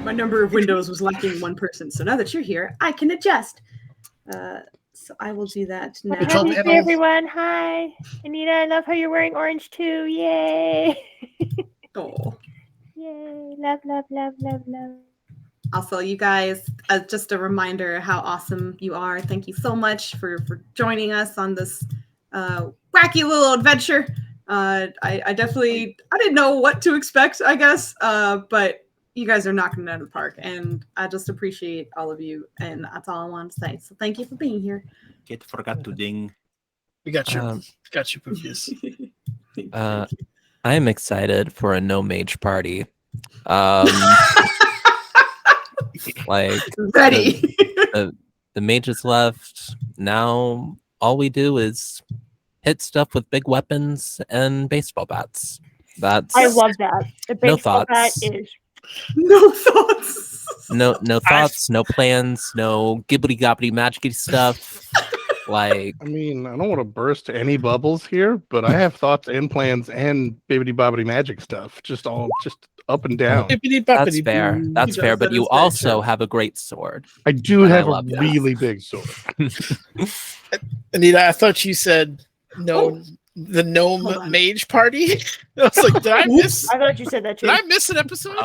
My number of windows was lacking one person, so now that you're here, I can adjust. So I will do that now. Happy Wednesday, everyone. Hi. Anita, I love how you're wearing orange too. Yay. Oh. Yay. Love, love, love, love, love. Also, you guys, just a reminder how awesome you are. Thank you so much for joining us on this wacky little adventure. I didn't know what to expect, I guess, but you guys are knocking it out of the park, and I just appreciate all of you, and that's all I want to say. So thank you for being here. Kate forgot to ding. We got you, Pookies. I am excited for a no mage party. Like ready. The mages left. Now all we do is hit stuff with big weapons and baseball bats. I love that. The baseball bat is no thoughts. No thoughts, no plans, no gibbity gobbity magicy stuff. Like, I mean, I don't want to burst any bubbles here, but I have thoughts and plans and bibbity bobbity magic stuff. Just up and down. That's fair. That's fair. But you also have a great sword. I do have a really big sword. Anita, I thought you said no. The gnome mage party. I was like, did I miss? I thought you said that too. Did I miss an episode?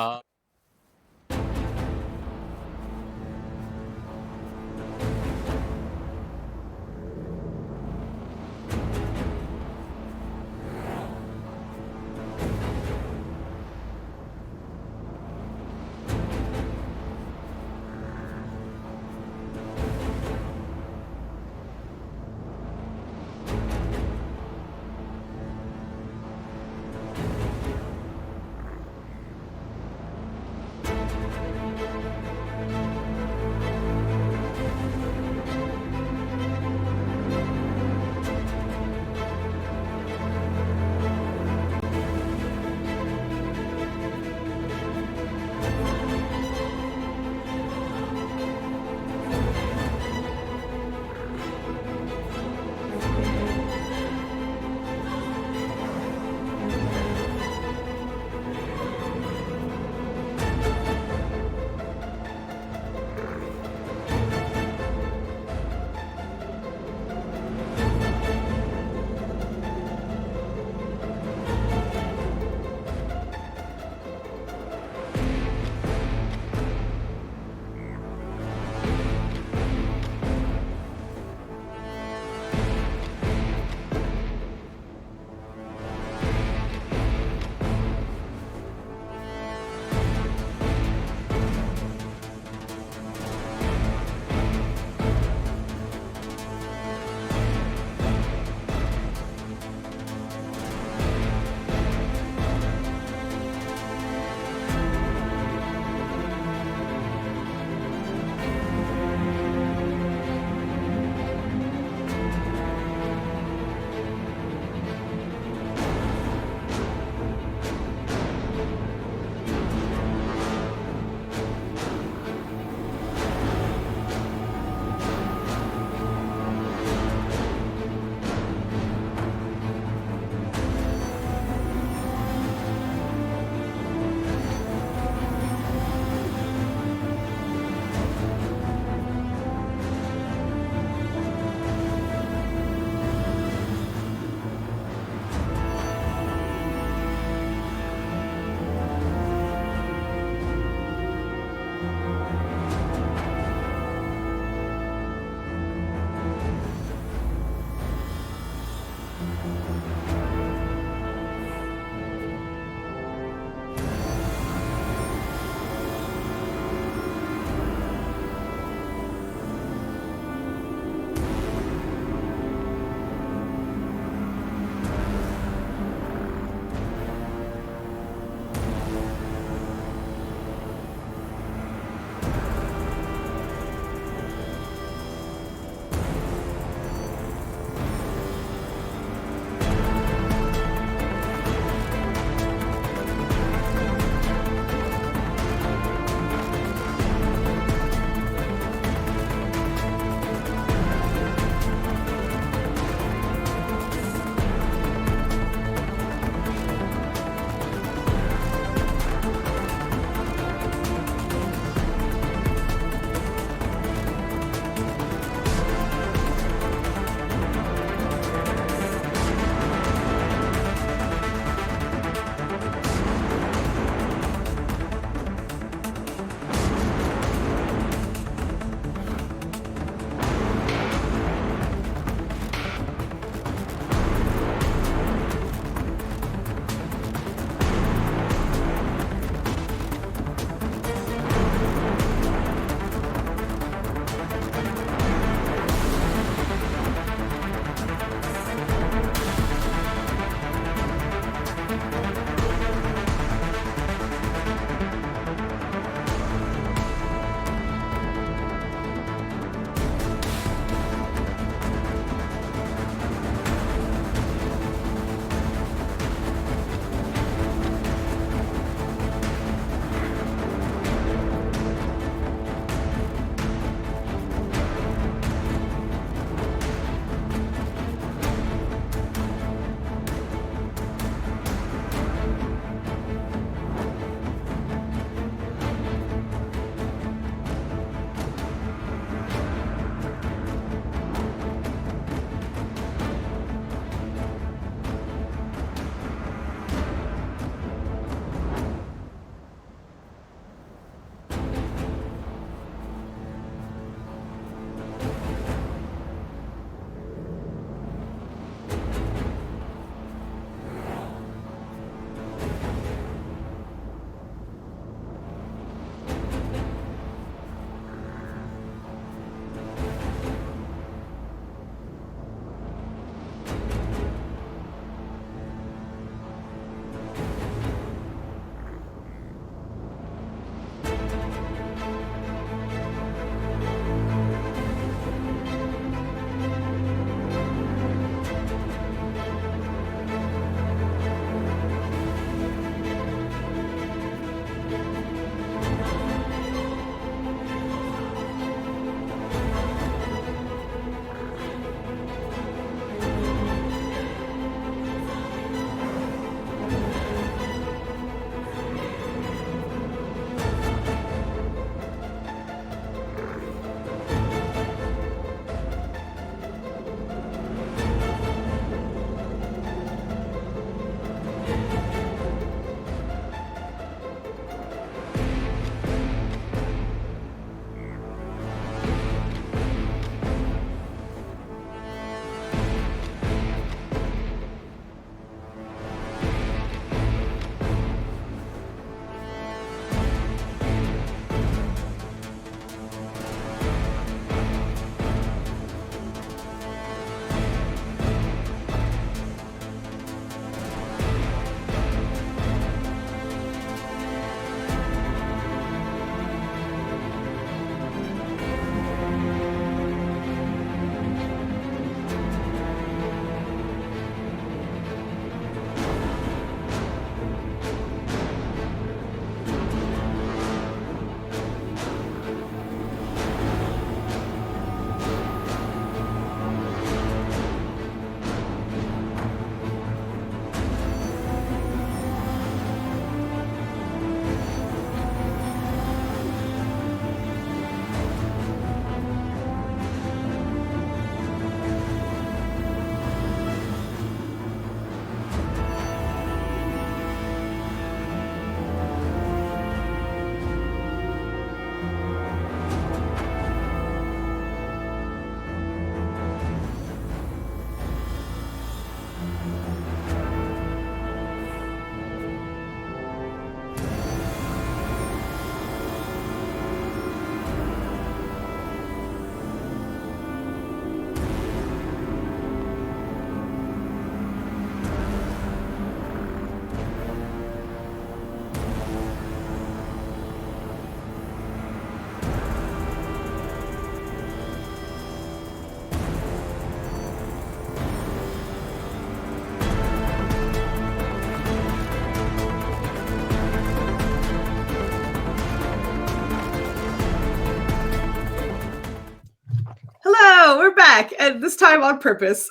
So we're back, and this time on purpose.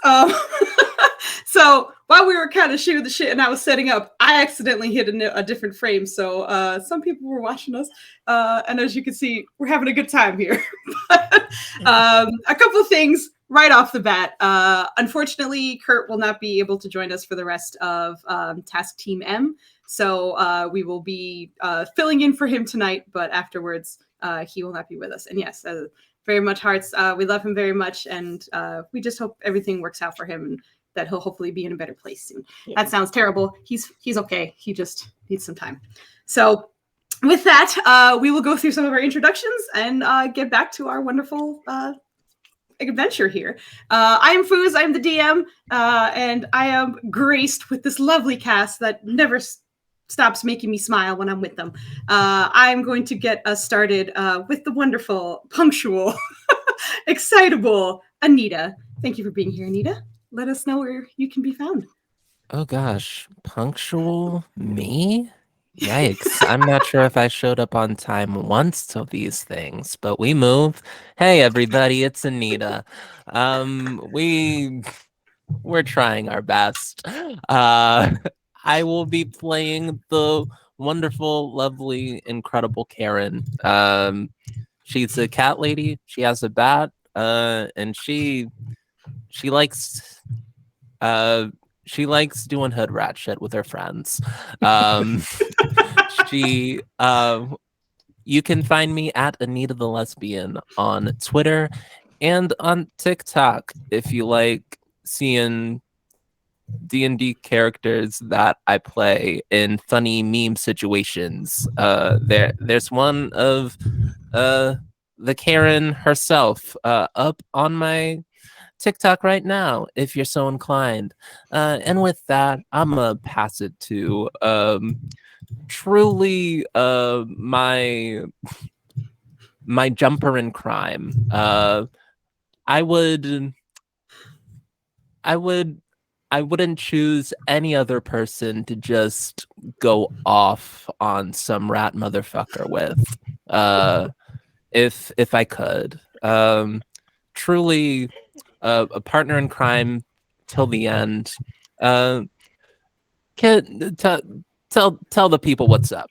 So while we were kind of shooting the shit and I was setting up, I accidentally hit a different frame. So some people were watching us, and as you can see, we're having a good time here. A couple of things right off the bat. Unfortunately, Kurt will not be able to join us for the rest of Task Team M. So we will be filling in for him tonight, but afterwards he will not be with us. And yes, very much hearts. We love him very much, and we just hope everything works out for him and that he'll hopefully be in a better place soon. Yeah. That sounds terrible. He's okay. He just needs some time. So with that, we will go through some of our introductions and get back to our wonderful adventure here. I am Foos. I am the DM, and I am graced with this lovely cast that never stops making me smile when I'm with them. I'm going to get us started with the wonderful, punctual, excitable Anita. Thank you for being here, Anita. Let us know where you can be found. Oh gosh, punctual me? Yikes. I'm not sure if I showed up on time once to these things, but we move. Hey everybody, it's Anita. We're trying our best. I will be playing the wonderful, lovely, incredible Karen. She's a cat lady. She has a bat, and she likes doing hood rat shit with her friends. You can find me at Anita the Lesbian on Twitter and on TikTok if you like seeing D&D characters that I play in funny meme situations. There's one of the Karen herself up on my TikTok right now, if you're so inclined. And with that, I'm gonna pass it to truly my jumper in crime. I wouldn't choose any other person to just go off on some rat motherfucker with, if I could. Truly a partner in crime till the end. Tell the people what's up.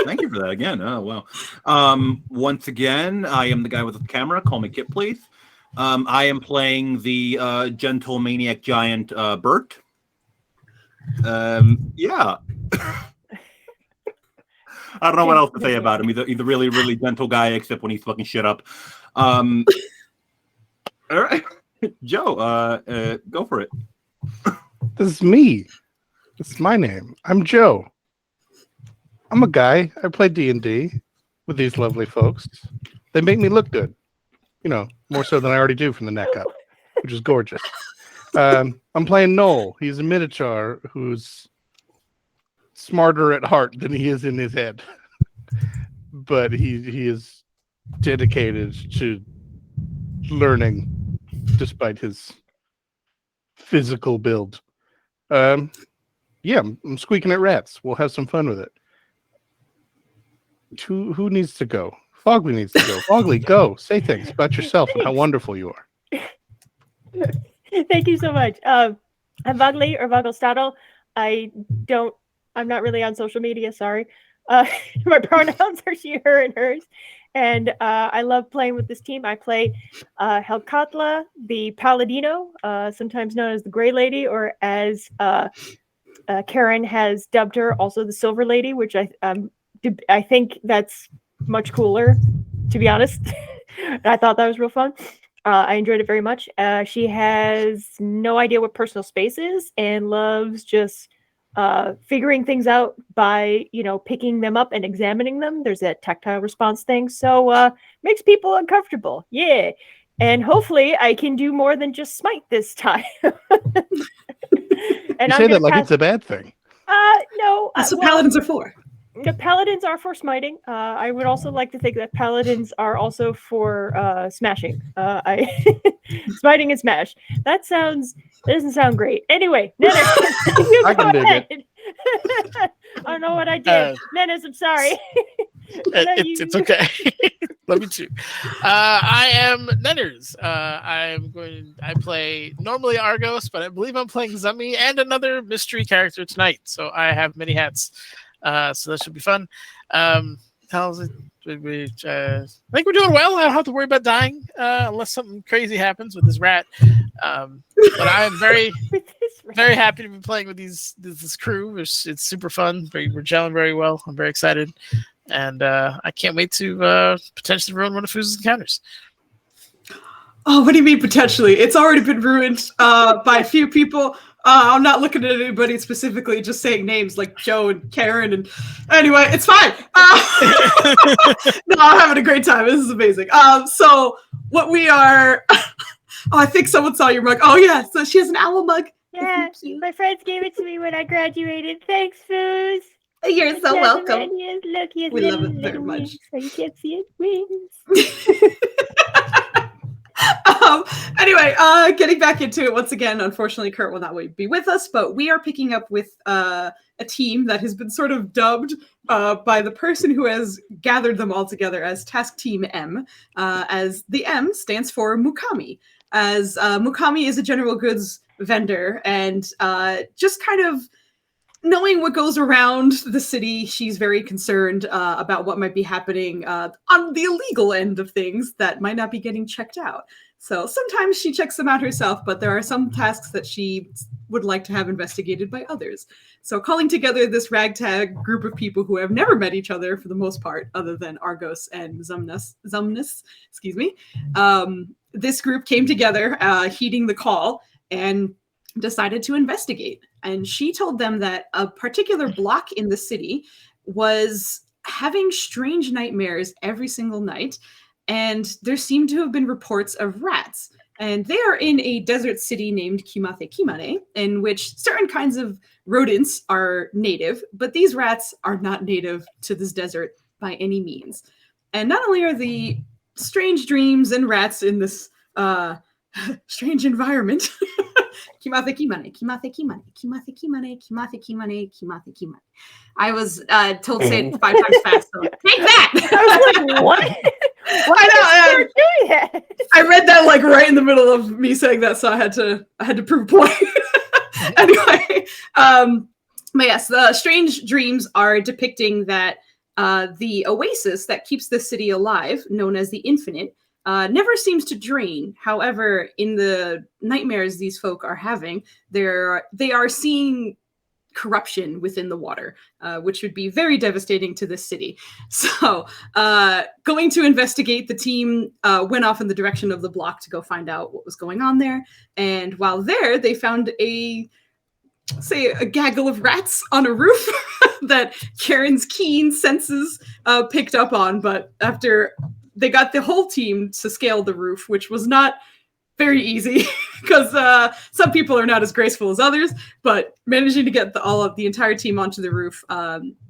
Thank you for that again. Oh, wow. Once again, I am the guy with the camera. Call me Kit, please. I am playing the gentle maniac giant Bert. Yeah. I don't know what else to say about him. He's a really, really gentle guy, except when he's fucking shit up. All right. Joe, go for it. This is me. This is my name. I'm Joe. I'm a guy. I play D&D with these lovely folks. They make me look good. You know, more so than I already do from the neck up, which is gorgeous. I'm playing Noel. He's a minotaur who's smarter at heart than he is in his head. But he is dedicated to learning despite his physical build. Yeah, I'm squeaking at rats. We'll have some fun with it. Who needs to go? Fogley needs to go. Fogley, go. Say things about yourself and how wonderful you are. Thank you so much. I'm Fogley or Vogelstadel. I'm not really on social media, sorry. My pronouns are she, her, and hers. And I love playing with this team. I play Helkatla, the Paladino, sometimes known as the Gray Lady, or as Karen has dubbed her, also the Silver Lady, which I think that's much cooler, to be honest. I thought that was real fun. I enjoyed it very much. She has no idea what personal space is and loves just figuring things out by, picking them up and examining them. There's that tactile response thing. So makes people uncomfortable. Yeah. And hopefully I can do more than just smite this time. And you say that like it's a bad thing. No. That's what paladins are for. The paladins are for smiting. I would also like to think that paladins are also for smashing. Smiting and smash. That doesn't sound great. Anyway, Nennis, I can dig it. I don't know what I did. Nennis, I'm sorry. It's okay. Love you too. I am Nenners. I play normally Argos, but I believe I'm playing Zummy and another mystery character tonight. So I have many hats. So that should be fun. How's it? I think we're doing well. I don't have to worry about dying unless something crazy happens with this rat. But I am very, very happy to be playing with this crew. It's super fun. We're gelling very well. I'm very excited. And I can't wait to potentially ruin one of Fooz's encounters. Oh, what do you mean potentially? It's already been ruined by a few people. I'm not looking at anybody specifically, just saying names like Joe and Karen. And anyway, it's fine. No, I'm having a great time. This is amazing. So what we are... I think someone saw your mug. Oh, yeah. So she has an owl mug. Yeah, my friends gave it to me when I graduated. Thanks, Foos. You're so welcome. Look, he has We little, love it very little much. wings, so you can't see his wings. Anyway, getting back into it once again, unfortunately, Kurt will not be with us, but we are picking up with a team that has been sort of dubbed by the person who has gathered them all together as Task Team M, as the M stands for Mukami, as Mukami is a general goods vendor and just kind of knowing what goes around the city, she's very concerned about what might be happening on the illegal end of things that might not be getting checked out. So sometimes she checks them out herself, but there are some tasks that she would like to have investigated by others. So calling together this ragtag group of people who have never met each other for the most part, other than Argos and Zumnus, excuse me, this group came together, heeding the call, and decided to investigate. And she told them that a particular block in the city was having strange nightmares every single night. And there seemed to have been reports of rats. And they are in a desert city named Kimate Kimane, in which certain kinds of rodents are native, but these rats are not native to this desert by any means. And not only are the strange dreams and rats in this strange environment, Kimate Kimane, Kimate Kimane, Kimate Kimane, Kimate Kimane, Kimate Kimane. I was told to say it 5 times fast, so take that! I was like, what? Why I know, did you doing that? I read that like right in the middle of me saying that, so I had to prove a point. Anyway, but yes, the strange dreams are depicting that the oasis that keeps the city alive, known as the Infinite, never seems to drain. However, in the nightmares these folk are having, they are seeing corruption within the water, which would be very devastating to this city. So going to investigate, the team went off in the direction of the block to go find out what was going on there. And while there, they found a gaggle of rats on a roof that Karen's keen senses picked up on. But after they got the whole team to scale the roof, which was not very easy because some people are not as graceful as others, but managing to get the entire team onto the roof,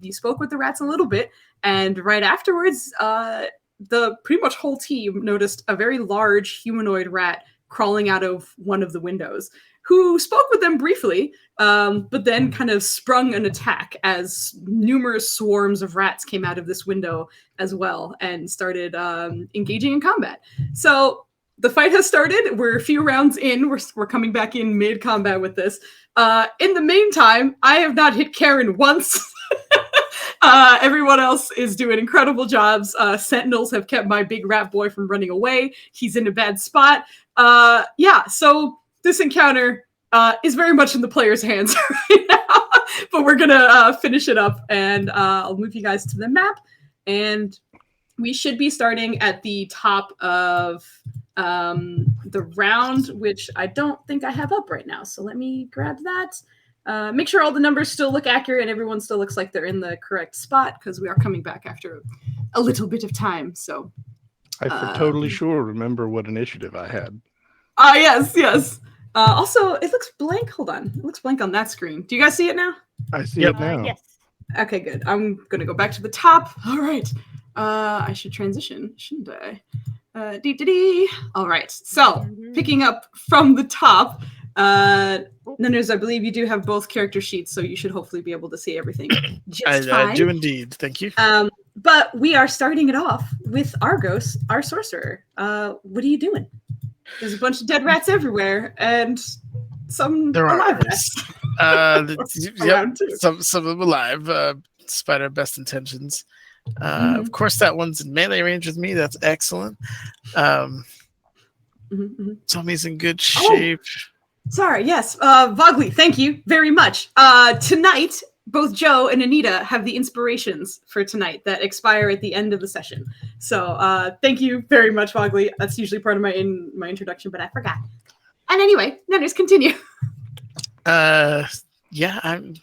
you spoke with the rats a little bit, and right afterwards, the pretty much whole team noticed a very large humanoid rat crawling out of one of the windows, who spoke with them briefly, but then kind of sprung an attack as numerous swarms of rats came out of this window as well and started engaging in combat. So the fight has started. We're a few rounds in. We're coming back in mid-combat with this. In the meantime, I have not hit Karen once. Everyone else is doing incredible jobs. Sentinels have kept my big rat boy from running away. He's in a bad spot. So this encounter is very much in the player's hands right now, but we're gonna finish it up, and I'll move you guys to the map, and we should be starting at the top of the round, which I don't think I have up right now. So let me grab that. Make sure all the numbers still look accurate and everyone still looks like they're in the correct spot, because we are coming back after a little bit of time. So I for totally sure remember what initiative I had. Yes. Also, it looks blank. Hold on. It looks blank on that screen. Do you guys see it now? I see it now. Yes. Okay, good. I'm going to go back to the top. All right. I should transition, shouldn't I? All right. So, picking up from the top, Nanners, I believe you do have both character sheets, so you should hopefully be able to see everything just fine. I do indeed. Thank you. But we are starting it off with Argos, our sorcerer. What are you doing? There's a bunch of dead rats everywhere, and some There are. alive rats. Yep, Around too. some of them alive, despite our best intentions. Of course, that one's in melee range with me. That's excellent. Tommy's in good shape. Sorry, yes. Vogli, thank you very much. Tonight, both Joe and Anita have the inspirations for tonight that expire at the end of the session. So thank you very much, Vogli. That's usually part of my introduction, but I forgot. And anyway, Nanners, continue. Yeah, I'm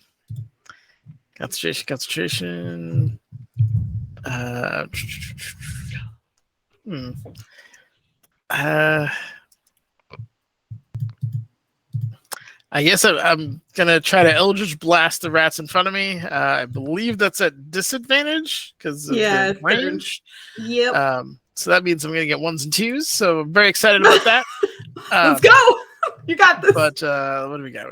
concentration. I guess I'm gonna try to Eldritch Blast the rats in front of me. I believe that's at disadvantage because of the range. Yep. So that means I'm gonna get 1s and 2s. So I'm very excited about that. Let's go. You got this. But what do we got?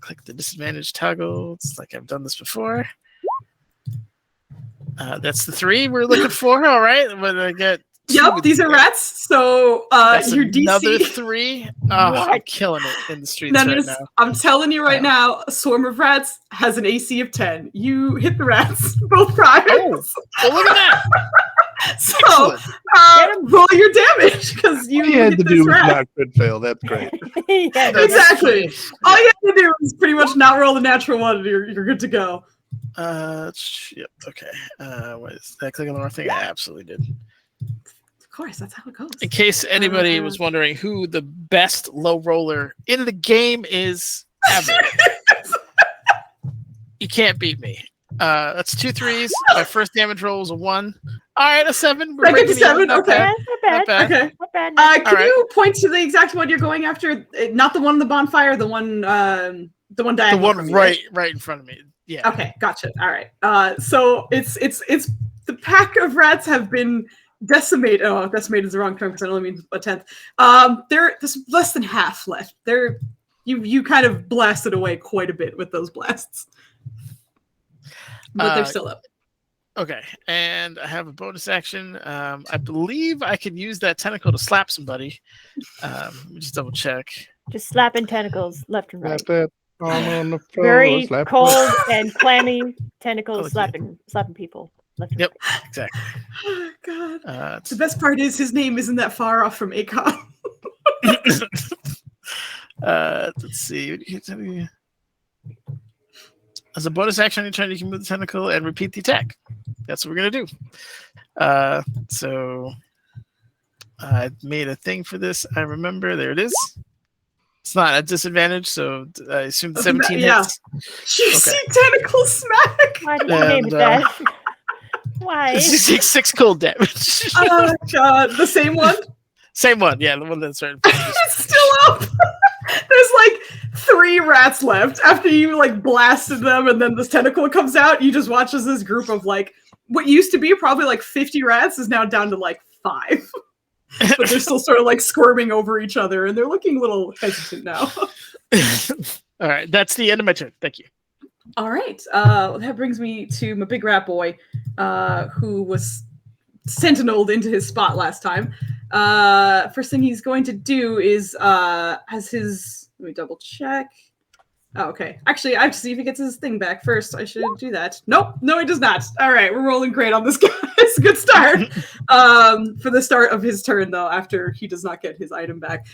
Click the disadvantage toggle. It's like I've done this before. That's the 3 we're looking for. All right. But I get. Yep, these are rats. So your DC. Another 3. I'm killing it in the streets right now. I'm telling you right now, a swarm of rats has an AC of 10. You hit the rats both times. Oh, well, look at that. So roll your damage because you had to this do was rat. not crit fail. That's great. Yeah, Exactly. All you have to do is pretty much not roll the natural one. And you're good to go. Yep. Okay. What is that? Click on the wrong thing. I absolutely did. Of course, that's how it goes. In case anybody was wondering who the best low roller in the game is ever, you can't beat me. That's 2 3s. My first damage roll was a 1. All right, a 7. We're Second to 7. Not Okay. bad. Not bad. Okay. Not bad. Can you point to the exact one you're going after? Not the one on the bonfire. The one. The one diagonal. The one from you, right in front of me. Yeah. Okay, gotcha. All right. So it's the pack of rats have been decimated. Oh, decimated is the wrong term because I only mean a 10th. There's less than half left. You kind of blasted away quite a bit with those blasts, but they're still up. Okay, and I have a bonus action. I believe I can use that tentacle to slap somebody. Let me just double check. Just slapping tentacles left and right. Slap that arm on the floor. Very slap cold and clammy tentacles Okay. slapping people left and Yep, right. exactly. Oh, God. The It's- best part is his name isn't that far off from Akon. Let's see. As a bonus action, anytime you can move the tentacle and repeat the attack. That's what we're gonna do. So I made a thing for this. I remember. There it is. It's not a disadvantage, so I assume the 17 Yeah. hits. You see tentacle smack. Why did you name it that? Why? 6 cold damage. Oh God, the same one. Same one, yeah, the one that's right. It's still up. There's like 3 rats left after you like blasted them, and then this tentacle comes out. You just watch as this group of like what used to be probably like 50 rats is now down to like 5. But they're still sort of like squirming over each other, and they're looking a little hesitant now. All right, that's the end of my turn. Thank you. All right, that brings me to my big rat boy, who was sentineled into his spot last time. First thing he's going to do is as his. Let me double check. Oh, okay. Actually, I have to see if he gets his thing back first. I should do that. Nope. No, he does not. All right, we're rolling great on this guy. It's a good start. For the start of his turn, though, after he does not get his item back,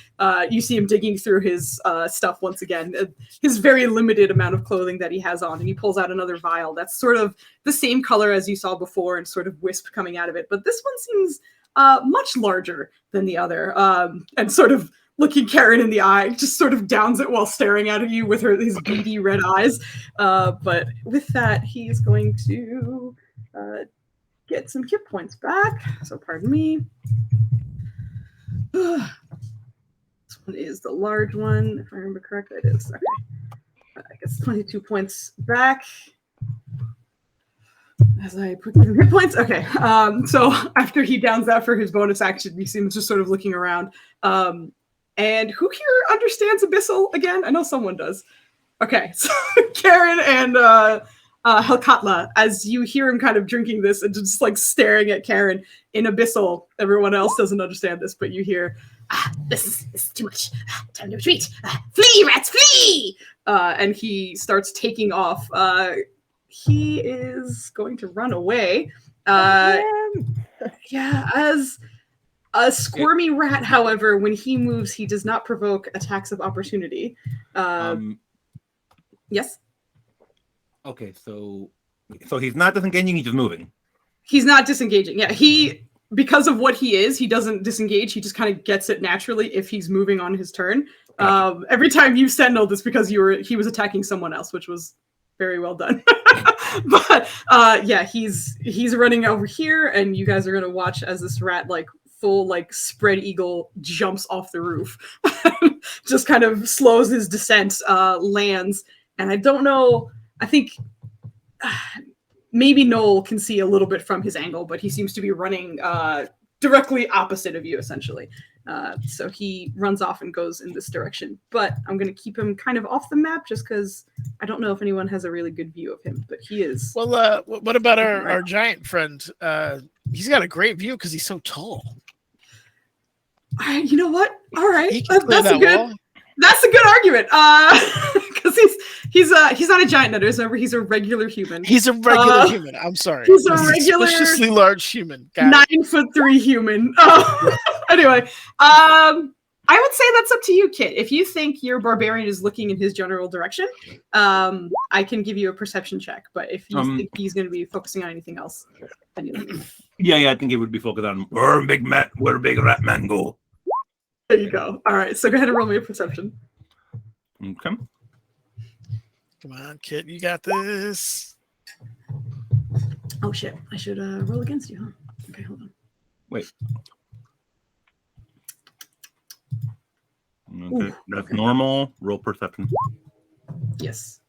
you see him digging through his stuff once again. His very limited amount of clothing that he has on, and he pulls out another vial that's sort of the same color as you saw before, and sort of wisp coming out of it. But this one seems much larger than the other, and sort of looking Karen in the eye, just sort of downs it while staring at you with his beady red eyes. But with that, he is going to get some hit points back. So pardon me. This one is the large one, if I remember correctly. It is. Okay. I guess 22 points back. As I put the hit points. Okay. So after he downs that for his bonus action, you see him just sort of looking around. And who here understands Abyssal again? I know someone does. Okay, so Karen and Helkatla, as you hear him kind of drinking this and just like staring at Karen in Abyssal. Everyone else doesn't understand this, but you hear, this is too much. Time to retreat. Flee, rats, flee! And he starts taking off. He is going to run away. Yeah, as a squirmy rat, however, when he moves, he does not provoke attacks of opportunity. Yes? Okay, so he's not disengaging, he's just moving. He's not disengaging. Yeah, because of what he is, he doesn't disengage. He just kind of gets it naturally if he's moving on his turn. Gotcha. Every time you sentineled, it's because he was attacking someone else, which was very well done. But yeah, he's running over here, and you guys are gonna watch as this rat like full like spread eagle jumps off the roof, just kind of slows his descent, lands, and I don't know. I think maybe Noel can see a little bit from his angle, but he seems to be running directly opposite of you, essentially. So he runs off and goes in this direction. But I'm going to keep him kind of off the map just because I don't know if anyone has a really good view of him, but he is. Well, what about our giant friend? He's got a great view because he's so tall. You know what? All right. He can play That's that wall. That's a good argument. Because he's not a giant nutter. Remember, he's a regular human. He's a regular human. I'm sorry. He's a regular, suspiciously large human. 9'3" human. Anyway, I would say that's up to you, Kit. If you think your barbarian is looking in his general direction, I can give you a perception check. But if you think he's going to be focusing on anything else, then you Yeah, I think it would be focused on where big rat man go. There you go. All right, so go ahead and roll me a perception. Okay. Come on, Kit, you got this. Oh shit! I should roll against you, huh? Okay, hold on. Wait. Okay, Ooh, that's okay. normal. Roll perception. Yes.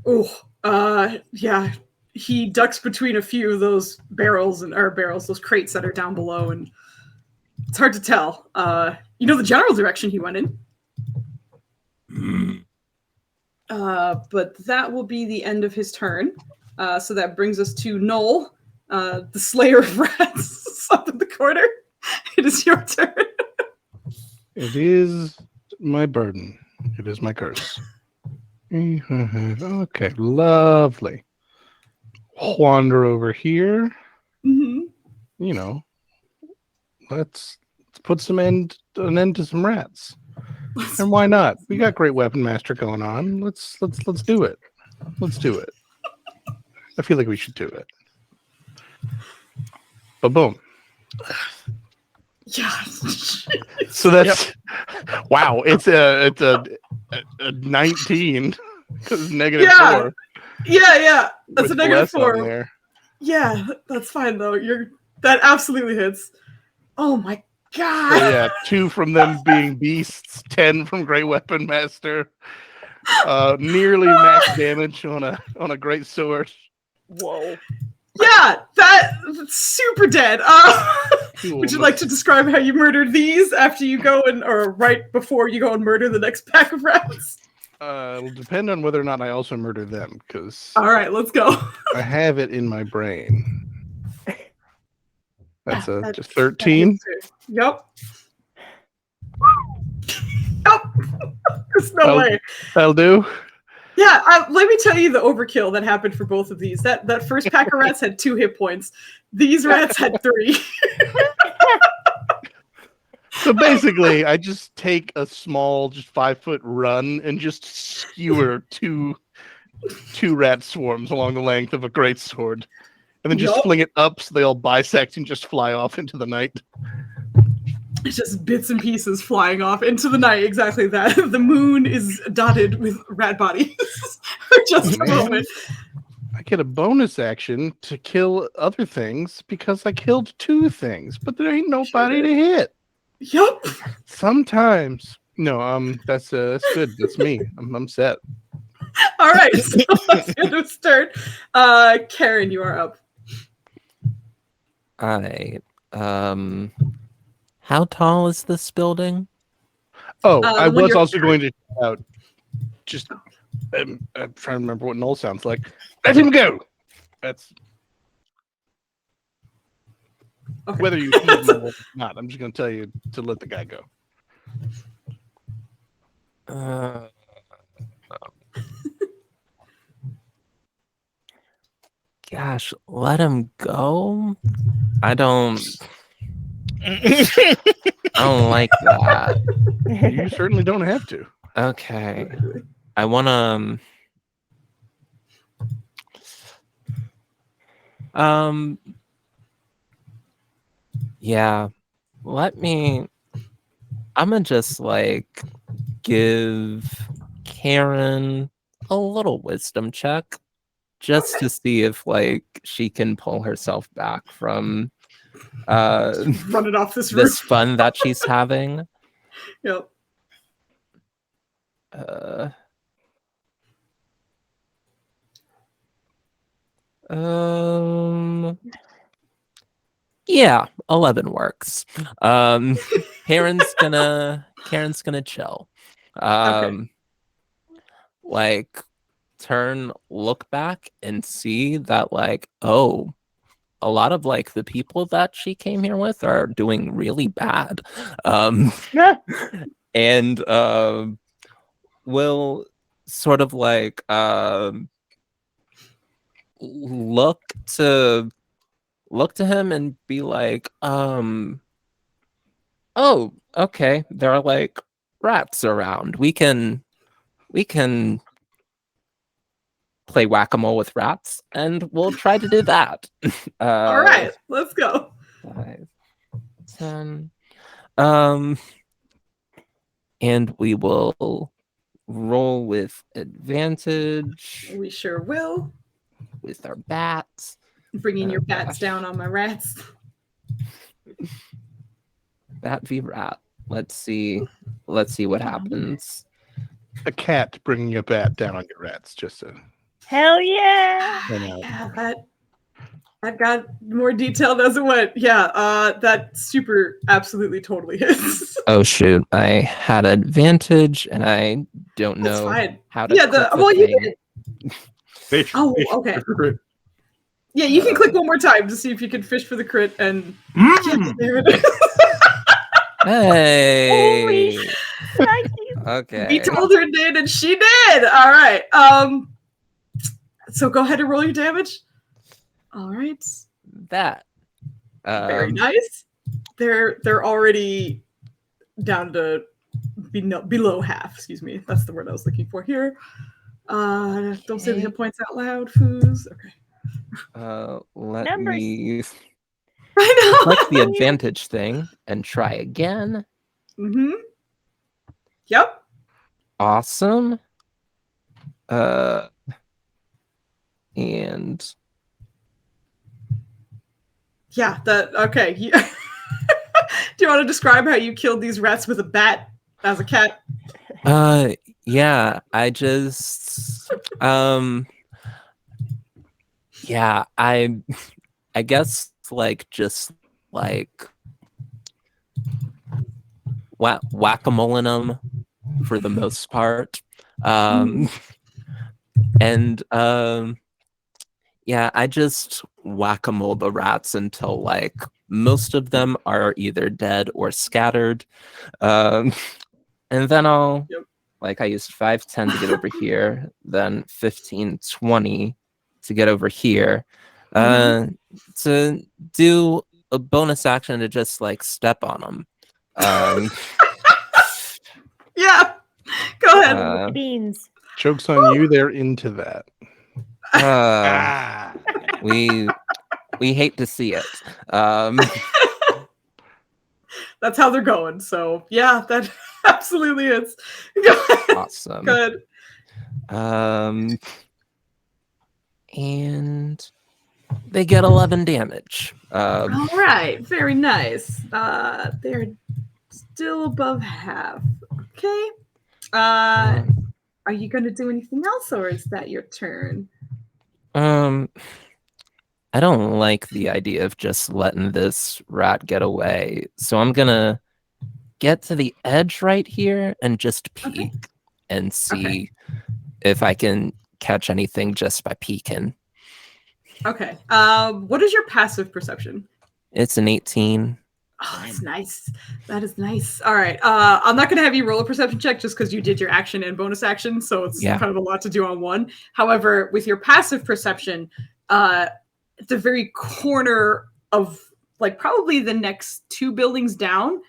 Oh, yeah. He ducks between a few of those those crates that are down below, and it's hard to tell. You know the general direction he went in. But that will be the end of his turn. So that brings us to Noel, the Slayer of Rats, up in the corner. It is your turn. It is my burden. It is my curse. Okay, lovely. Wander over here. Mm-hmm. You know, let's put an end to some rats. And why not? We got great weapon master going on. Let's do it. Let's do it. I feel like we should do it. But boom. Yeah. So that's wow. It's a 19 because -4. Yeah. That's a with less on -4. there. Yeah, that's fine though. That absolutely hits. Oh my god. So yeah, 2 from them being beasts, 10 from Great Weapon Master. Nearly max damage on a great sword. Whoa. Yeah, that's super dead. Would you like to describe how you murdered these after you go or right before you go and murder the next pack of rats? It'll depend on whether or not I also murder them, because All right, let's go. I have it in my brain. That's just 13. That hits too. Yep. Yep. There's no way. That'll do. Yeah, let me tell you the overkill that happened for both of these. That first pack of rats had 2 hit points. These rats had 3. So basically, I just take a small, just 5-foot run and just skewer two rat swarms along the length of a great sword, and then just fling it up so they all bisect and just fly off into the night. It's just bits and pieces flying off into the night. Exactly that. The moon is dotted with rat bodies for just a moment. I get a bonus action to kill other things because I killed 2 things, but there ain't nobody to hit. Yup. Sometimes. No, that's good. That's me. I'm set. All right. So that's the end of his turn. Karen, you are up. All right. How tall is this building? Oh, The I one was you're- also going to shout just I'm trying to remember what Noel sounds like. Let him go. That's Okay. whether you heed Noel or not. I'm just going to tell you to let the guy go. Gosh, let him go? I don't like that. You certainly don't have to. Okay. I wanna yeah. I'm gonna just like give Karen a little wisdom check just to see if like she can pull herself back from Running off this this roof. fun that she's having. Yep. Yeah, 11 works. Karen's gonna chill. Like look back and see that like, oh, a lot of like the people that she came here with are doing really bad. And will sort of like look to him and be like, oh, okay, there are like rats around. We can play whack-a-mole with rats, and we'll try to do that. All right, let's go. 5, 10. And we will roll with advantage We sure will. with our bats. Bringing your Oh, bats gosh. down on my rats. Bat v rat. Let's see what happens. A cat bringing a bat down on your rats. Just to Hell yeah! Yeah, that got more detailed as it went. Yeah, that super absolutely totally hits. Oh shoot! I had advantage, and I don't That's know fine. how to. Yeah, click the well, you thing. did. Fish. Oh, fish okay. for crit. Yeah, you can click one more time to see if you can fish for the crit, and yeah, there it is. Hey. Holy shnikes. Okay. We told her did, and she did. All right. So go ahead and roll your damage. All right. That. Very nice. They're already down to below half. Excuse me. That's the word I was looking for here. Don't say the hit points out loud, Foos. Okay. Let Numbers. me I know. click the advantage thing and try again. Mm-hmm. Yep. Awesome. And Yeah. Okay. Do you want to describe how you killed these rats with a bat as a cat? yeah, I just yeah, I guess like just like whack-a-moling them for the most part. And yeah, I just whack-a-mole the rats until like most of them are either dead or scattered. And then I'll like I used 5, 10 to get over here, then 15, 20 to get over here. To do a bonus action to just like step on them. Yeah. Go ahead. Beans. joke's on you. They're into that. We hate to see it. That's how they're going. So yeah, that absolutely is. Go ahead. Awesome. Good. And they get 11 damage. All right. Very nice. They're still above half. Okay. Are you going to do anything else, or is that your turn? I don't like the idea of just letting this rat get away. So I'm gonna get to the edge right here and just peek and see if I can catch anything just by peeking. Okay. What is your passive perception? It's an 18. Oh, that's nice. That is nice. All right. I'm not going to have you roll a perception check just because you did your action and bonus action, so it's Yeah. kind of a lot to do on one. However, with your passive perception, at the very corner of like probably the next 2 buildings down,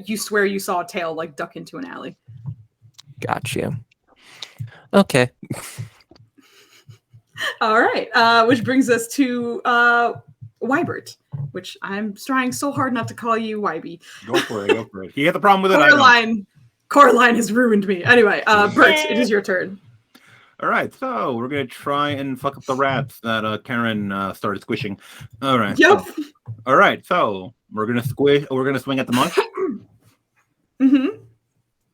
you swear you saw a tail like duck into an alley. Got you. Okay. All right. Which brings us to Wybert, which I'm trying so hard not to call you Wyby. Go for it. Go for it. He had the problem with it. I don't. Coraline has ruined me. Anyway, Bert, it is your turn. All right, so we're gonna try and fuck up the rats that Karen started squishing. All right. Yep. All right, so we're gonna squish. We're gonna swing at the munch. Mm-hmm.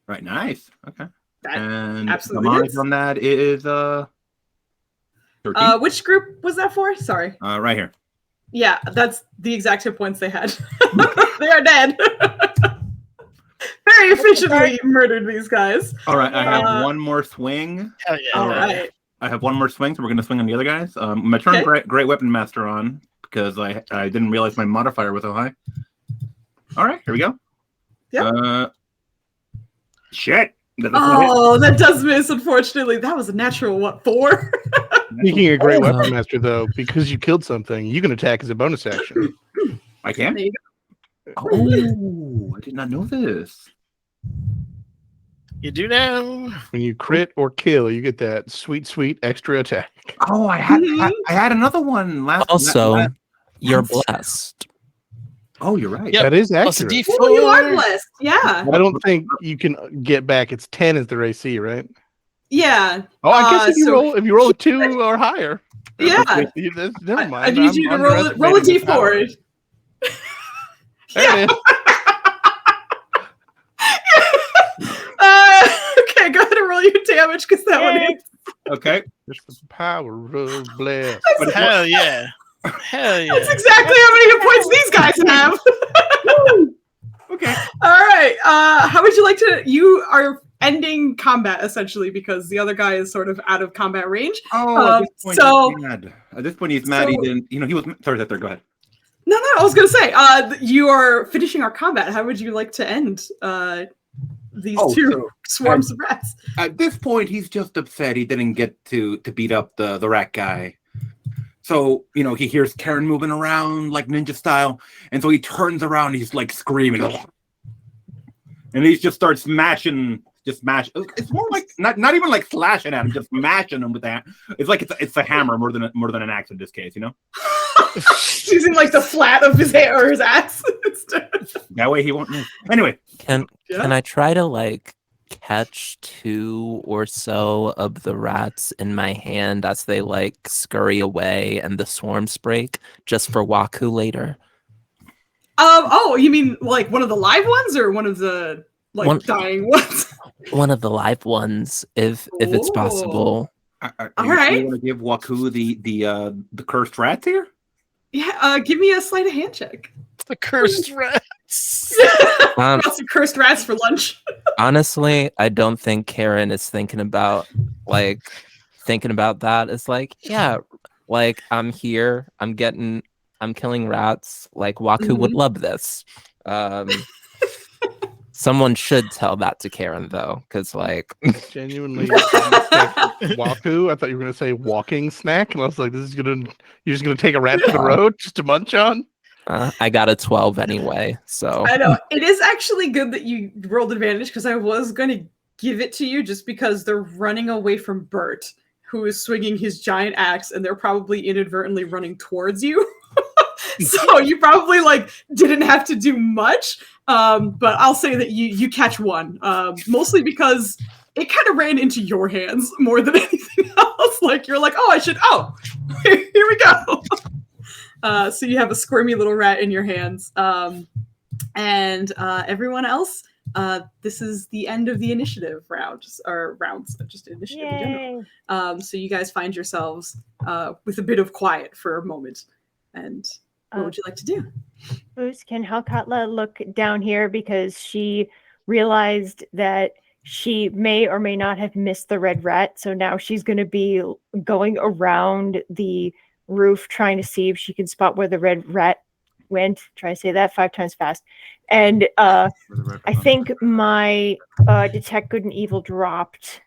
Right, nice. Okay. And absolutely the monitor hits. on that is 13. Which group was that for? Sorry. Right here. Yeah, that's the exact hit points they had. They are dead. Very efficiently murdered these guys. All right, I have one more swing. Hell yeah. All right. I have one more swing, so we're gonna swing on the other guys. I'm gonna turn Okay. great weapon master on because I didn't realize my modifier was so high. All right, here we go. Yep. Shit. That doesn't hit. Oh, that does miss, unfortunately. That was a natural, what, 4? Speaking of great weapon master, though, because you killed something, you can attack as a bonus action. I can. There you Oh, I did not know this. You do now. When you crit or kill, you get that sweet, sweet extra attack. Oh, I had another one last. Also, you're blessed. Oh, you're right. Yep. That is Plus a accurate. D4. Oh, you are blessed. Yeah. I don't think you can get back. It's 10 is their AC, right? Yeah. Oh, I guess if you so- roll a 2 or higher. Yeah. Never mind. I need you to I'm roll a underestimating the power. D4. There it is. Okay, go ahead and roll your damage because that one Yay. hits. Okay. It's the power of bless. Hell yeah. Hell yeah. That's exactly how many hit points these guys have. Okay. All right. How would you like to? You are ending combat essentially because the other guy is sort of out of combat range. Oh, at this point so- he's mad. At this point he's mad. He so- didn't. He was. Sorry, there. Go ahead. No, I was gonna say, you are finishing our combat. How would you like to end these two so, swarms of rats? At this point, he's just upset he didn't get to beat up the rat guy. So, he hears Karen moving around like ninja style, and so he turns around, he's like screaming. And he just starts smashing. It's more like not even like slashing at him, just smashing him with that. It's like it's a hammer more than an axe in this case, Using like the flat of his hair or his axe. That way he won't move. Anyway, Can Yeah. I try to like catch 2 or so of the rats in my hand as they like scurry away and the swarms break just for Waku later? Oh, you mean like one of the live ones or one of the dying ones? One of the live ones, if it's Ooh. possible. All right. You want to give Waku the cursed rats here? Yeah. Give me a sleight of hand check. The cursed rats. Um, Got some cursed rats for lunch. Honestly, I don't think Karen is thinking about that. It's like, yeah, like I'm here, I'm killing rats. Like Waku would love this. Someone should tell that to Karen though, because like Genuinely, Waku. I thought you were going to say walking snack, and I was like, you're just gonna take a rat to the road just to munch on. I got a 12 anyway. So I know it is actually good that you rolled advantage because I was going to give it to you just because they're running away from Bert, who is swinging his giant axe, and they're probably inadvertently running towards you. So you probably like didn't have to do much. But I'll say that you catch one, mostly because it kind of ran into your hands more than anything else. Like you're like, here we go. So you have a squirmy little rat in your hands. And everyone else, this is the end of the initiative rounds, just initiative in general. Yay. So you guys find yourselves with a bit of quiet for a moment. And what would you like to do? Foozca, can Halkatla look down here because she realized that she may or may not have missed the red rat. So now she's going to be going around the roof trying to see if she can spot where the red rat went. Try to say that 5 times fast. And I think my detect good and evil dropped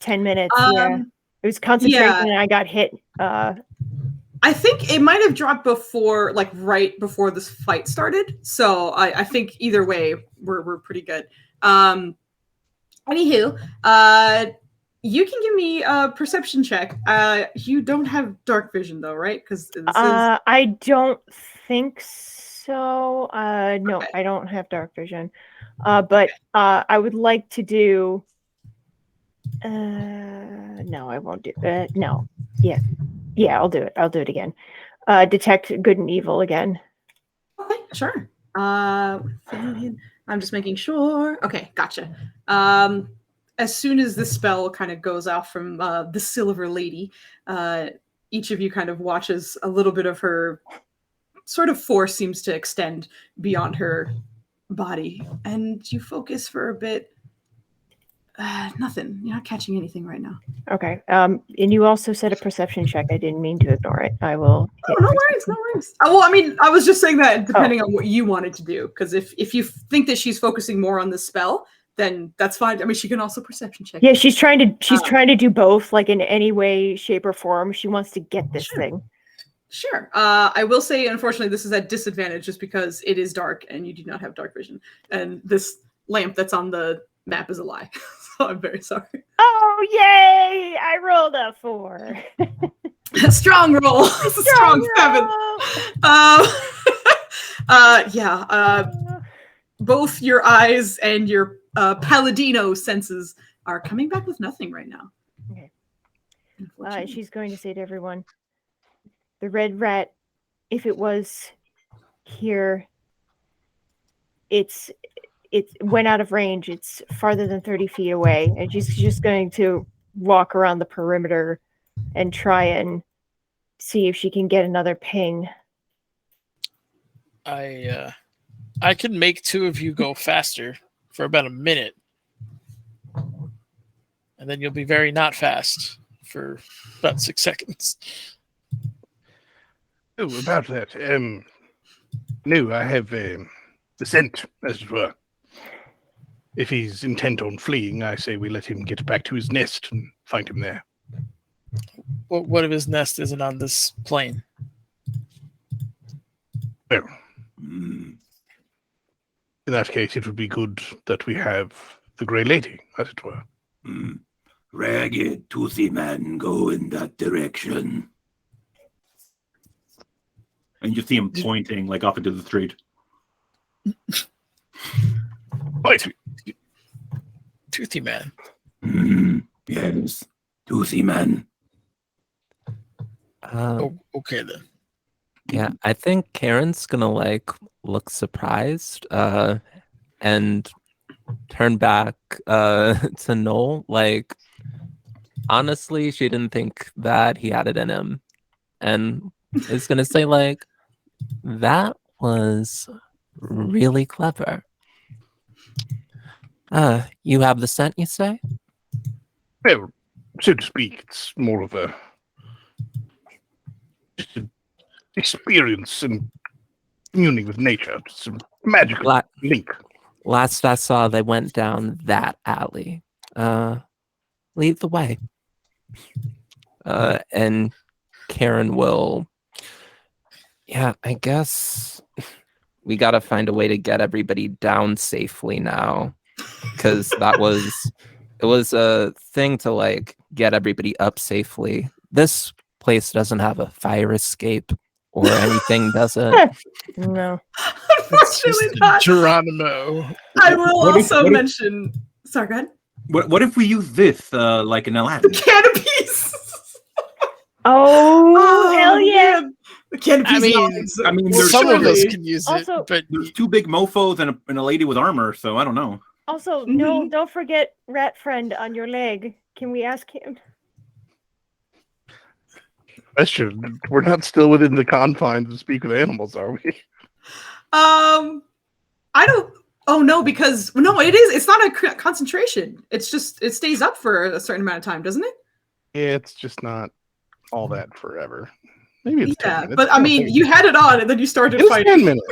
10 minutes. Yeah. It was concentration and I got hit. I think it might have dropped before, like right before this fight started. So I think either way, we're pretty good. Anywho, you can give me a perception check. You don't have dark vision though, right? Because I don't think so. No, Okay. I don't have dark vision. But I would like to do. No, I won't do. No, yeah, I'll do it. I'll do it again. Detect good and evil again. Okay, sure. I'm just making sure. Okay, gotcha. As soon as the spell kind of goes off from the Silver Lady, each of you kind of watches a little bit of her sort of force seems to extend beyond her body, and you focus for a bit. Nothing. You're not catching anything right now. Okay. And you also said a perception check. I didn't mean to ignore it. I will. Oh, no worries, no worries. Well, I mean, I was just saying that depending on what you wanted to do, because if you think that she's focusing more on the spell, then that's fine. I mean, she can also perception check. Yeah, she's trying to do both, like in any way, shape, or form. She wants to get this thing. Sure. I will say, unfortunately, this is at disadvantage just because it is dark and you do not have dark vision, and this lamp that's on the map is a lie. So I'm very sorry. Oh, yay! I rolled a 4. Strong roll. Strong 7. Both your eyes and your Palladino senses are coming back with nothing right now. Okay. She's going to say to everyone, the red rat, if it was here, it went out of range. It's farther than 30 feet away. And she's just going to walk around the perimeter and try and see if she can get another ping. I can make 2 of you go faster for about a minute. And then you'll be very not fast for about 6 seconds. Oh, about that. No, I have the scent, as it were. If he's intent on fleeing, I say we let him get back to his nest and find him there. What if his nest isn't on this plane? Well, in that case, it would be good that we have the Grey Lady, as it were. Ragged, toothy man, go in that direction. And you see him pointing like up into the street. Right. Toothy man. Yes, toothy man. Okay then. Yeah, I think Karen's gonna like look surprised and turn back to Noel. Like, honestly, she didn't think that he had it in him, and is gonna say like, that was really clever. You have the scent, you say? Well, so to speak, it's more of a just an experience and communing with nature. It's a magical link. Last I saw, they went down that alley. Lead the way. And Karen will... Yeah, I guess we gotta find a way to get everybody down safely now. Because it was a thing to like get everybody up safely. This place doesn't have a fire escape or anything, does it? No. Unfortunately not. Geronimo. I will also mention. Sorry, go ahead. What if we use this like an Aladdin? The canopies. Oh, hell yeah! Man. The canopies. I mean, Well, some of us surely- can use Also- it, but There's 2 big mofos and a lady with armor, so I don't know. Also, no, don't forget Rat Friend on your leg. Can we ask him? Question: we're not still within the confines of speak with animals, are we? I don't. Oh no, because no, it's not a concentration. It's just it stays up for a certain amount of time, doesn't it? It's just not all that forever. Maybe it's 10 minutes. But I mean, you had it on and then you started It was fighting. 10 minutes.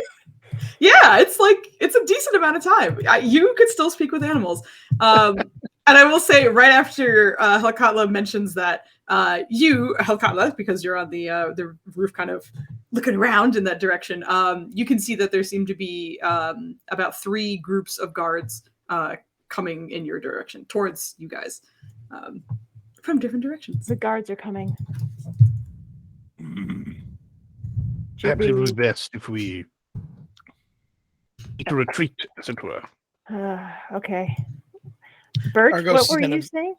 Yeah, it's a decent amount of time. You could still speak with animals. And I will say right after Helkatla mentions that you, Helkatla, because you're on the roof kind of looking around in that direction, you can see that there seem to be about 3 groups of guards coming in your direction, towards you guys, from different directions. The guards are coming. Perhaps it would be best if we to retreat, as it were. Okay. Bert, Argos what is were gonna- you saying?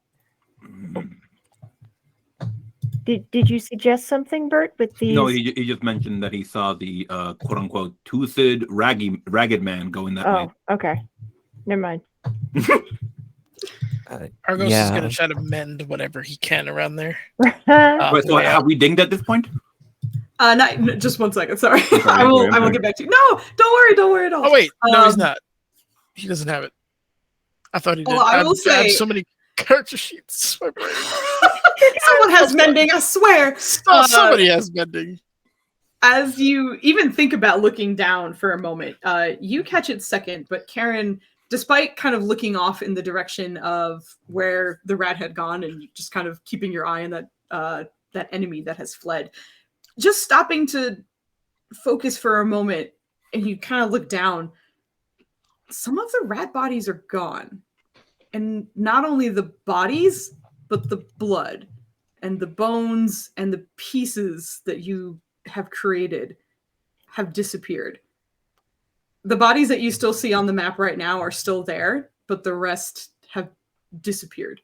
Did you suggest something, Bert, with these? No, he just mentioned that he saw the quote unquote toothed ragged man going that way. Oh, okay. Never mind. Argos Yeah. is going to try to mend whatever he can around there. Wait, so way have out. we dinged at this point? Just 1 second. Sorry, sorry, I will sorry. get back to you. No, don't worry at all. Oh wait, no, he's Um, not. He doesn't have it. I thought he did. Well, I will I have say- so many character sheets. My brain. Someone has mending, I swear. Somebody has mending. As you even think about looking down for a moment, you catch it second, but Karen, despite kind of looking off in the direction of where the rat had gone and just kind of keeping your eye on that enemy that has fled, just stopping to focus for a moment, and you kind of look down, some of the rat bodies are gone. And not only the bodies, but the blood and the bones and the pieces that you have created have disappeared. The bodies that you still see on the map right now are still there, but the rest have disappeared.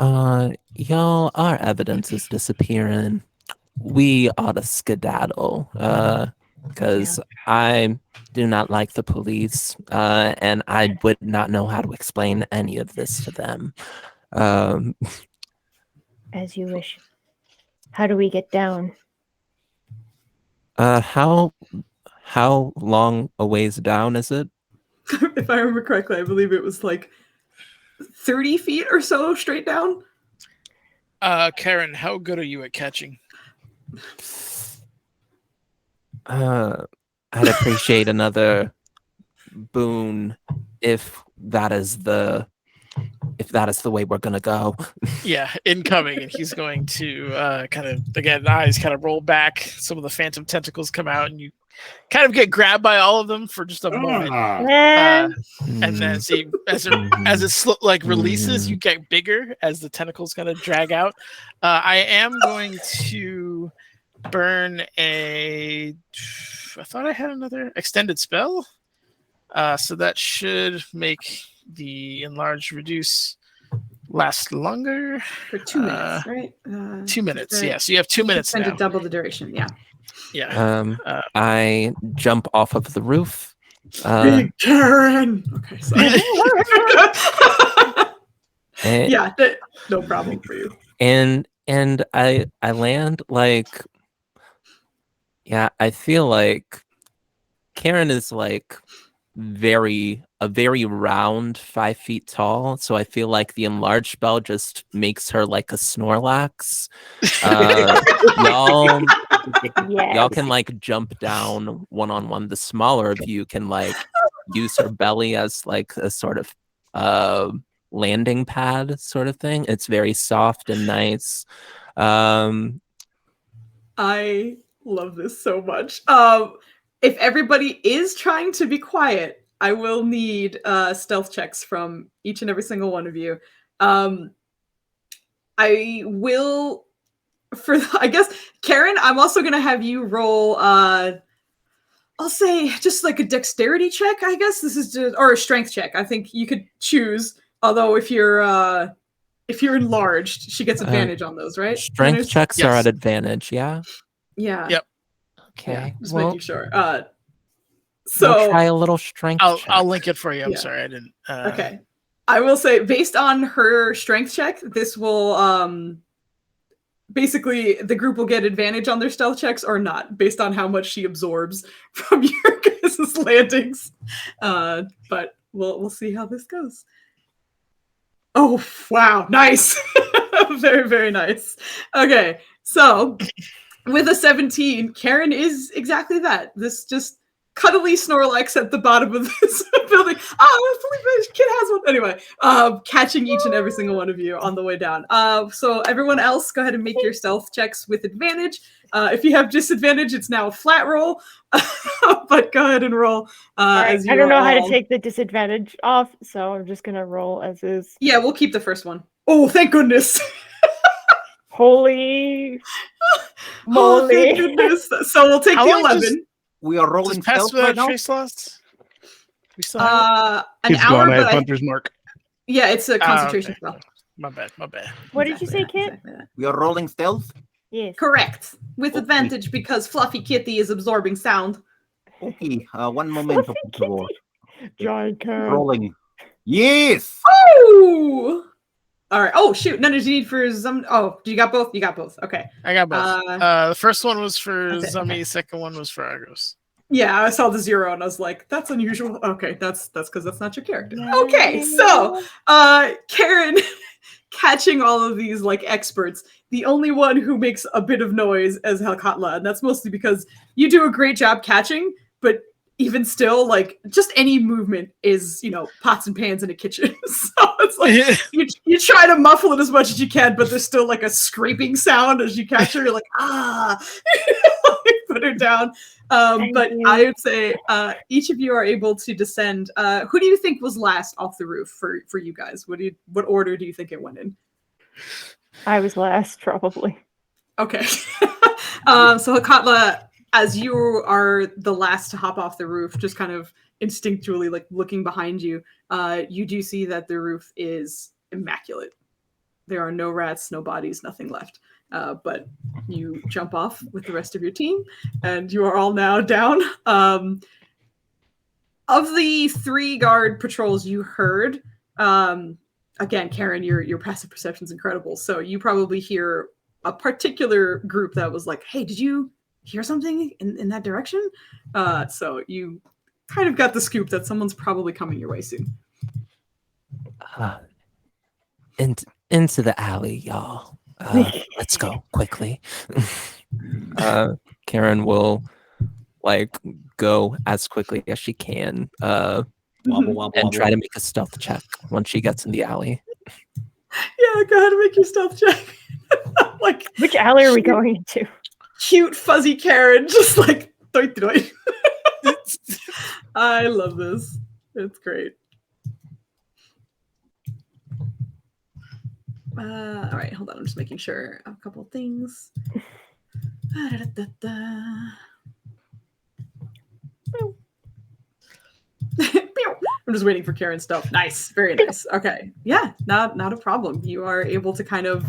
Y'all, our evidence is disappearing. We ought to skedaddle. Because I do not like the police, and I would not know how to explain any of this to them. As you wish. How do we get down? How long a ways down is it? If I remember correctly, I believe it was like 30 feet or so straight down. Karen, how good are you at catching? I'd appreciate another boon if that is the way we're gonna go. Yeah, incoming, and he's going to kind of, again, eyes kind of roll back. Some of the phantom tentacles come out, and you kind of get grabbed by all of them for just a moment. And then see, as it releases, you get bigger as the tentacles kind of drag out. I am going to burn I thought I had another extended spell. So that should make the enlarge reduce last longer. For 2 minutes, right? 2 minutes, right. yeah. So you have 2 minutes And now. to double the duration, yeah. Yeah. I jump off of the roof. Big Karen! Okay, sorry. and, Yeah, no problem for you. and I land like, yeah, I feel like Karen is like a very round 5 feet tall, so I feel like the enlarged spell just makes her like a Snorlax. Y'all Yes. can like jump down one-on-one. The smaller of you can like use her belly as like a sort of landing pad sort of thing. It's very soft and nice. I love this so much. If everybody is trying to be quiet, I will need stealth checks from each and every single one of you. I will, I guess, Karen, I'm also going to have you roll, I'll say just like a dexterity check, I guess. This is just, or a strength check. I think you could choose, although if you're enlarged, she gets advantage on those, right? Strength checks are Yes. at advantage, yeah? Yeah. Yep. Okay. Yeah, just well, making sure. we'll So try a little strength check. I'll link it for you. I'm Yeah. sorry, I didn't. okay, I will say based on her strength check, this will basically the group will get advantage on their stealth checks or not, based on how much she absorbs from your Chris's landings. But we'll see how this goes. Oh wow, nice. Very, very nice. Okay, so with a 17, Karen is exactly that. This just cuddly Snorlax at the bottom of this building. Oh, this kid has one. Anyway, catching each and every single one of you on the way down. So everyone else, go ahead and make your stealth checks with advantage. If you have disadvantage, it's now a flat roll. But go ahead and roll. Right. I don't know how to take the disadvantage off, so I'm just gonna roll as is. Yeah, we'll keep the first one. Oh, thank goodness. Holy Oh, moly. thank goodness. So we'll take How the long 11. We are rolling Just pass stealth without right now. trace loss? We still have An He's hour, gone. I have but Hunter's Mark. yeah, it's a concentration okay. spell. My bad. What did you say, Kit? Exactly that. We are rolling stealth. Yes. Correct. With Okay. advantage because Fluffy Kitty is absorbing sound. Okay, one moment. Fluffy Giant cat. Rolling. Yes. Oh! All right. Oh, shoot. None did you need for some. Oh, you got both? You got both. Okay. I got both. The first one was for Okay, Zummy, okay. second one was for Argos. Yeah, I saw the 0 and I was like, that's unusual. Okay, that's because that's not your character. Okay, so Karen catching all of these like experts, the only one who makes a bit of noise is Helkatla, and that's mostly because you do a great job catching, but even still, like just any movement is, pots and pans in a kitchen. So it's like you try to muffle it as much as you can, but there's still like a scraping sound as you catch her. You're like, put her down. But I would say each of you are able to descend. Who do you think was last off the roof for you guys? What order do you think it went in? I was last, probably. Okay. So Hakatla, as you are the last to hop off the roof, just kind of instinctually like looking behind you, you do see that the roof is immaculate. There are no rats, no bodies, nothing left. But you jump off with the rest of your team, and you are all now down. Of the 3 guard patrols you heard, again, Karen, your passive perception is incredible. So you probably hear a particular group that was like, "Hey, did you hear something in that direction?" So you kind of got the scoop that someone's probably coming your way soon. Into the alley, y'all. Let's go quickly. Karen will go as quickly as she can and try to make a stealth check once she gets in the alley. Yeah, go ahead and make your stealth check. Like, which alley are we going into? Cute fuzzy Karen, just like doit doit. I love this. It's great. All right, hold on. I'm just making sure a couple of things. I'm just waiting for Karen's stuff. Nice, very nice. Okay, yeah, not a problem. You are able to kind of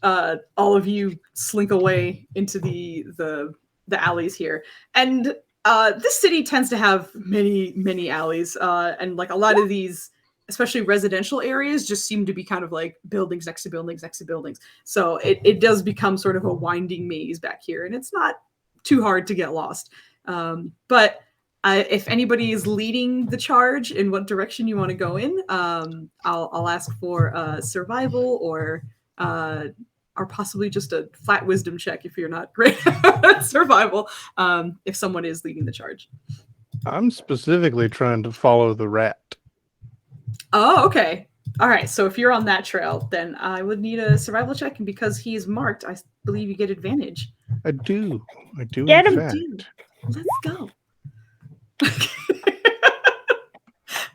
all of you slink away into the alleys here, and this city tends to have many alleys, and like a lot of these, especially residential areas, just seem to be kind of like buildings next to buildings next to buildings. So it does become sort of a winding maze back here, and it's not too hard to get lost. But if anybody is leading the charge in what direction you want to go in, I'll ask for survival or possibly just a flat wisdom check if you're not great at survival, if someone is leading the charge. I'm specifically trying to follow the rat. Oh, okay. All right. So if you're on that trail, then I would need a survival check, and because he is marked, I believe you get advantage. I do. Get in him, fact. Dude, let's go.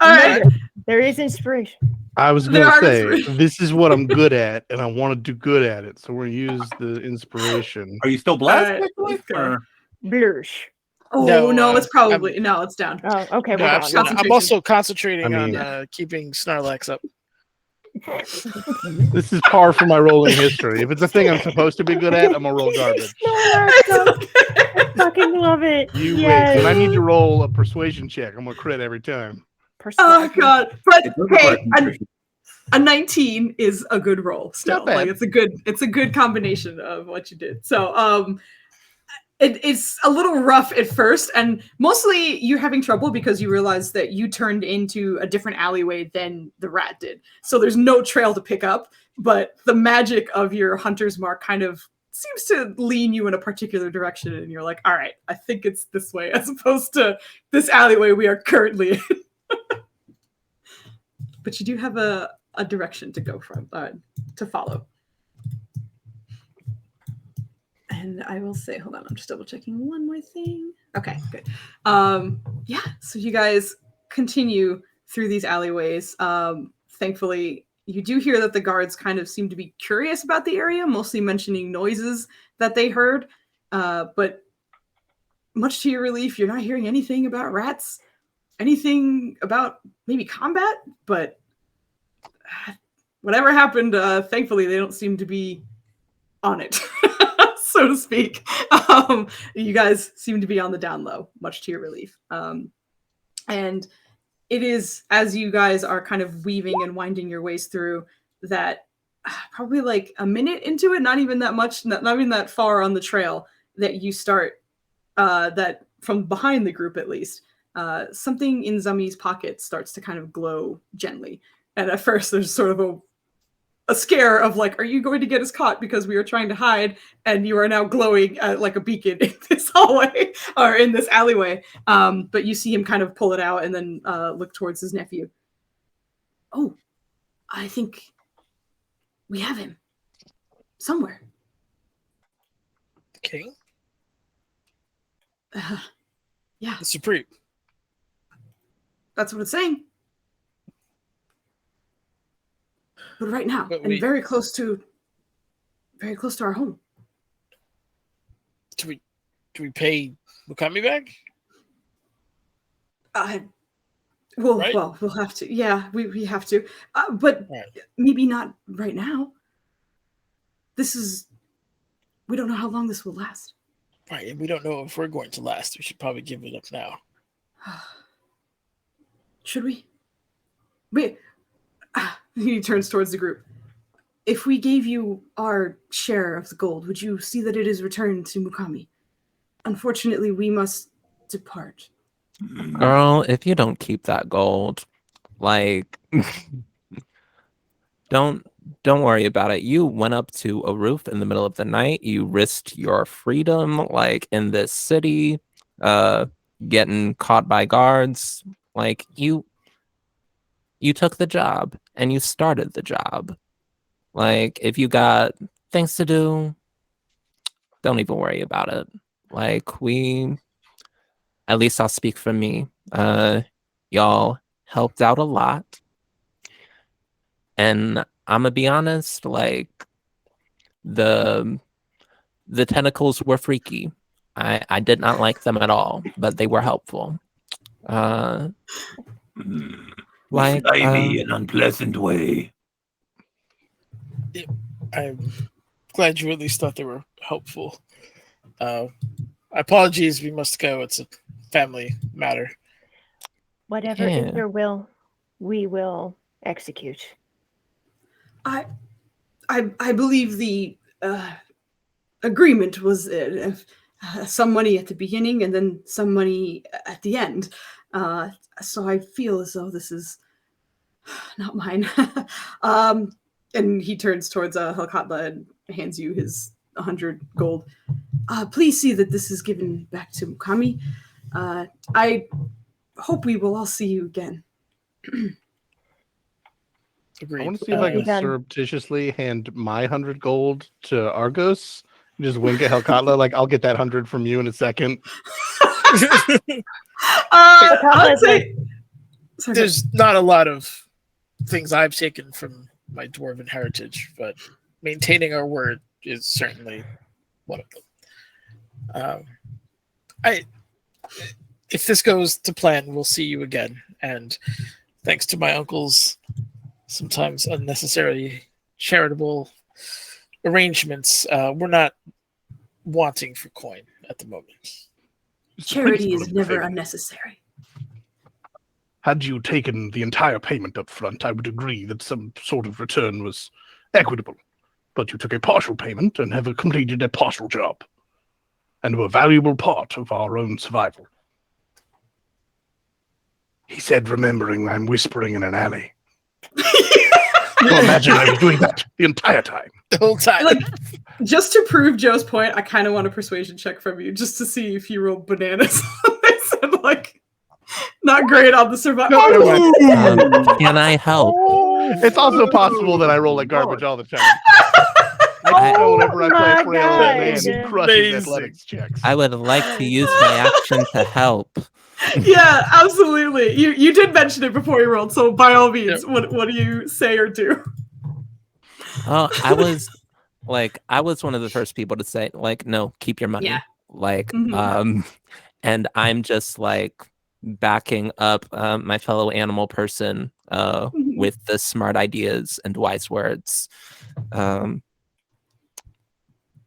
All right. There is inspiration. I was There going to are say, inspiration. this is what I'm good at, and I want to do good at it. So we're going to use the inspiration. Are you still blessed? All right, let's go. Or- Blush. Oh, no, it's I'm- probably no, it's down. Oh, okay. No, We're absolutely. gone. I'm also concentrating I mean- on keeping Snarlax up. This is par for my rolling history. If it's a thing I'm supposed to be good at, I'm going to roll garbage. I fucking love it. You Yes. wait. When I need to roll a persuasion check, I'm going to crit every time. Oh Persuasion. god! But It does require hey, concentration. a 19 is a good roll. Still, Not bad. like it's a good combination of what you did. So, it's a little rough at first, and mostly you're having trouble because you realize that you turned into a different alleyway than the rat did. So there's no trail to pick up, but the magic of your hunter's mark kind of seems to lean you in a particular direction, and you're like, all right, I think it's this way as opposed to this alleyway we are currently in. But you do have a direction to go from, to follow. And I will say, hold on, I'm just double checking one more thing. Okay, good. Yeah, so you guys continue through these alleyways. Thankfully, you do hear that the guards kind of seem to be curious about the area, mostly mentioning noises that they heard. But much to your relief, you're not hearing anything about rats, anything about maybe combat, but whatever happened, thankfully, they don't seem to be on it. So to speak. You guys seem to be on the down low, much to your relief. And it is, as you guys are kind of weaving and winding your ways through, that probably like a minute into it, not even that much, not even that far on the trail, that you start, that from behind the group at least, something in Zummy's pocket starts to kind of glow gently. And at first there's sort of a scare of like, are you going to get us caught because we are trying to hide and you are now glowing like a beacon in this hallway or in this alleyway. But you see him kind of pull it out and then look towards his nephew. Oh, I think we have him somewhere. The king? Yeah. The Supreme. That's what it's saying. But right now, But and very close to our home. Do we pay Mukami back? Well, we'll have to. Yeah, we have to. But Right. maybe not right now. We don't know how long this will last. Right, and we don't know if we're going to last. We should probably give it up now. Should we? Wait. He turns towards the group. If we gave you our share of the gold, would you see that it is returned to Mukami? Unfortunately, we must depart. Girl, if you don't keep that gold, like, don't worry about it. You went up to a roof in the middle of the night. You risked your freedom, like, in this city, getting caught by guards. Like, you took the job and you started the job. Like, if you got things to do, don't even worry about it. Like, at least I'll speak for me. Y'all helped out a lot. And I'm gonna be honest, like, the tentacles were freaky. I did not like them at all, but they were helpful. Like, Slimy and unpleasant way. I'm glad you at least thought they were helpful. Apologies, we must go. It's a family matter. Whatever Yeah. is your will, we will execute. I believe the agreement was some money at the beginning and then some money at the end. So I feel as though this is not mine. And he turns towards Helkatla and hands you his 100 gold. Please see that this is given back to Mukami. I hope we will all see you again. Agreed. I want to see if I can Done. surreptitiously hand my 100 gold to Argos. And just wink at Helkatla, like, I'll get that 100 from you in a second. I'd say... Sorry, There's not a lot of things I've taken from my dwarven heritage, but maintaining our word is certainly one of them. If this goes to plan, we'll see you again. And thanks to my uncle's sometimes unnecessarily charitable arrangements, we're not wanting for coin at the moment. charity is never unnecessary. Had you taken the entire payment up front, I would agree that some sort of return was equitable. But you took a partial payment and have completed a partial job. and a valuable part of our own survival. He said, remembering I'm whispering in an alley. So imagine I was doing that the entire time. The whole time. Like, just to prove Joe's point, I kind of want a persuasion check from you, just to see if you roll bananas on this and like not great on the survival. No, never mind. Can I help? It's also possible that I roll like garbage all the time. I just know whenever I play a frail old man, he God. crushes Amazing. athletics checks. I would like to use my action to help. Yeah, absolutely. You did mention it before you rolled, so by all means, what do you say or do? Oh, I was one of the first people to say, like, no, keep your money. Yeah. Like, Mhm. and I'm just like backing up my fellow animal person with the smart ideas and wise words.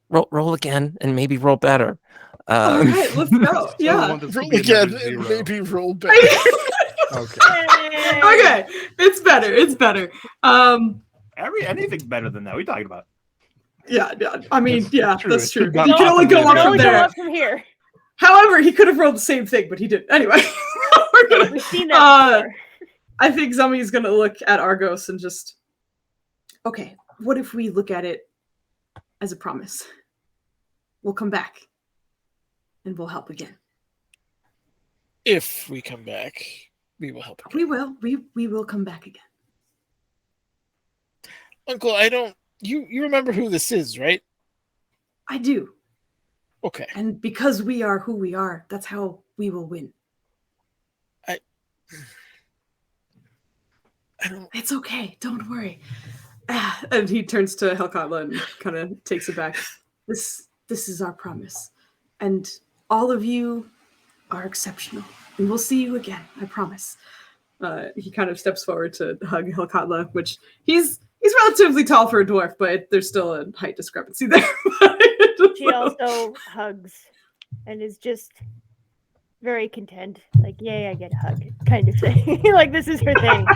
Roll again and maybe roll better. All right, let's go. So Yeah. one that's Roll be again another and zero. maybe roll better. Okay. Okay, it's better. It's better. Anything's better than that. What are you talking about? Yeah. I mean, It's yeah, true. that's It true. should not You can only possibly go be up Only from go there. up from here. However, he could have rolled the same thing, but he didn't. Anyway, we're gonna, We've seen that before. I think Zummy's gonna look at Argos and just, okay, what if we look at it as a promise? We'll come back and we'll help again. If we come back, we will help. We will. We will come back again. Uncle, I don't. You remember who this is, right? I do. Okay. And because we are who we are, that's how we will win. I don't. It's okay. Don't worry. And he turns to Helcatla and kind of takes it back. This is our promise. And all of you are exceptional. And we'll see you again. I promise. He kind of steps forward to hug Helcatla, which he's relatively tall for a dwarf, but there's still a height discrepancy there. She also hugs and is just very content. Like, yay, I get a hug, kind of thing. Like, this is her thing.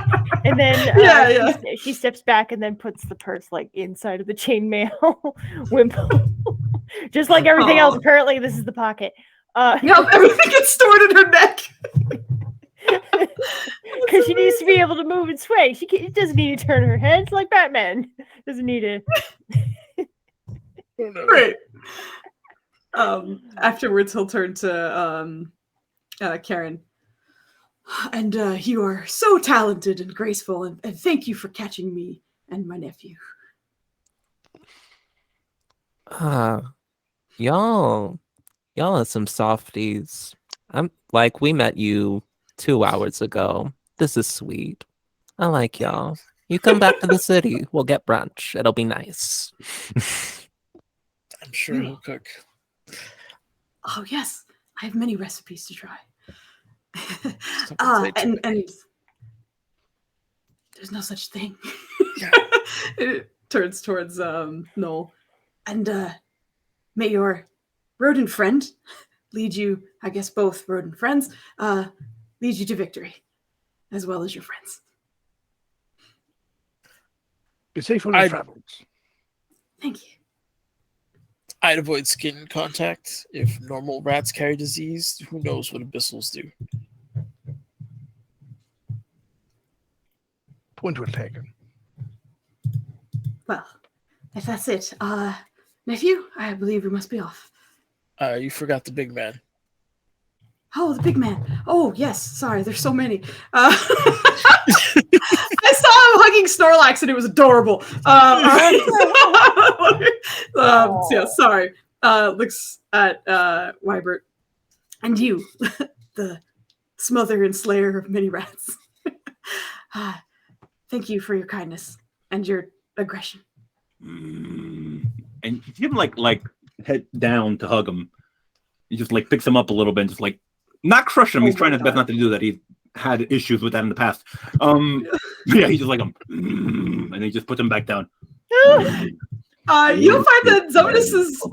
And then she steps back and then puts the purse like inside of the chainmail wimple. Just like everything else, apparently this is the pocket. Yep, everything gets stored in her neck. Because she needs to be able to move and sway. She doesn't need to turn her head. It's like Batman. Doesn't need to. Great. Afterwards, he'll turn to Karen. And you are so talented and graceful, and thank you for catching me and my nephew. Y'all are some softies. I'm like, we met you 2 hours ago. This is sweet. I like y'all. You come back to the city. We'll get brunch. It'll be nice. I'm sure he'll cook. Oh yes, I have many recipes to try. Something to and there's no such thing. Yeah. It turns towards Noel, and may your rodent friend lead you. I guess both rodent friends lead you to victory, as well as your friends. Be safe on your travels. Thank you. I'd avoid skin contact. If normal rats carry disease, who knows what abyssals do? Point well taken. Well, if that's it, nephew, I believe we must be off. You forgot the big man. Oh, the big man. Oh, yes. Sorry, there's so many. I saw him hugging Snorlax, and it was adorable. Yeah, sorry. Looks at Wybert. And you, the smother and slayer of many rats. Thank you for your kindness and your aggression. And you give him like head down to hug him. He just like picks him up a little bit and just like not crush him. He's trying his best not to do that. He's had issues with that in the past. Yeah, he's just like him, and he just puts him back down. You'll find that Zumnus is.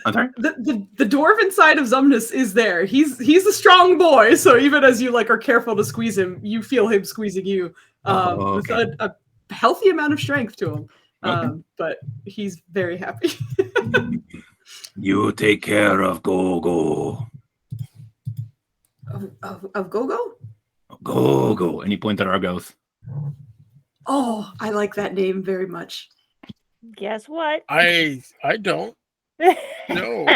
I'm sorry. The dwarven side of Zumnus is there. He's a strong boy, so even as you like are careful to squeeze him, you feel him squeezing you with a healthy amount of strength to him. But he's very happy. You take care of Gogo. Of Gogo? Gogo. And he points at Argos. Oh, I like that name very much. Guess what? I don't know.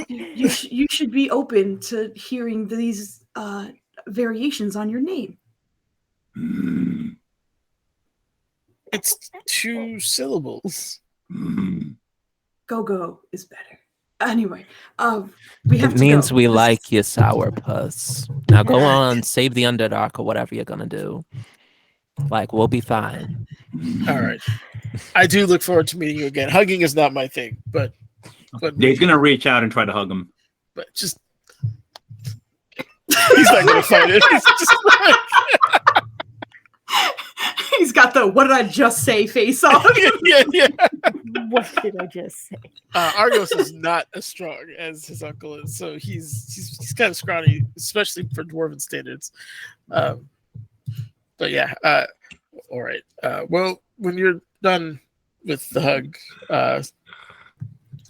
You should be open to hearing these variations on your name. Mm, It's 2 syllables. mm. Gogo is better. Anyway, we have It to means go. we like you, sourpuss. Now go on, save the Underdark or whatever you're gonna do. Like, we'll be fine. All right. I do look forward to meeting you again. Hugging is not my thing, but Dave's gonna reach out and try to hug him. just he's not gonna fight it. He's just like, He's got the "what did I just say" face on. yeah. What did I just say? Argos is not as strong as his uncle is, so he's kind of scrawny, especially for dwarven standards. But yeah, all right. Well, when you're done with the hug,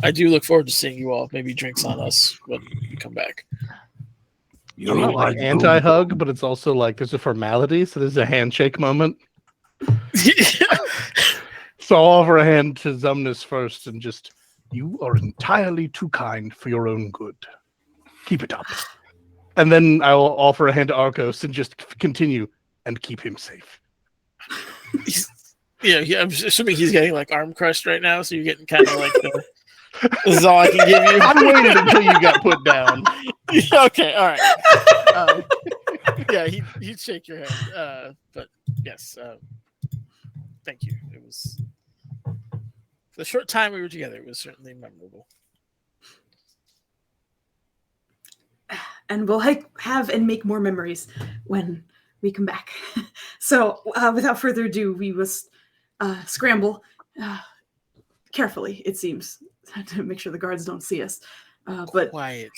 I do look forward to seeing you all. Maybe drinks on us when we come back. I'm not like anti-hug, but it's also like there's a formality, so there's a handshake moment. So I'll offer a hand to Zumnus first and just, you are entirely too kind for your own good. Keep it up. And then I'll offer a hand to Arcos and just continue and keep him safe. I'm assuming he's getting like arm crushed right now, so you're getting kind of like this is all I can give you. I waited until you got put down. Okay, all right. Yeah, he'd shake your hand. But yes, thank you. It was the short time we were together. It was certainly memorable. And we'll have and make more memories when we come back. So without further ado, we must scramble carefully, it seems, to make sure the guards don't see us. But Quietly.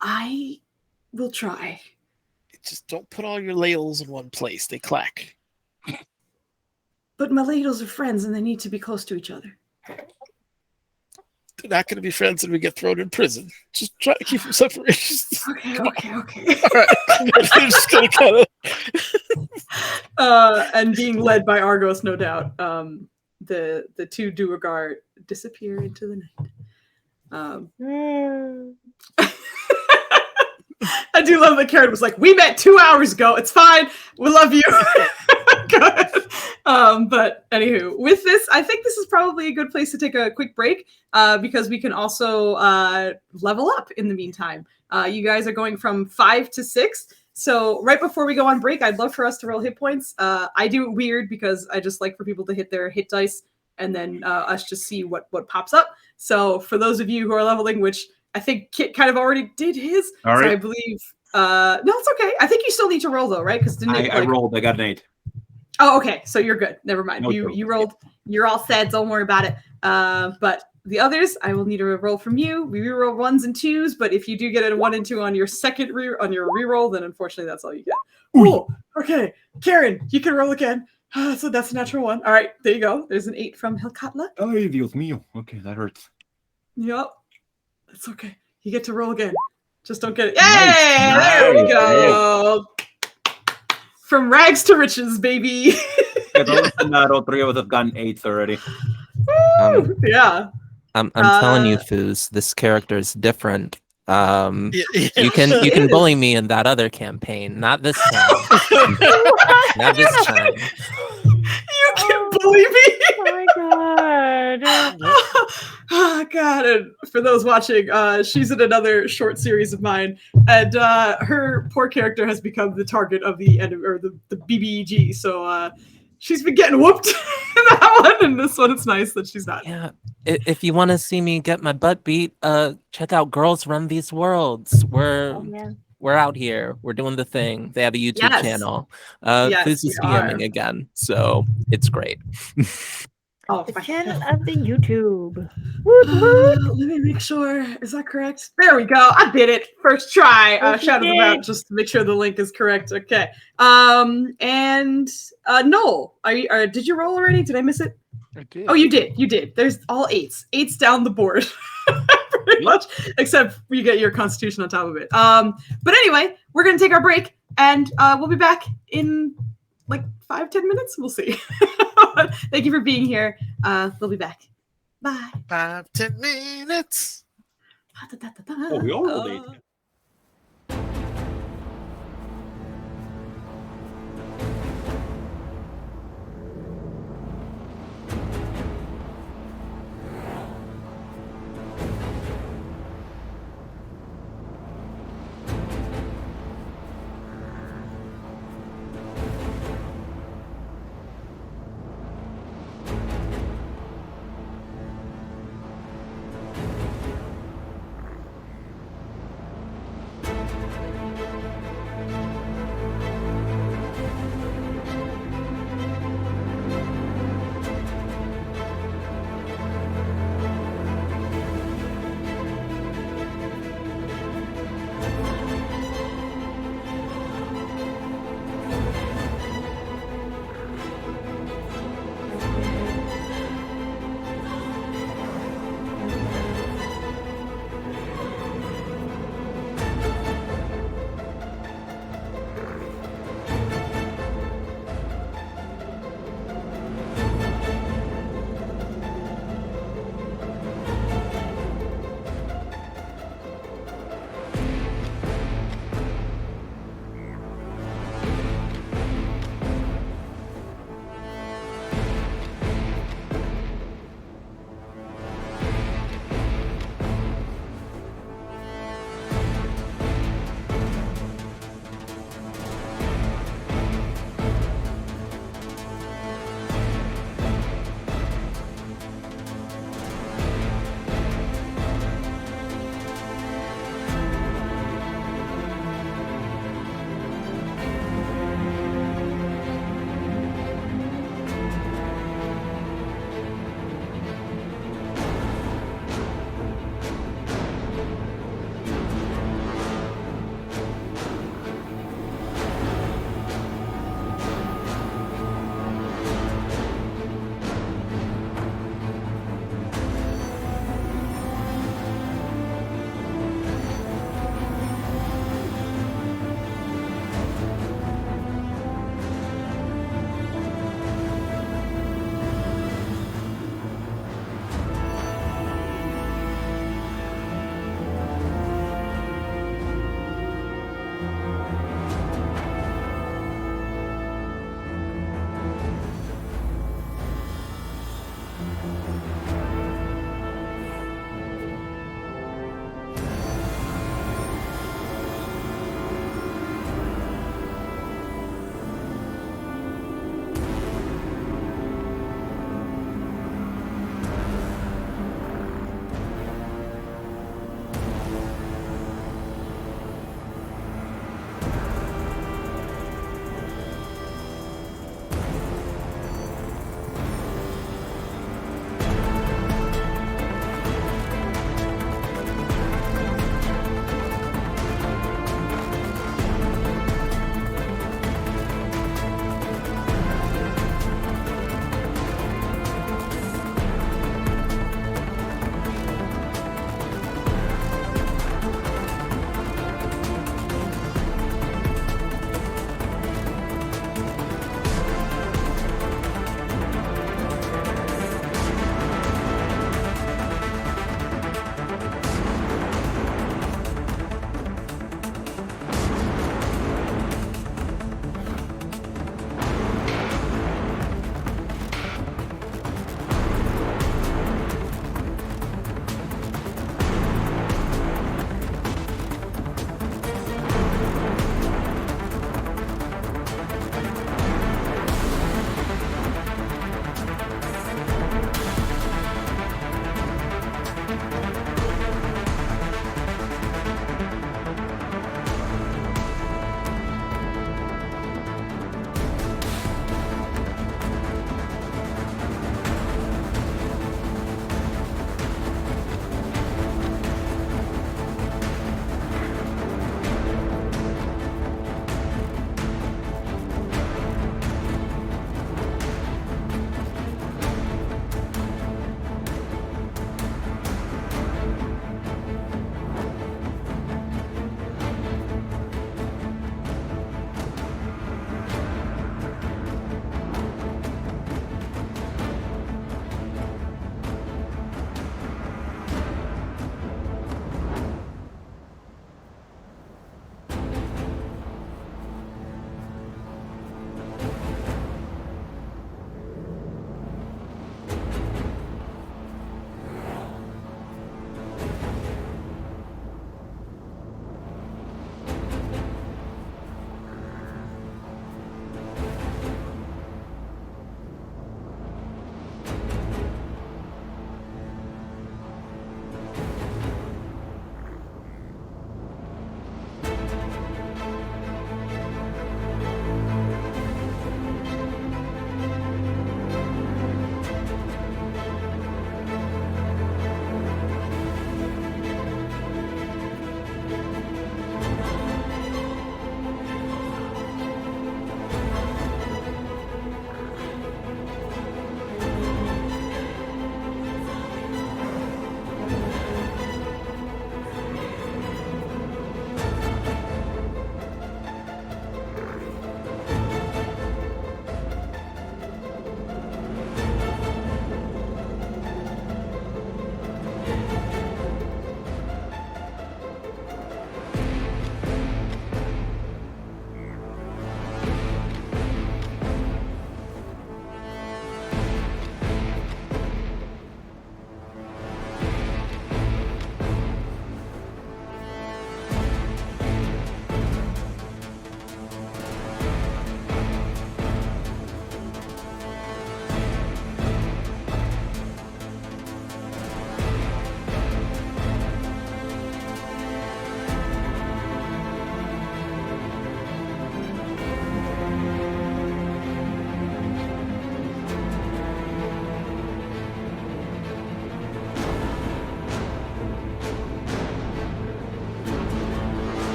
I will try. Just don't put all your ladles in one place. They clack. But my ladles are friends and they need to be close to each other. They're not going to be friends when we get thrown in prison. Just try to keep them separated. Okay. All right. I'm just going to kind of... And being led by Argos, no doubt, the two Duergar disappear into the night. I do love that Karen was like, we met 2 hours ago. It's fine. We love you. Good. But anywho, with this, I think this is probably a good place to take a quick break because we can also level up in the meantime. You guys are going from 5 to 6. So right before we go on break, I'd love for us to roll hit points. I do it weird because I just like for people to hit their hit dice and then us just see what pops up. So for those of you who are leveling, which I think Kit kind of already did his. All right. So I believe. No, it's okay. I think you still need to roll though, right? Because I rolled. I got an 8. Oh, okay. So you're good. Never mind. No You trouble. rolled. You're all set. Don't worry about it. But the others, I will need a roll from you. We reroll 1s and 2s, but if you do get a 1 and 2 on your on your reroll, then unfortunately that's all you get. Cool. Okay, Karen, you can roll again. So that's a natural 1. All right, there you go. There's an 8 from Helkatla. Ay, Dios mío. Okay, that hurts. Yep. That's okay. You get to roll again. Just don't get it. Nice. Yay! There we Nice. go. From rags to riches, baby. Three of us have gotten 8s already. Yeah. I'm telling you, Foos, this character is different. You can It bully me in that other campaign, not this time. Not this time. You can bully me. Oh my god. Oh god. And for those watching, she's in another short series of mine, and her poor character has become the target of the end or the BBEG. So she's been getting whooped in that one, and this one it's nice that she's not. Yeah. If you want to see me get my butt beat, check out Girls Run These Worlds. We're out here. We're doing the thing. They have a YouTube channel. Yes, Foos is we are. DMing again, so it's great. Oh, The channel of the YouTube. let me make sure. Is that correct? There we go. I did it. First try. Shout them out just to make sure the link is correct. Okay. And Noel, did you roll already? Did I miss it? I did. Oh, you did. You did. There's all eights. Eights down the board. Pretty much. Except you get your constitution on top of it. But anyway, we're going to take our break and we'll be back in like 5-10 minutes. We'll see. Thank you for being here. We'll be back. Bye. 5-10 minutes. Oh, we all rolled eight.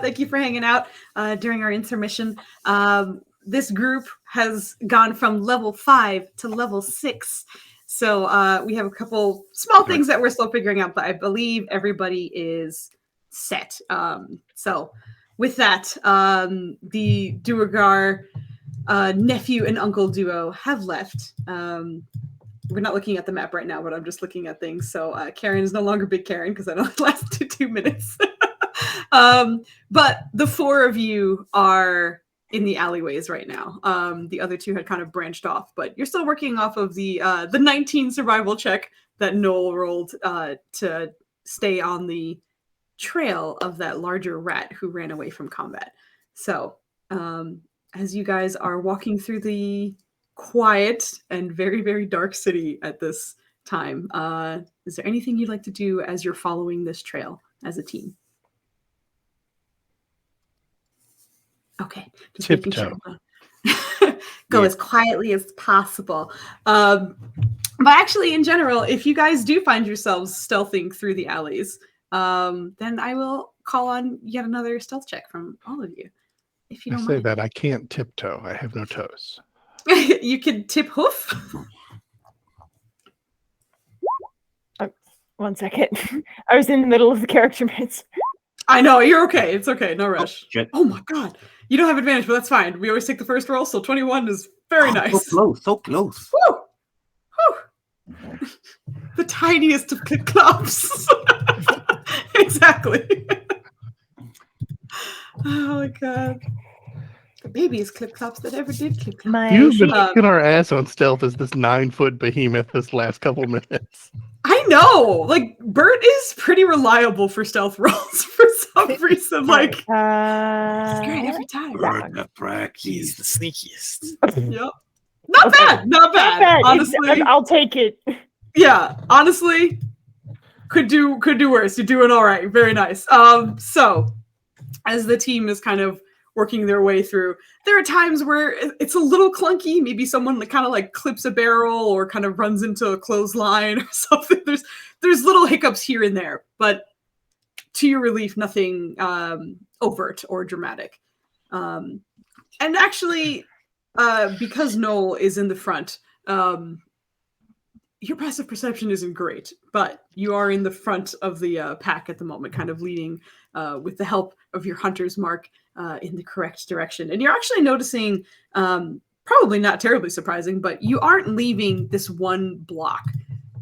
Thank you for hanging out during our intermission. This group has gone from level 5 to level 6. So we have a couple small things that we're still figuring out, but I believe everybody is set. So with that, the Duergar nephew and uncle duo have left. We're not looking at the map right now, but I'm just looking at things. So Karen is no longer Big Karen because that only lasted 2 minutes. But the 4 of you are in the alleyways right now. The other 2 had kind of branched off, but you're still working off of the 19 survival check that Noel rolled to stay on the trail of that larger rat who ran away from combat. So as you guys are walking through the quiet and very, very dark city at this time, is there anything you'd like to do as you're following this trail as a team? Okay, just making sure. Go as quietly as possible. But actually, in general, if you guys do find yourselves stealthing through the alleys, then I will call on yet another stealth check from all of you. If you don't say mind. that I can't tiptoe. I have no toes. You can tip hoof. 1 second. I was in the middle of the character minutes. I know, you're okay. It's okay. No rush. Shit. Oh my god. You don't have advantage, but that's fine. We always take the first roll, so 21 is very nice. So close, so close. Woo! Woo! The tiniest of clubs. Exactly. Oh my god. The babiest clip clops that ever did clip clops. You've been kicking our ass on stealth as this 9-foot behemoth this last couple minutes. I know. Like, Bert is pretty reliable for stealth rolls for some reason. Like, he's great every time. He's the sneakiest. Yep. Not bad. Not bad. Honestly, I'll take it. Yeah. Honestly, could do worse. You're doing all right. Very nice. So as the team is kind of working their way through, there are times where it's a little clunky. Maybe someone kind of like clips a barrel or kind of runs into a clothesline or something. There's little hiccups here and there, but to your relief, nothing overt or dramatic. And actually, because Noel is in the front, your passive perception isn't great, but you are in the front of the pack at the moment, kind of leading with the help of your hunter's mark in the correct direction. And you're actually noticing, probably not terribly surprising, but you aren't leaving this one block.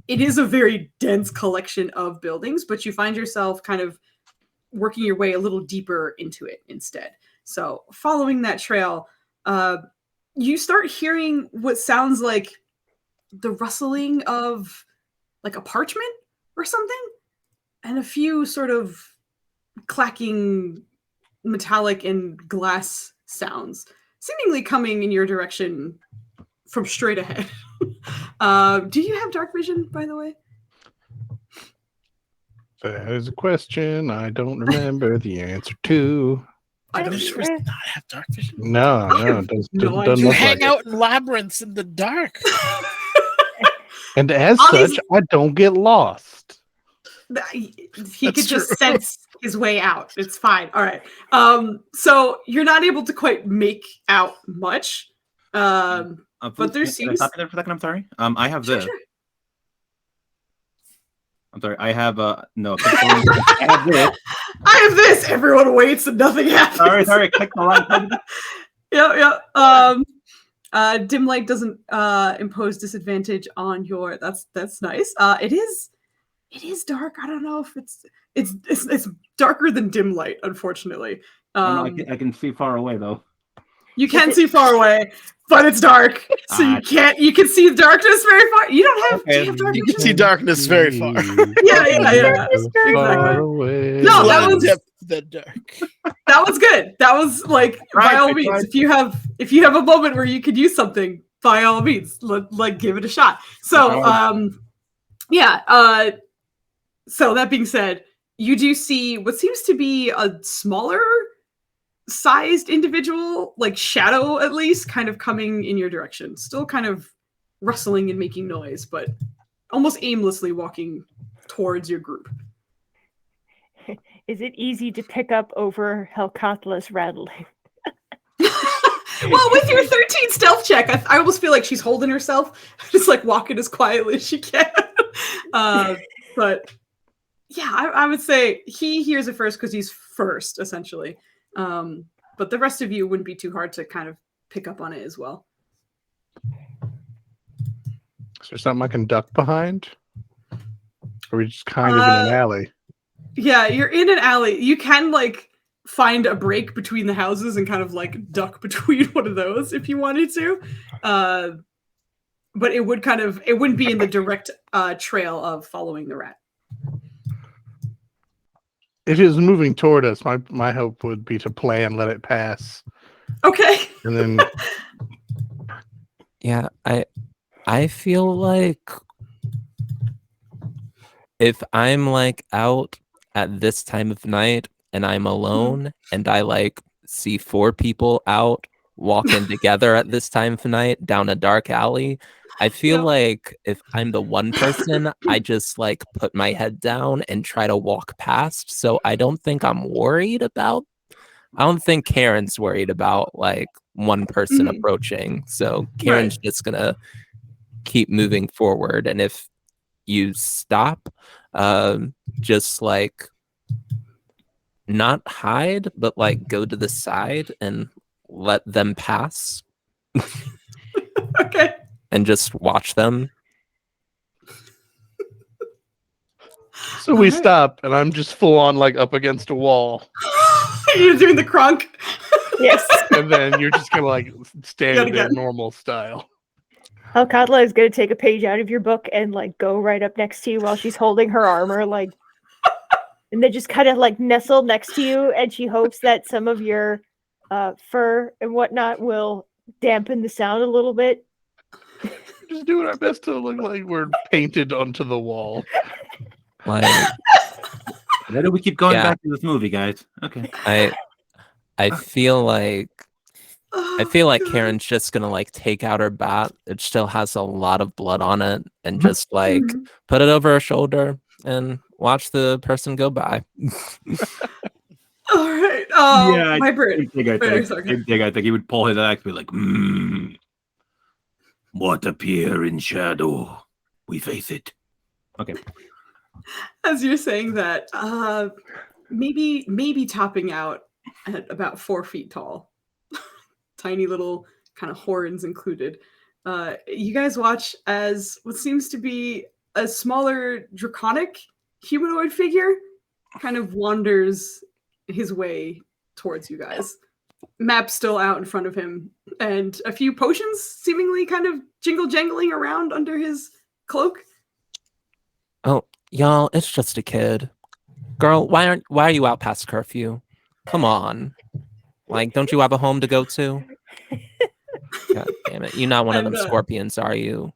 It is a very dense collection of buildings, but you find yourself kind of working your way a little deeper into it instead. So following that trail, you start hearing what sounds like the rustling of like a parchment or something, and a few sort of clacking metallic and glass sounds seemingly coming in your direction from straight ahead. Do you have dark vision, by the way? That is a question I don't remember the answer to. I don't Does either. not have dark vision? No, it No doesn't You look hang like out in labyrinths in the dark. it. And as Honestly- such, I don't get lost. He That's could just true. sense his way out. It's fine. All right. So you're not able to quite make out much. But there Can I seems- stop you there for a second? I'm sorry. I have Sure, this. sure. I'm sorry. I have no. I have this. I have this. Everyone waits and nothing happens. Sorry. Click the wrong button. Yeah. Dim light doesn't impose disadvantage on your. That's nice. It is dark. I don't know if it's darker than dim light, unfortunately. I can see far away though. You can see far away, but it's dark, so you can't. You can see the darkness very far. You don't have. Do you have dark You vision? can see darkness very far. Yeah. So far Exactly. away. No, that Light was- depth the dark. That was good. That was like by Right, all I means. tried. If you have a moment where you could use something, by all means, like give it a shot. So so that being said, you do see what seems to be a smaller sized individual, like shadow at least, kind of coming in your direction. Still kind of rustling and making noise, but almost aimlessly walking towards your group. Is it easy to pick up over Helkatla's rattling? Well, with your 13 stealth check, I almost feel like she's holding herself, just like walking as quietly as she can. But yeah, I would say he hears it first because he's first, essentially. But the rest of you wouldn't be too hard to kind of pick up on it as well. Is there something I can duck behind? Or are we just kind of in an alley? Yeah, you're in an alley. You can like find a break between the houses and kind of like duck between one of those if you wanted to. But it wouldn't be in the direct trail of following the rat. If it was moving toward us, my hope would be to play and let it pass. Okay. And then Yeah, I feel like if I'm like out at this time of night and I'm alone and I like see 4 people out walking together at this time of night down a dark alley, I feel like if I'm the one person, I just like put my head down and try to walk past. So I don't think Karen's worried about like one person approaching. So Karen's just gonna keep moving forward. And if you stop, just like not hide, but like go to the side and let them pass. Okay. And just watch them. so we stop, and I'm just full on like up against a wall. You're doing the crunk. Yes. And then you're just gonna like stand there again. normal style. Helkatla is going to take a page out of your book and like go right up next to you while she's holding her armor, like, and then just kind of like nestle next to you, and she hopes that some of your fur and whatnot will dampen the sound a little bit. Just doing our best to look like we're painted onto the wall. Like, Why do we keep going Yeah. back to this movie, guys? Okay. I feel like God. Karen's just gonna like take out her bat. It still has a lot of blood on it, and just like put it over her shoulder and watch the person go by. All right. My bird. I think he would pull his axe and be like, what appear in shadow, we face it. Okay. As you're saying that, maybe topping out at about 4 feet tall, tiny little kind of horns included. You guys watch as what seems to be a smaller draconic humanoid figure kind of wanders his way towards you guys. Map still out in front of him, and a few potions seemingly kind of jangling around under his cloak. Oh, y'all, it's just a kid. Girl, why are you out past curfew? Come on. Like, don't you have a home to go to? God damn it. You're not one of them scorpions, are you?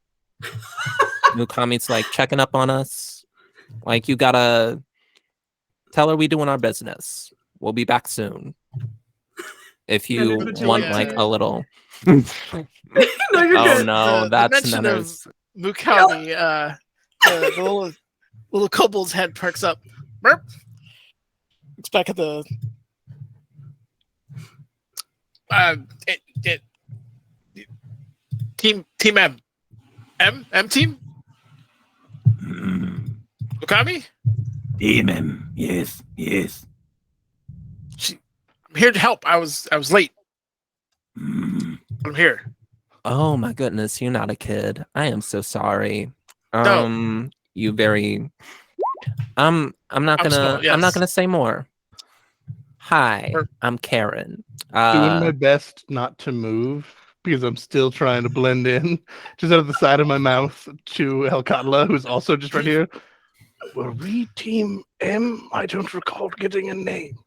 Mukami's like checking up on us. Like, you gotta tell her we doing our business. We'll be back soon. If you want like a little No, you're Oh good. no, that's mention of Nenner's. Mukami, the little kobold's head perks up. Merp. Looks back at the team M team. Mukami, Team M. Yes. I'm here to help. I was late. Mm. I'm here. Oh my goodness, you're not a kid. I am so sorry. No. You very I'm not I'm small, I'm not yes. gonna say more. Hi, Or- I'm Karen. Doing my best not to move because I'm still trying to blend in, just out of the side of my mouth to Helkatla, who's also just right here. Were we Team M? I don't recall getting a name.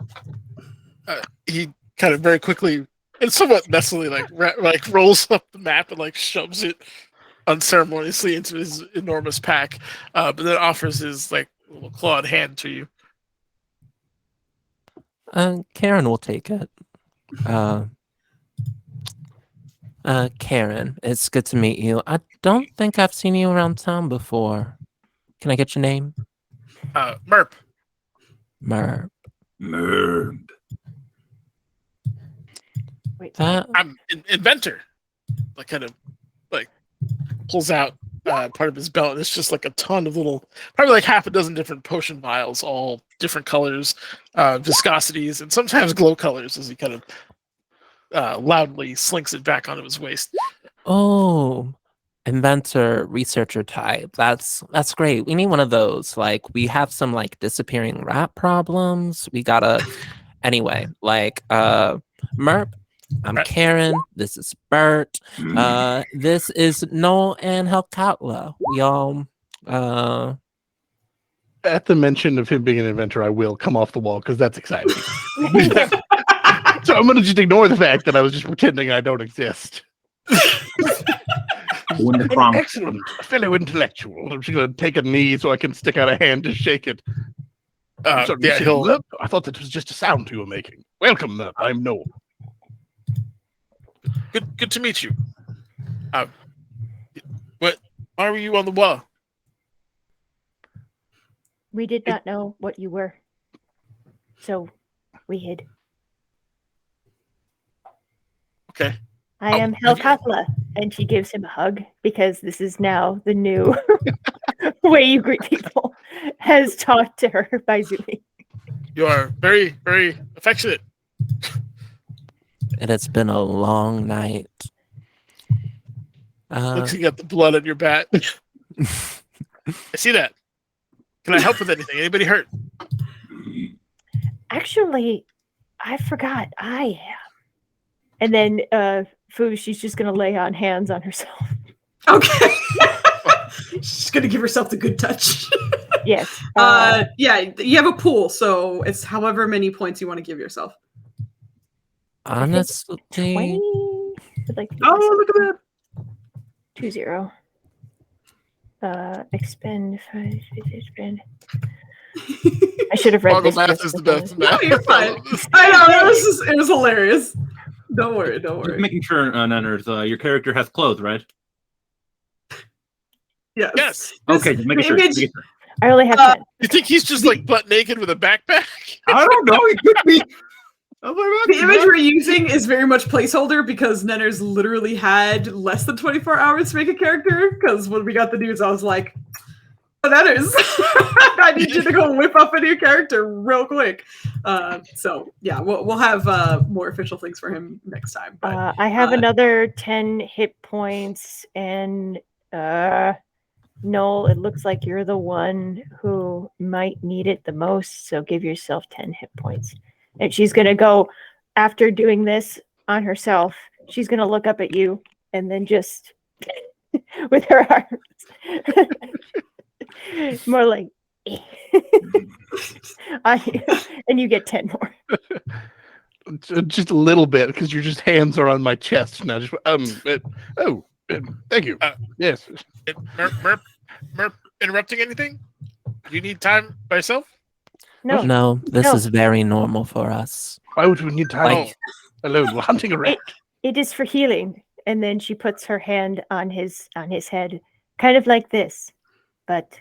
He kind of very quickly and somewhat messily like rolls up the map and like shoves it unceremoniously into his enormous pack, but then offers his like little clawed hand to you. Karen will take it. Karen, it's good to meet you. I don't think I've seen you around town before. Can I get your name? Merp. Merp. Merb. Wait, I'm an inventor. Like kind of like pulls out part of his belt, and it's just like a ton of little, probably like half a dozen different potion vials, all different colors, viscosities, and sometimes glow colors. As he kind of loudly slinks it back onto his waist. Oh, inventor, researcher type. That's great. We need one of those. Like, we have some like disappearing rat problems. We gotta anyway, like Merp, I'm Right. Karen. This is Bert. This is Noel and Helkatla. We all At the mention of him being an inventor, I will come off the wall because that's exciting. So I'm going to just ignore the fact that I was just pretending I don't exist. When the An prom- excellent fellow intellectual. I'm just going to take a knee so I can stick out a hand to shake it. Sorry, you Yeah, said he'll. Merp? I thought that was just a sound you were making. Welcome, Merp. I'm Noel. Good to meet you. Why were you on the wall? we did not know what you were, so we hid. Okay. I am have you- Helkatla, and she gives him a hug because this is now the new way you greet people, as taught to her by Zumi. You are very, very affectionate. it has been a long night. Looks like you got the blood on your bat. I see that. Can I help with anything? Anybody hurt? Actually, I forgot I am. And then Foo, she's just gonna lay on hands on herself. Okay. She's gonna give herself the good touch. Yes. Yeah, you have a pool, so it's however many points you want to give yourself. Honestly, 20? I'd like to give Oh, myself look at that. 20. Expend 5, expend. I should have read Boggle this. math just is the before. best math. No, you're fine. I know, it was hilarious. Don't worry. Just making sure, Nanners, your character has clothes, right? Yes. Yes. Okay, just making sure. image- making sure. I only have 10. You think he's just like butt naked with a backpack? I don't know. It could be. The image we're using is very much placeholder because Nenners literally had less than 24 hours to make a character. Because when we got the news, I was like, oh, Nenners, I need you to go whip up a new character real quick. So yeah, we'll have more official things for him next time. But I have another 10 hit points, and Noel, it looks like you're the one who might need it the most, so give yourself 10 hit points. And she's going to go, after doing this on herself, she's going to look up at you and then just, with her arms, more like, and you get 10 more. Just a little bit because your just hands are on my chest now. Just thank you. Yes. Merp, interrupting anything? Do you need time by yourself? no, this No. is very normal for us. Why would we need time Like- alone? We're hunting a rat. It is for healing. And then she puts her hand on his head, kind of like this, but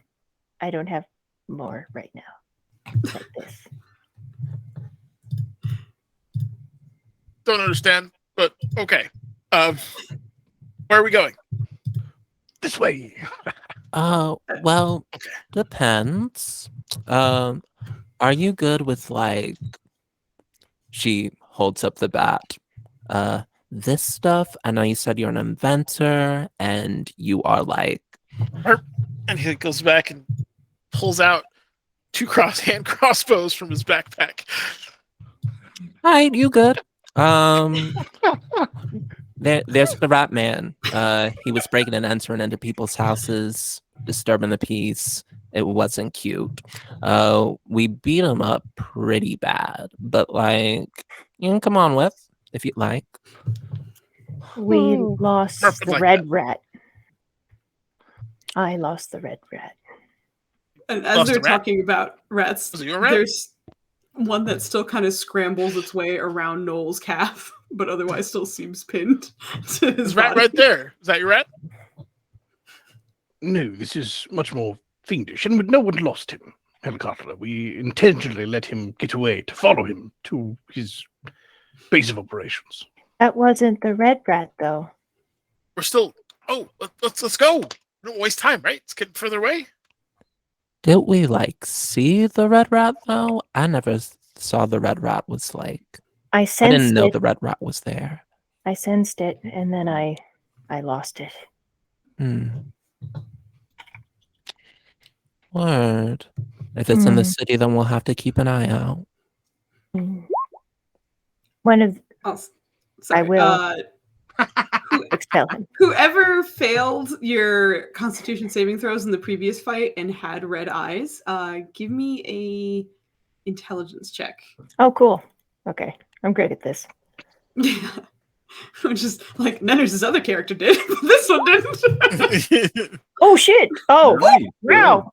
I don't have more right now. Like this. Don't understand, but okay. Where are we going? This way. Well, depends. Are you good with like? She holds up the bat. This stuff. I know you said you're an inventor, and you are like. And he goes back and pulls out 2 hand crossbows from his backpack. Alright, you good. There's the rat man. He was breaking and entering into people's houses, disturbing the peace. It wasn't cute. We beat him up pretty bad, but like, you can come on with if you'd like. We lost Perfect the like red rat. I lost the red rat. And as Lost they're a rat? talking about rats, Was it your rat? there's one that still kind of scrambles its way around Noel's calf, but otherwise still seems pinned to his His rat body. right there. Is that your rat? No, this is much more fiendish, and no one lost him. Helicopter. We intentionally let him get away to follow him to his base of operations. That wasn't the red rat, though. We're still. Oh, let's go. Don't waste time, right? It's getting further away. Did we like see the red rat though? I never saw the red rat was like. I I sensed didn't know it. the red rat was there. I sensed it, and then I lost it. Hmm. Word. If it's in the city, then we'll have to keep an eye out. Mm. One of Oh, sorry. I will expel him. Whoever failed your Constitution saving throws in the previous fight and had red eyes, give me a intelligence check. Oh, cool. Okay, I'm great at this. Yeah. Which is like Nenner's other character did, but this one didn't. Oh shit! Oh, Right. wow!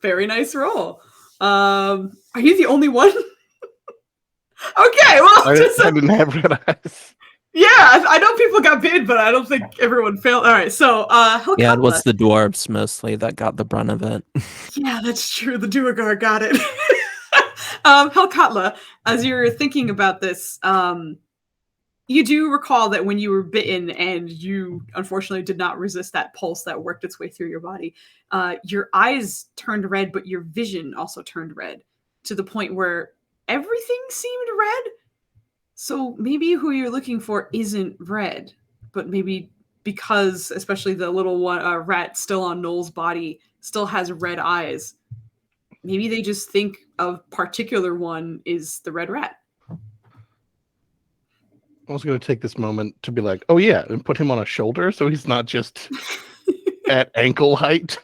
Very nice roll. Are you the only one? Okay, well, I just, didn't have red eyes. yeah, I know people got bid, but I don't think everyone failed. All right, so Yeah, it was Hilkatla. the dwarves mostly that got the brunt of it. Yeah, that's true. The Duergar got it. Helkatla, as you're thinking about this, you do recall that when you were bitten and you unfortunately did not resist that pulse that worked its way through your body, your eyes turned red, but your vision also turned red to the point where everything seemed red. So maybe who you're looking for isn't red, but maybe because especially the little one rat still on Noel's body still has red eyes. Maybe they just think a particular one is the red rat. I was going to take this moment to be like, oh yeah, and put him on a shoulder so he's not just at ankle height.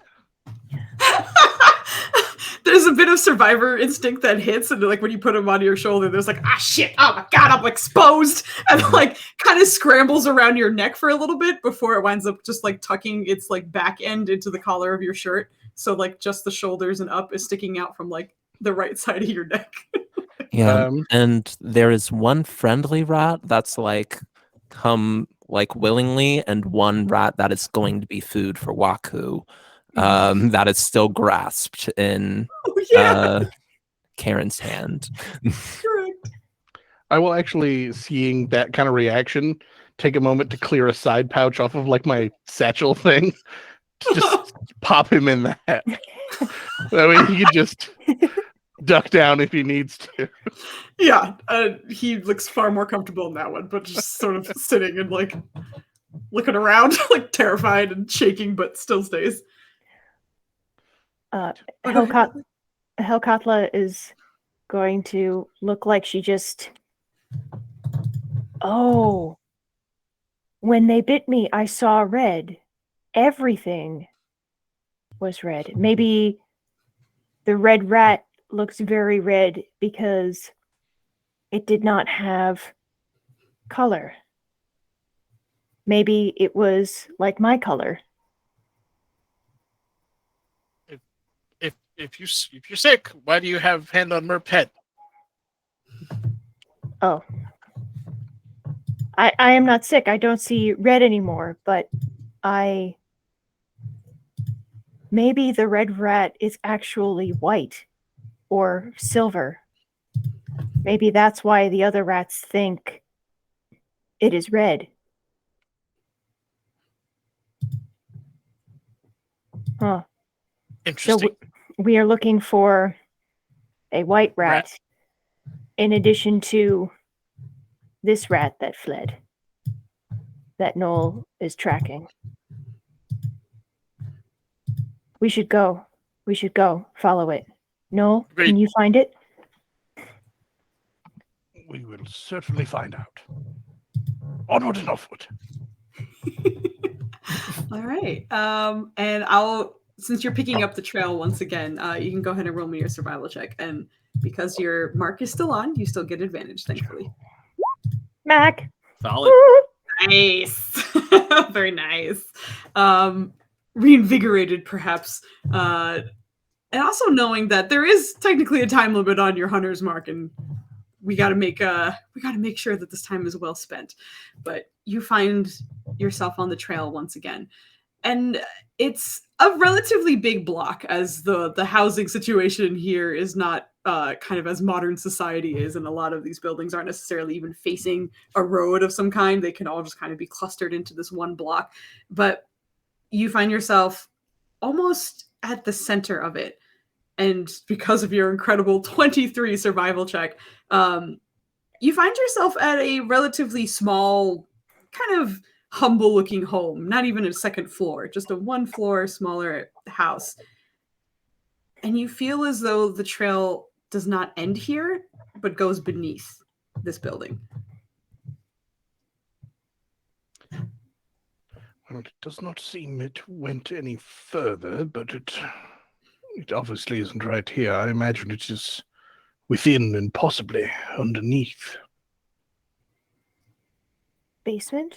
There's a bit of survivor instinct that hits, and like when you put him on your shoulder, there's like, ah shit, oh my god, I'm exposed, and like kind of scrambles around your neck for a little bit before it winds up just like tucking its like back end into the collar of your shirt, so like just the shoulders and up is sticking out from like the right side of your neck. Yeah, and there is one friendly rat that's like come like willingly, and one rat that is going to be food for Waku. That is still grasped in Oh, yeah, Karen's hand. correct. I will actually, seeing that kind of reaction, take a moment to clear a side pouch off of like my satchel thing. To just pop him in that. That way he can just duck down if he needs to. Yeah, he looks far more comfortable in that one, but just sort of sitting and like looking around, like terrified and shaking, but still stays. Helkatla is going to look like she just. Oh, when they bit me, I saw red. Everything was red. Maybe the red rat looks very red because it did not have color. Maybe it was like my color. If you're sick, why do you have hand on Merp head? Oh. I am not sick. I don't see red anymore, but maybe the red rat is actually white or silver. Maybe that's why the other rats think it is red. Huh. Interesting. So we are looking for a white rat in addition to this rat that fled, that Noel is tracking. We should go. We should go. Follow it. Noel, Great. can you find it? We will certainly find out. Onward and offward. All right. And since you're picking up the trail once again, you can go ahead and roll me your survival check. And because your mark is still on, you still get advantage, thankfully. Mac. Solid. Nice. Very nice. Reinvigorated, perhaps. And also knowing that there is technically a time limit on your hunter's mark, and we got to make sure that this time is well spent. But you find yourself on the trail once again. and it's a relatively big block, as the housing situation here is not kind of as modern society is, and a lot of these buildings aren't necessarily even facing a road of some kind. They can all just kind of be clustered into this one block. But you find yourself almost at the center of it. And because of your incredible 23 survival check, you find yourself at a relatively small, kind of humble looking home, not even a second floor, just a one floor smaller house. And you feel as though the trail does not end here, but goes beneath this building. Well, it does not seem it went any further, but it obviously isn't right here. I imagine it is within and possibly underneath. Basement?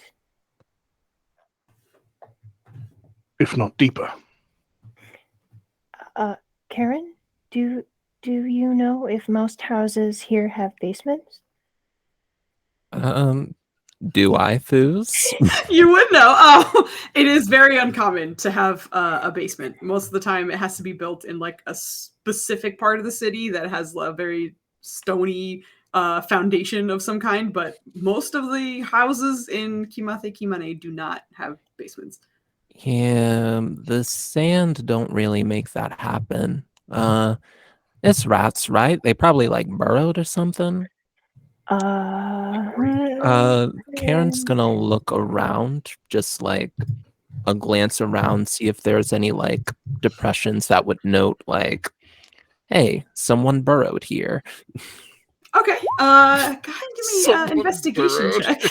If not deeper. Karen, do you know if most houses here have basements? Do I, Foos? You would know. Oh, it is very uncommon to have a basement. Most of the time, it has to be built in like a specific part of the city that has a very stony foundation of some kind. But most of the houses in Kimate Kimane do not have basements. Yeah, the sand don't really make that happen. It's rats, right? They probably like burrowed or something. Karen's gonna look around, just like a glance around, see if there's any like depressions that would note like, hey, someone burrowed here. Okay. Go ahead and give me Someone an investigation burrowed. check.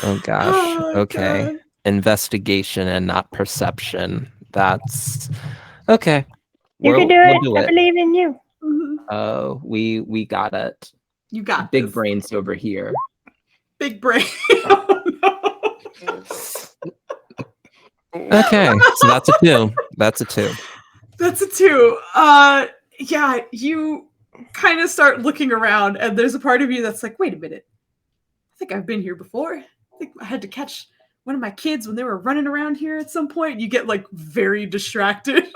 Oh gosh. Oh, Okay. God. Investigation and not perception. That's okay. You can do We'll it. do I it. believe in you. Mhm. Oh, we got it. You got Big this. brains over here. Big brain. Oh, no. Okay, so that's a 2. That's a 2. That's a 2. Yeah, you kind of start looking around, and there's a part of you that's like, wait a minute. I think I've been here before. I think I had to catch one of my kids when they were running around here at some point. You get like very distracted.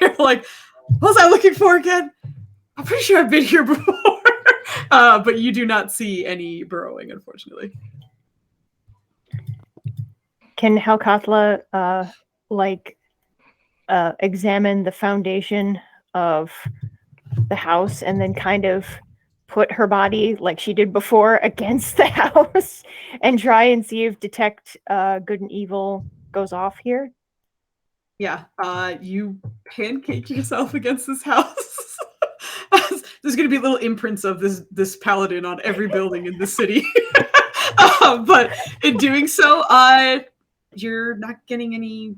You're like, what was I looking for again? I'm pretty sure I've been here before. But you do not see any burrowing, unfortunately. Can Helkathla examine the foundation of the house and then kind of put her body like she did before against the house and try and see if detect good and evil goes off here? Yeah, you pancake yourself against this house. There's going to be little imprints of this paladin on every building in the city. But in doing so, you're not getting any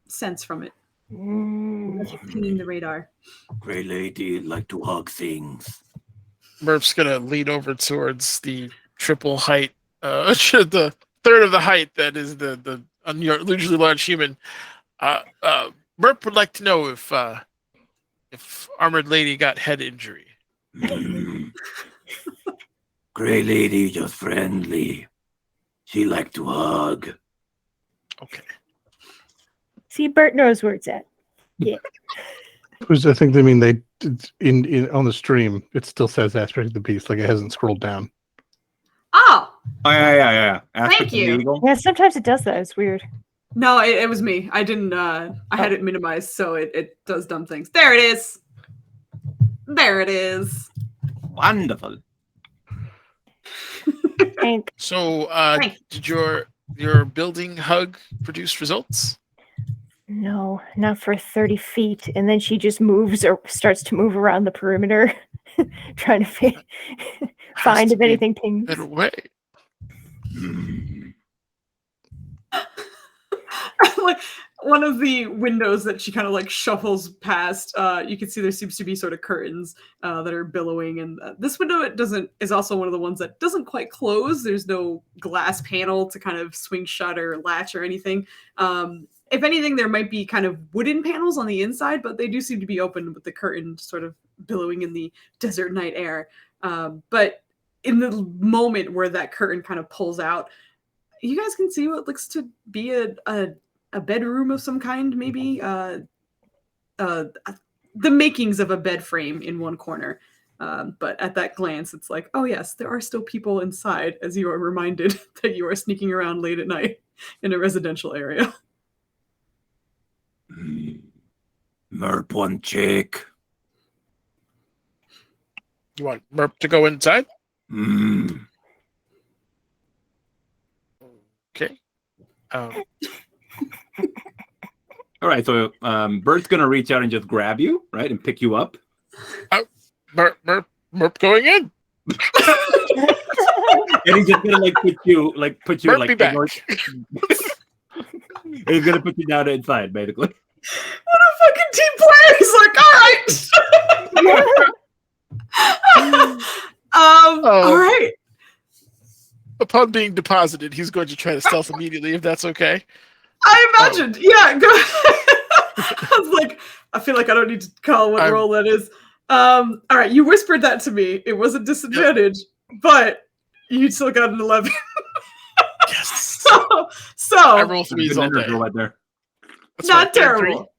sense from it. Nothing pinging the radar. Grey lady like to hug things. Murph's gonna lean over towards the triple height, the third of the height that is the unusually large human. Murph would like to know if Armored Lady got head injury. Grey lady just friendly. She like to hug. Okay. See, Bert knows where it's at. Yeah. Because I think they mean they in on the stream it still says aspect of the beast, like it hasn't scrolled down. Oh, Oh yeah. Thank Aspect of the you. eagle. Yeah, sometimes it does that. It's weird. no, it was me. I didn't, I had it minimized, so it does dumb things. There it is. There it is. Wonderful. Hank, So, Right. did your building hug produce results? no, not for 30 feet. And then she just moves or starts to move around the perimeter, trying to find to if be anything pings. Better way. Like one of the windows that she kind of like shuffles past, you can see there seems to be sort of curtains that are billowing, and this window is also one of the ones that doesn't quite close. There's no glass panel to kind of swing shut or latch or anything. If anything, there might be kind of wooden panels on the inside, but they do seem to be open with the curtain sort of billowing in the desert night air. But in the moment where that curtain kind of pulls out, you guys can see what looks to be a bedroom of some kind, maybe. The makings of a bed frame in one corner. But at that glance, it's like, oh yes, there are still people inside, as you are reminded that you are sneaking around late at night in a residential area. Merp one chick. You want Merp to go inside? Okay. All right, so Bert's gonna reach out and just grab you, right, and pick you up. Merp going in. And he's just gonna put you Merp like be back. He's gonna put you down inside, basically. What a fucking team player! He's like, all right. All right. Upon being deposited, he's going to try to stealth immediately, if that's okay. I imagined. Yeah, go ahead. I was like, I feel like I don't need to call what role that is. All right, you whispered that to me. It was a disadvantage, but you still got an 11. Yes. So I roll threes all day. Right there. That's not right, terrible.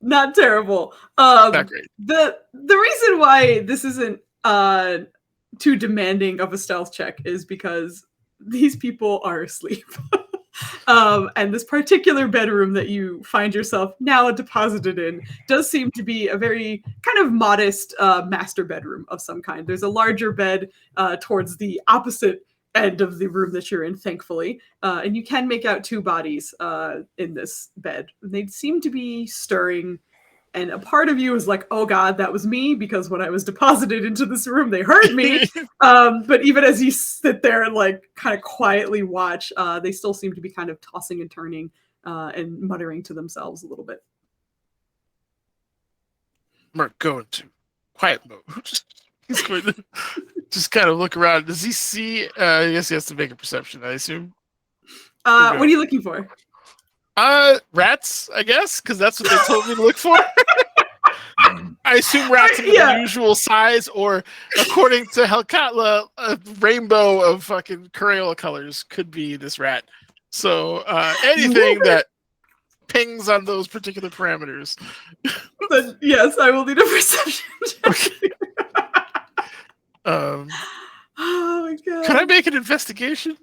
Not terrible. Not great. The reason why this isn't too demanding of a stealth check is because these people are asleep. And this particular bedroom that you find yourself now deposited in does seem to be a very kind of modest master bedroom of some kind. There's a larger bed towards the opposite end of the room that you're in, thankfully. And you can make out two bodies in this bed. They seem to be stirring. And a part of you is like, oh God, that was me, because when I was deposited into this room, they heard me. But even as you sit there and kind of quietly watch, they still seem to be kind of tossing and turning and muttering to themselves a little bit. Merc, go into quiet mode. He's going to just kind of look around. Does he see? I guess he has to make a perception, I assume. What are you looking for? Rats, I guess, because that's what they told me to look for. I assume rats of unusual size, or according to Helkatla, a rainbow of fucking Crayola colors could be this rat. So anything that pings on those particular parameters. Then yes, I will need a perception check. Oh my God. Can I make an investigation?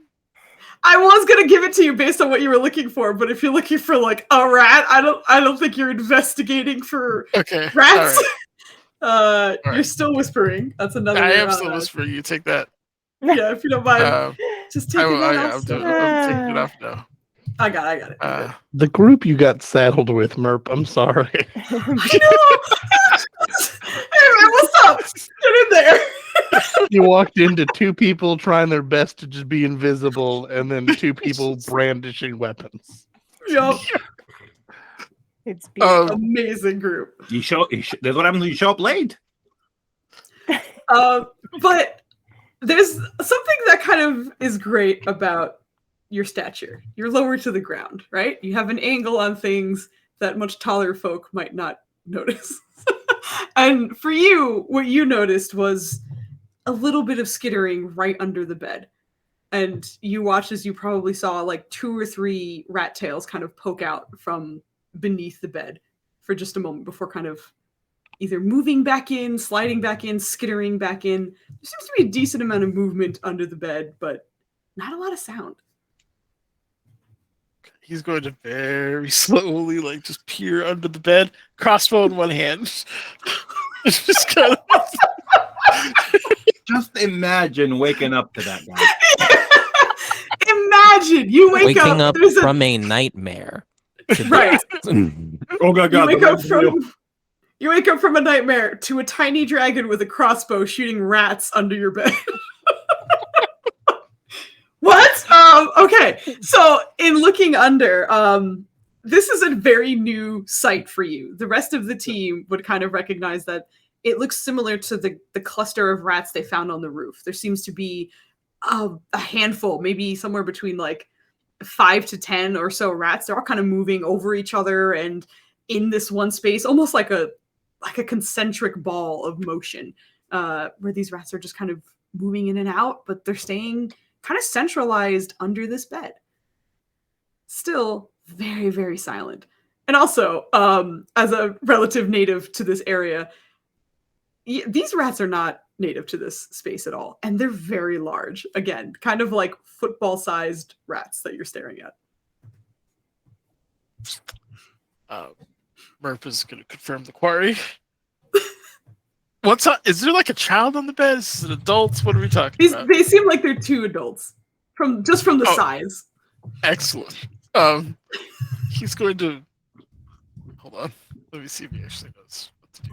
I was gonna give it to you based on what you were looking for, but if you're looking for a rat, I don't think you're investigating for rats. All right. You're still whispering. That's another. I am still whispering. You take that. Yeah, if you don't mind, just take it off. I'm taking it off now. I got it. The group you got saddled with, Merp. I'm sorry. I know. Hey man, what's up? Get in there. You walked into two people trying their best to just be invisible, and then two people brandishing weapons. Yup. It's beautiful. Amazing group. That's what happens when you show up late. But there's something that kind of is great about your stature. You're lower to the ground, right? You have an angle on things that much taller folk might not notice. And for you, what you noticed was a little bit of skittering right under the bed. And you watched as you probably saw 2 or 3 rat tails kind of poke out from beneath the bed for just a moment before kind of either moving back in, sliding back in, skittering back in. There seems to be a decent amount of movement under the bed, but not a lot of sound. He's going to very slowly, just peer under the bed, crossbow in one hand. Just kind of. Just imagine waking up to that guy. Imagine you waking up from a nightmare. Right. Oh God! You wake up from a nightmare to a tiny dragon with a crossbow shooting rats under your bed. What? Okay. So in looking under, this is a very new sight for you. The rest of the team would kind of recognize that it looks similar to the cluster of rats they found on the roof. There seems to be a handful, maybe somewhere between 5 to 10 or so rats. They're all kind of moving over each other and in this one space, almost like a concentric ball of motion, where these rats are just kind of moving in and out, but they're staying kind of centralized under this bed. still very, very silent. And also, as a relative native to this area, these rats are not native to this space at all. And they're very large. Again, kind of like football-sized rats that you're staring at. Merp is going to confirm the quarry. Is there like a child on the bed? Is it adults? What are we talking about? They seem like they're 2 adults, from the size. Excellent. He's going to hold on. Let me see if he actually knows what to do.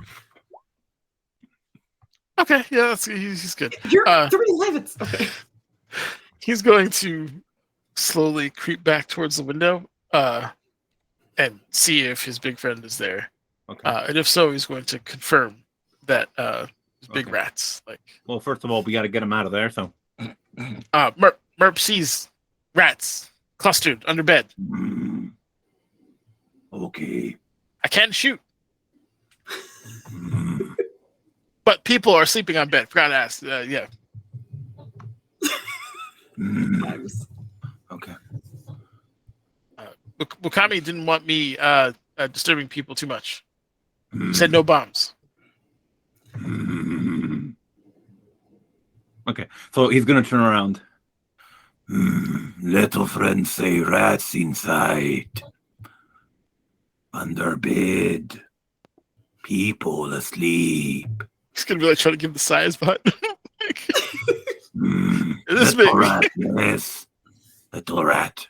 Okay, yeah, he's good. You're 3/11. Okay. He's going to slowly creep back towards the window, and see if his big friend is there. Okay. And if so, he's going to confirm that big rats. Well, first of all, we got to get him out of there. So, Merp sees rats clustered under bed. Okay. I can't shoot, but people are sleeping on bed. Forgot to ask. Yeah. Okay. Wakami didn't want me disturbing people too much. He said no bombs. Okay, so he's gonna turn around. Little friend say rats inside. Under bed. People asleep. He's gonna be like trying to give the size, but it is little big. Rat, yes. Little rat.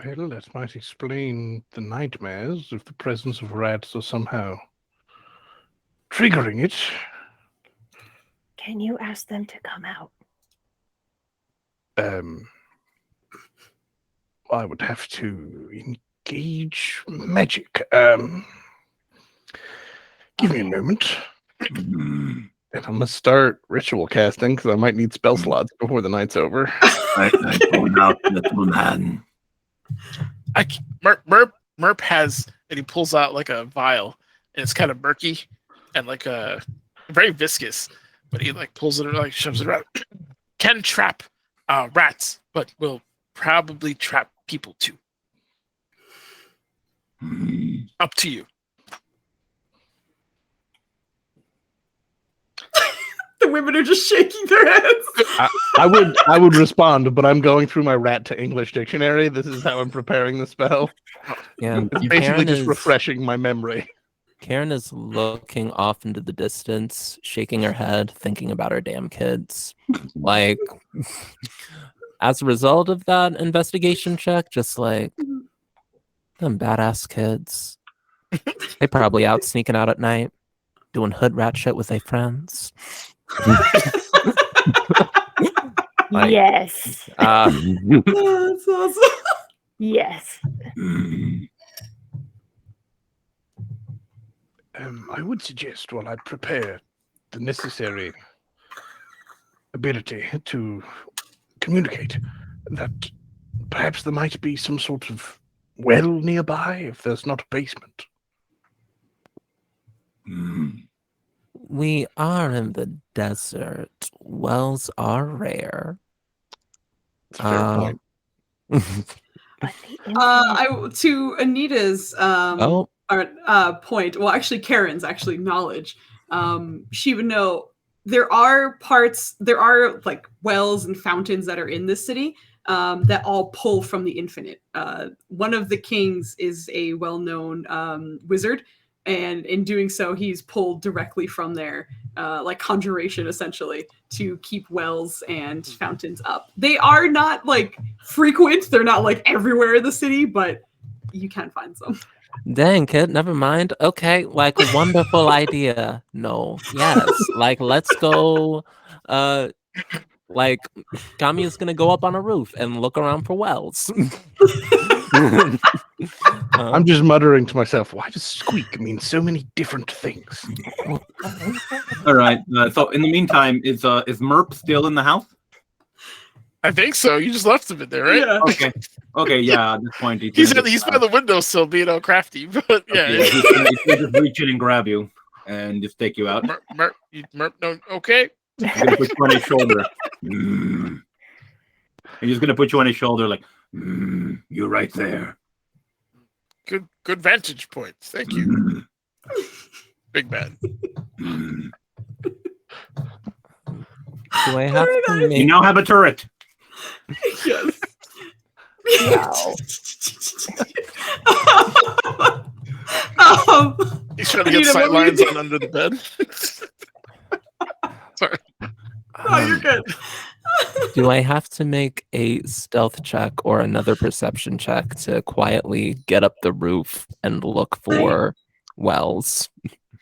Well, that might explain the nightmares if the presence of rats are somehow triggering it. Can you ask them to come out? I would have to engage magic. Give me a moment. And I must start ritual casting because I might need spell slots before the night's over. I phone out little man. Merp has, and he pulls out like a vial, and it's kind of murky and like very viscous, but he like pulls it, like shoves it around. Can trap rats, but will probably trap people too. Up to you. The women are just shaking their heads. I would respond, but I'm going through my rat to English dictionary. This is how I'm preparing the spell. Yeah, It's basically just refreshing my memory. Karen is looking off into the distance, shaking her head, thinking about her damn kids. Like, as a result of that investigation check, just like, them badass kids. They probably out sneaking out at night, doing hood rat shit with their friends. Like, yes. Oh, that's awesome. Yes. I would suggest while I prepare the necessary ability to communicate that perhaps there might be some sort of well nearby if there's not a basement. We are in the desert. Wells are rare. It's a fair point. To Anita's point, well, actually Karen's knowledge, she would know there are like wells and fountains that are in this city that all pull from the infinite. One of the kings is a well-known wizard, and in doing so, he's pulled directly from there, like conjuration, essentially, to keep wells and fountains up. They are not like frequent; they're not like everywhere in the city, but you can find some. Dang, kid, never mind. Okay, like a wonderful idea. No, yes, like let's go. Like Kami's gonna go up on a roof and look around for wells. I'm just muttering to myself, why does squeak mean so many different things? All right. So in the meantime, is Merp still in the house? I think so. You just left him in there, right? Yeah. Okay. Okay. Yeah. At this point, He's by the window still, being all crafty. But yeah, okay, he's gonna just reach in and grab you and just take you out. Merp, no, okay. He's gonna put you on his shoulder. He's just gonna put you on his shoulder, like, you're right there. Good vantage points. Thank you, big man. Do I have to You make? now have a turret. Yes. Wow. He's trying to get Anita, sight what were you lines doing? on under the bed. Sorry. Oh, you're um, good. Do I have to make a stealth check or another perception check to quietly get up the roof and look for wells?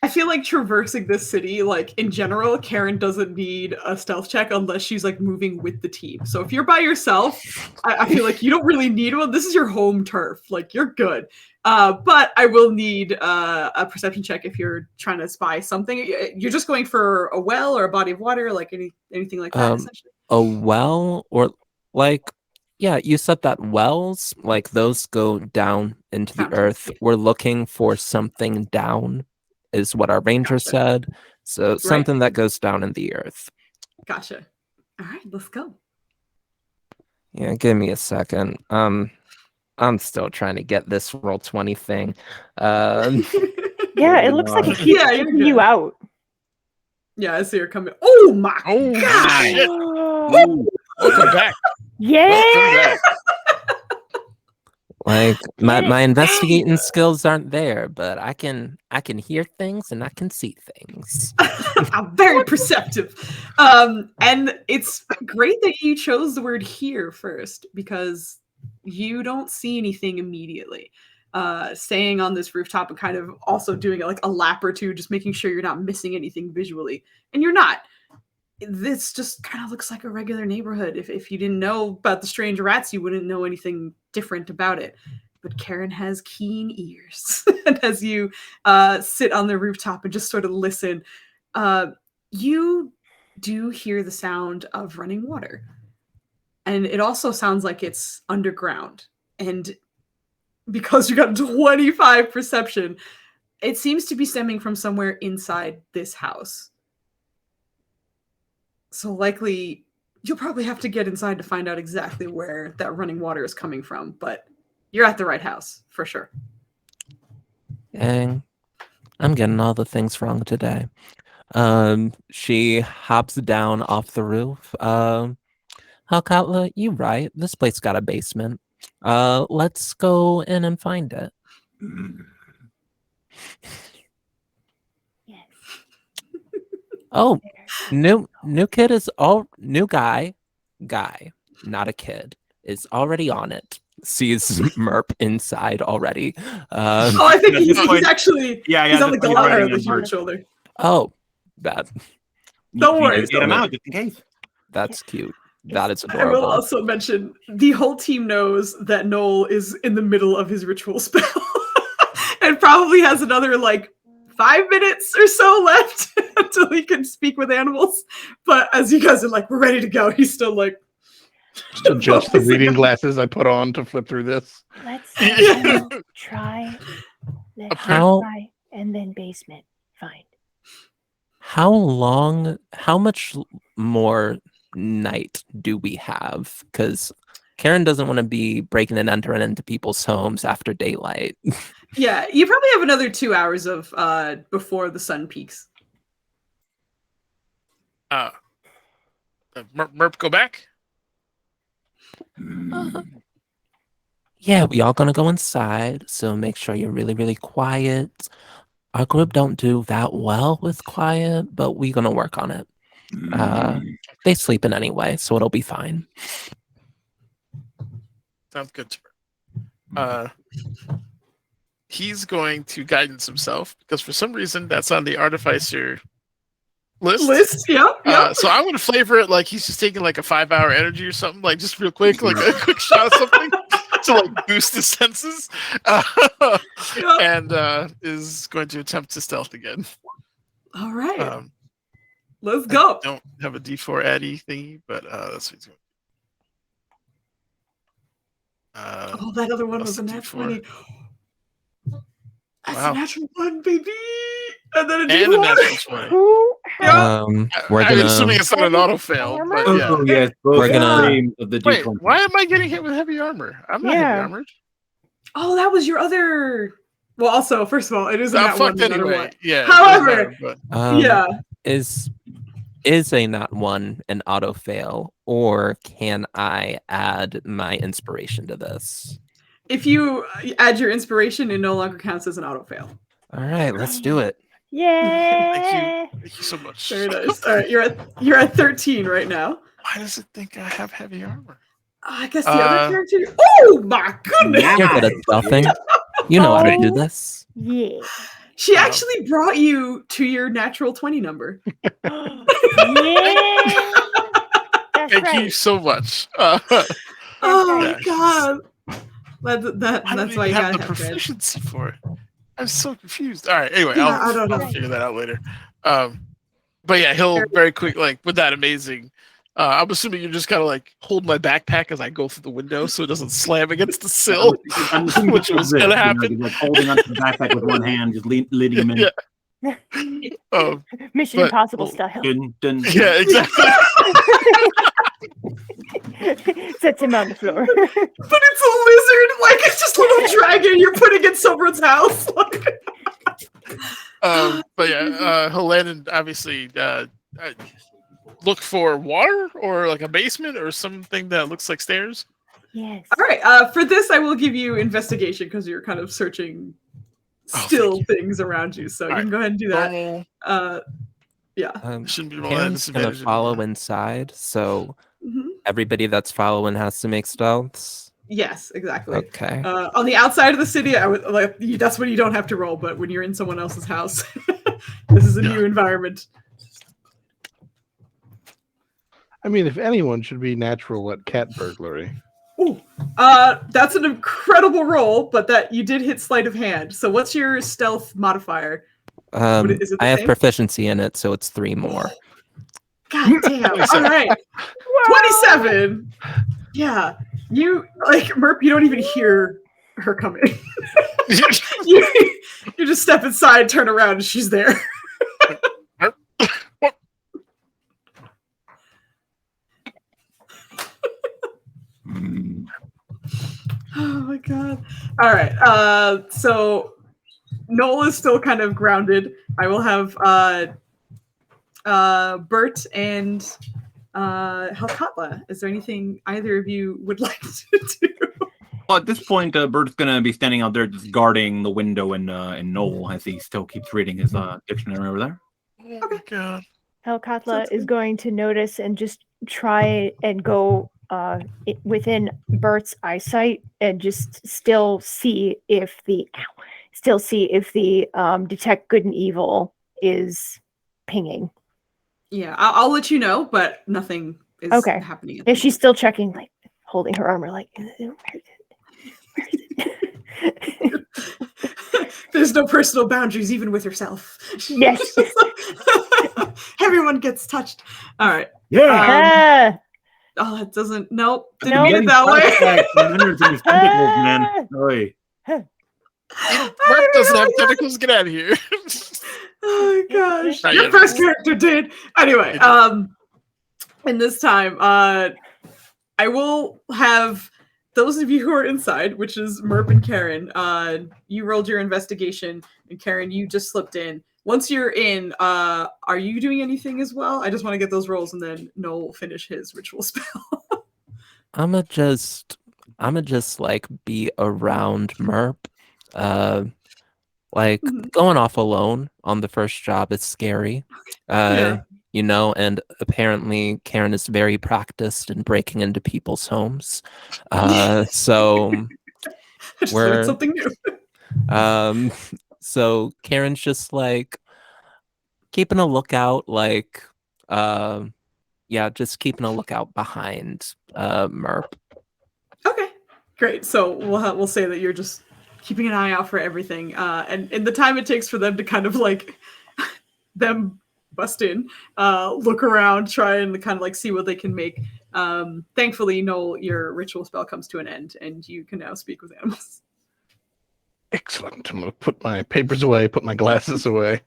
I feel like traversing this city, like in general, Karen doesn't need a stealth check unless she's like moving with the team. So if you're by yourself, I feel like you don't really need one. This is your home turf. Like you're good. But I will need a perception check if you're trying to spy something. You're just going for a well or a body of water, like anything like that, essentially. A well or like, yeah, you said that wells, like those go down into the Fountains, earth. yeah. We're looking for something down, is what our ranger Gotcha. said. So something that goes down in the earth. Gotcha. All right, let's go. Yeah, give me a second. I'm still trying to get this roll 20 thing. Yeah, it looks like it keeps Yeah, you're kicking you good. out. Yeah, I see her coming. Oh my Oh god! shit! Ooh. Welcome back. Yeah. Welcome back. Like Get it. my investigating skills aren't there, but I can hear things and I can see things. I'm very perceptive. And it's great that you chose the word here first because you don't see anything immediately. Staying on this rooftop and kind of also doing like a lap or two, just making sure you're not missing anything visually. And you're not. This just kind of looks like a regular neighborhood. If you didn't know about the strange rats, you wouldn't know anything different about it. But Karen has keen ears. And as you sit on the rooftop and just sort of listen, you do hear the sound of running water. And it also sounds like it's underground. And because you got 25 perception, it seems to be stemming from somewhere inside this house. So likely you'll probably have to get inside to find out exactly where that running water is coming from, but you're at the right house for sure. Dang, I'm getting all the things wrong today. She hops down off the roof. Halkatla, you right. This place got a basement. Let's go in and find it. Yes. Oh, new kid is all new guy, not a kid, is already on it. Sees Merp inside already. Oh, I think At this he's point- actually Yeah, he's on the that's what Goliath you're or writing the on human Merp. shoulder. Oh, that Don't You worry, just get him out just in case. that's cute. That is I will adorable. also mention the whole team knows that Noel is in the middle of his ritual spell and probably has another like 5 minutes or so left until he can speak with animals. But as you guys are like, we're ready to go, he's still like Just adjust the focusing reading on- glasses I put on to flip through this. Let's Yeah. try, then How- try, and then basement. Find. How much more night do we have? Because Karen doesn't want to be breaking and entering into people's homes after daylight. Yeah, you probably have another 2 hours of before the sun peaks. Merp, go back. Yeah, we all gonna go inside, so make sure you're really, really quiet. Our group don't do that well with quiet, but we gonna work on it. They sleeping anyway, so it'll be fine. Sounds good to her. He's going to guidance himself because for some reason that's on the artificer list. Yeah. So I'm going to flavor it like he's just taking like a 5-hour energy or something, like just real quick, like a quick shot of something to like boost his senses, and is going to attempt to stealth again. All right, let's I go. don't have a D4 addy thingy, but that's what he's going. Oh, that other one plus was a the nat D4. 20. That's Wow. a natural one, baby. And then a And a D1. natural 20. Who has We're I'm gonna. assuming it's not an Heavy auto fail, armor? but yeah. Oh yes, both We're gonna- streams of the Wait, D20. why am I getting hit with heavy armor? I'm not heavy Yeah. armored. Oh, that was your other. Well, also, first of all, it isn't I'm that one fucked no matter anyway. what. Yeah. it However, doesn't matter, but- Yeah. Is a not one an auto fail, or can I add my inspiration to this? If you add your inspiration, it no longer counts as an auto fail. All right, let's do it. Yeah. Thank you so much. Very nice. All right, you're at 13 right now. Why does it think I have heavy armor? I guess the other character. Oh my goodness! You're good at stuffing. You know how to do this. Yeah. She actually brought you to your natural 20 number. Yeah. That's Thank right. you so much. Oh Yeah, my god! That's I don't why you even have gotta the have cred. proficiency for it. I'm so confused. All right. Anyway, Yeah, I don't I'll know. figure that out later. But yeah, he'll very quick with that amazing. I'm assuming you're just kind of like hold my backpack as I go through the window so it doesn't slam against the sill, I'm assuming which this was is gonna it, happen. Like holding onto the backpack with one hand, just leading him in. Yeah. Mission but- Impossible style. Dun, dun, dun. Yeah, exactly. Sets him on the floor. But it's a lizard, like it's just a little dragon you're putting in someone's house. But yeah, he'll land and obviously look for water or like a basement or something that looks like stairs. Yes. All right, for this I will give you investigation because you're kind of searching still things around you. So you All can go ahead and do that. Normal. Yeah. Shouldn't be rolling Karen's gonna disadvantage follow anymore. inside, so Mhm. everybody that's following has to make stealths. Yes, exactly. Okay. On the outside of the city, I would like that's when you don't have to roll. But when you're in someone else's house, this is a new environment. I mean, if anyone should be natural at cat burglary. Ooh, that's an incredible roll, but that you did hit sleight of hand. So what's your stealth modifier? Is it the I have same? proficiency in it, so it's 3 more. God damn! All right, 27. Yeah, you like Merp. You don't even hear her coming. you just step inside, turn around, and she's there. Oh my god. All right. So Noel is still kind of grounded. I will have Bert and Helkatla. Is there anything either of you would like to do? Well, at this point, Bert's gonna be standing out there just guarding the window and Noel as he still keeps reading his dictionary over there. Oh my god. Helkatla is going to notice and just try and go within Bert's eyesight and just still see if the detect good and evil is pinging. Yeah, I'll let you know, but nothing is Okay. happening. If she's still checking, like holding her armor, like where is it? There's no personal boundaries, even with herself. Yes. Everyone gets touched. All right. Ah, Oh, it doesn't. Nope. No. Didn't mean it that way. Innards in his tentacles, man. Oy. Merp doesn't have tentacles. Get out of here. Oh my gosh. Not Your yet. first character did. Anyway, in this time, I will have those of you who are inside, which is Merp and Karen, you rolled your investigation, and Karen, you just slipped in. Once you're in, are you doing anything as well? I just want to get those rolls, and then Noel will finish his ritual spell. I'ma just like be around Merp. Like Mhm. going off alone on the first job is scary. Yeah. You know, and apparently Karen is very practiced in breaking into people's homes. So I just We're- learned something new. so Karen's just like keeping a lookout, like just keeping a lookout behind Merp. Okay, great. So we'll say that you're just keeping an eye out for everything, and in the time it takes for them to kind of like them bust in, look around, try and kind of like see what they can make. Thankfully, Noel, your ritual spell comes to an end, and you can now speak with animals. Excellent. I'm gonna put my papers away, put my glasses away,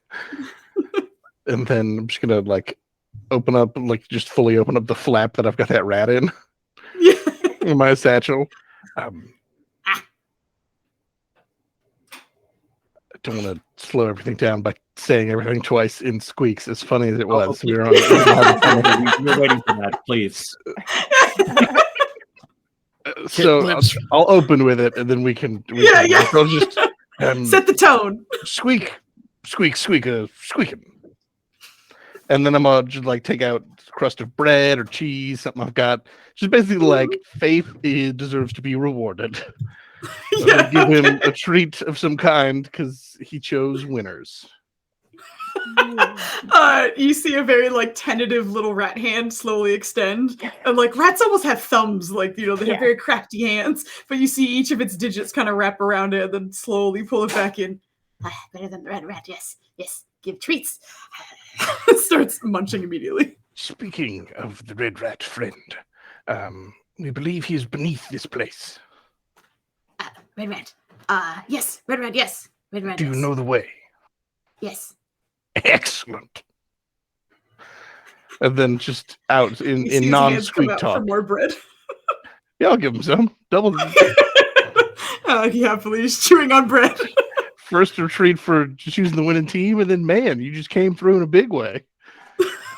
and then I'm just gonna like open up, like just fully open up the flap that I've got that rat in Yeah. in my satchel. I don't want to slow everything down by saying everything twice in squeaks. As funny as it was, we were on. We're waiting for that, please. So I'll open with it, and then we can. I'll just Set the tone. squeak, squeak, squeaking. And then I'm gonna just like take out a crust of bread or cheese, something I've got. Just basically like Faith deserves to be rewarded. Yeah, Give him a treat of some kind because he chose winners. You see a very like tentative little rat hand slowly extend, and like rats almost have thumbs, like they have very crafty hands. But you see each of its digits kind of wrap around it, and then slowly pull it back in. Better than the red rat, yes. Give treats. Starts munching immediately. Speaking of the red rat friend, we believe he is beneath this place. Red rat. Yes. Red rat, yes. Red rat. Do you know the way? Yes. Excellent. And then just out You see in his hands come non-squeak out talk. for more bread. Yeah, I'll give him some. Double He happily is chewing on bread. first retreat for choosing the winning team, and then man, you just came through in a big way.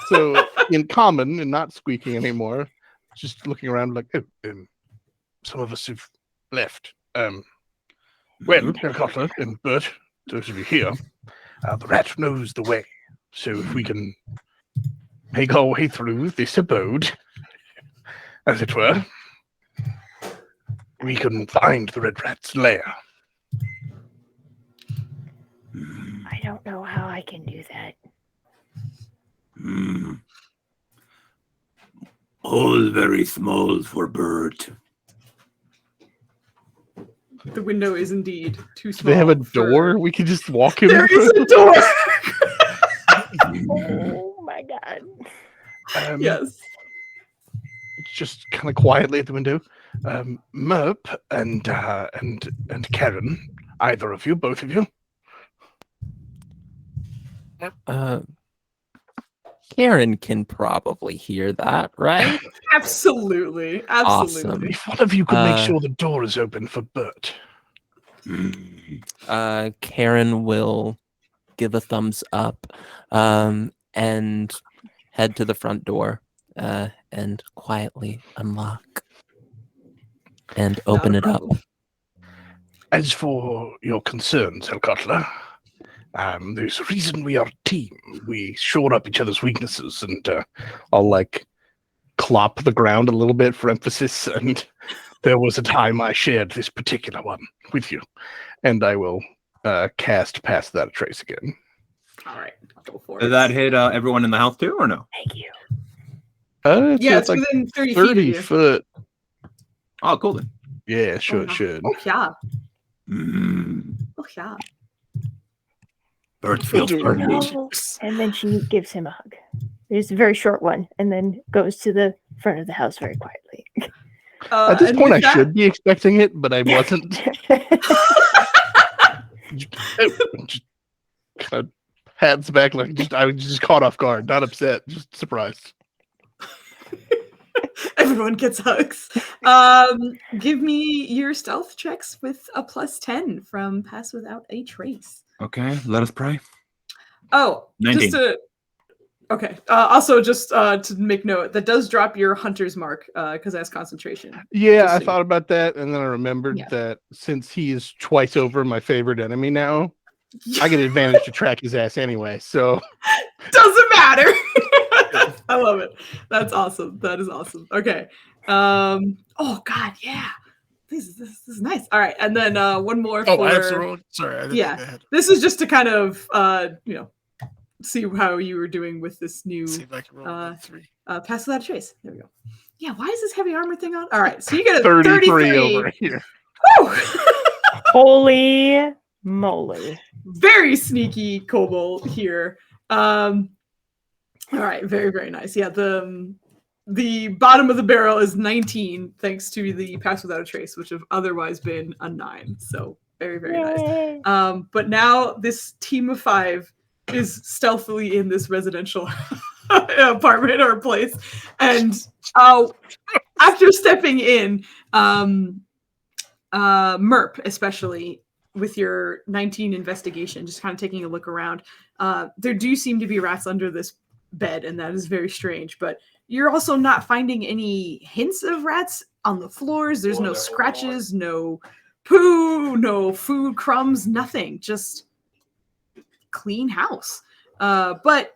So in common and not squeaking anymore, just looking around like, some of us have left. Well, Herr Kotler and Bert, those of you here, the rat knows the way. So if we can make our way through this abode, as it were, we can find the red rat's lair. I don't know how I can do that. All very small for Bert. The window is indeed too Do small. they have a door? We can just walk him There through? is a door. Oh my god. Yes. Just kind of quietly at the window. Merp and Karen, either of you, both of you. Karen can probably hear that, right? Absolutely. Awesome. If one of you could make Uh, sure the door is open for Bert. Karen will give a thumbs up and head to the front door and quietly unlock and open it up. As for your concerns, Herr Kotler, there's a reason we are a team. We shore up each other's weaknesses, and I'll like clop the ground a little bit for emphasis. And there was a time I shared this particular one with you, and I will cast Pass Without a Trace again. All right. I'll go for it. Did that hit everyone in the house too, or no? Thank you. Yeah, it's like within 30 feet. 30 of you. foot. Oh, cool then. Yeah, sure, it should. Oh, yeah. Mm. Oh, yeah. Bert feels do it. hurt. Oh, and then she gives him a hug. It's a very short one, and then goes to the front of the house very quietly. At this and point, I with that- should be expecting it, but I wasn't. Just kind of hats back, like I was just caught off guard, not upset, just surprised. Everyone gets hugs. Give me your stealth checks with a +10 from Pass Without a Trace. Okay, let us pray. Oh, 19. Okay. Also, just to make note, that does drop your hunter's mark because that's concentration. Yeah, Just I so thought about that, and then I remembered Yeah. that since he is twice over my favorite enemy now, I get advantage to track his ass anyway. So Doesn't matter. I love it. That's awesome. That is awesome. Okay. Oh God, yeah. This is nice. All right, and then one more. Oh, for, I have to roll. Sorry. I didn't Yeah. think I had- This is just to kind of see how you were doing with this new See if I can roll a 3. Pass Without a Trace. There we go. Yeah. Why is this heavy armor thing on? All right, so you get a 33 over here. Woo! Holy moly. Very sneaky kobold here. All right, very, very nice. Yeah, the bottom of the barrel is 19 thanks to the Pass Without a Trace, which have otherwise been a 9. So Very, very nice. But now this team of 5 is stealthily in this residential apartment or place. And after stepping in, Merp, especially with your 19 investigation, just kind of taking a look around, there do seem to be rats under this bed, and that is very strange. But you're also not finding any hints of rats on the floors. There's no scratches, no poo, no food crumbs, nothing. Just clean house. But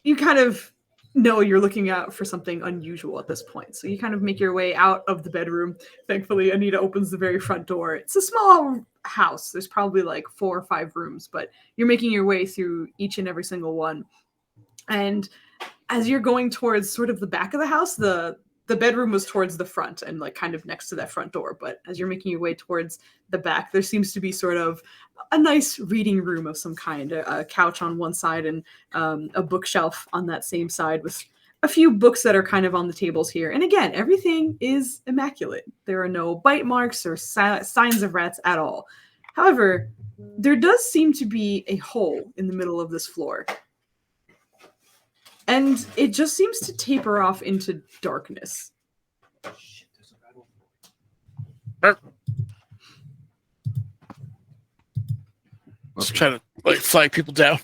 you kind of know you're looking out for something unusual at this point. So you kind of make your way out of the bedroom. Thankfully, Anita opens the very front door. It's a small house. There's probably like 4 or 5 rooms, but you're making your way through each and every single one. And as you're going towards sort of the back of the house, the bedroom was towards the front and like kind of next to that front door. But as you're making your way towards the back, there seems to be sort of a nice reading room of some kind, a couch on one side and a bookshelf on that same side with a few books that are kind of on the tables here. And again, everything is immaculate. There are no bite marks or signs of rats at all. However, there does seem to be a hole in the middle of this floor. And it just seems to taper off into darkness. Just trying to like flag people down.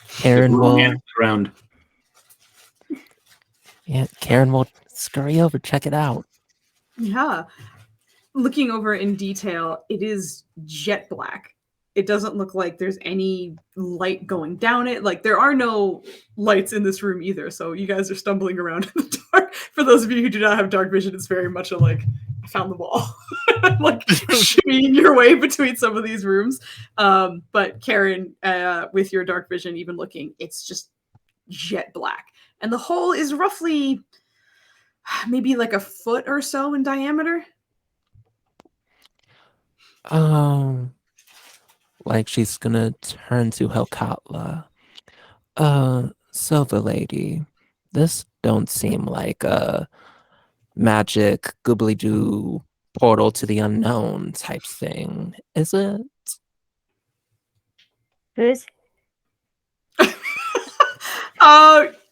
Karen will. Around. Yeah, Karen will scurry over, check it out. Yeah. Looking over in detail, it is jet black. It doesn't look like there's any light going down it. Like, there are no lights in this room either, so you guys are stumbling around in the dark. For those of you who do not have dark vision, it's very much a, like, I found the wall. Like, shimmying your way between some of these rooms. But Karen, with your dark vision, even looking, it's just jet black. And the hole is roughly maybe like a foot or so in diameter. Like she's gonna turn to Hokatla. Silver Lady, this don't seem like a magic goobly-doo portal to the unknown type thing, is it? Who's?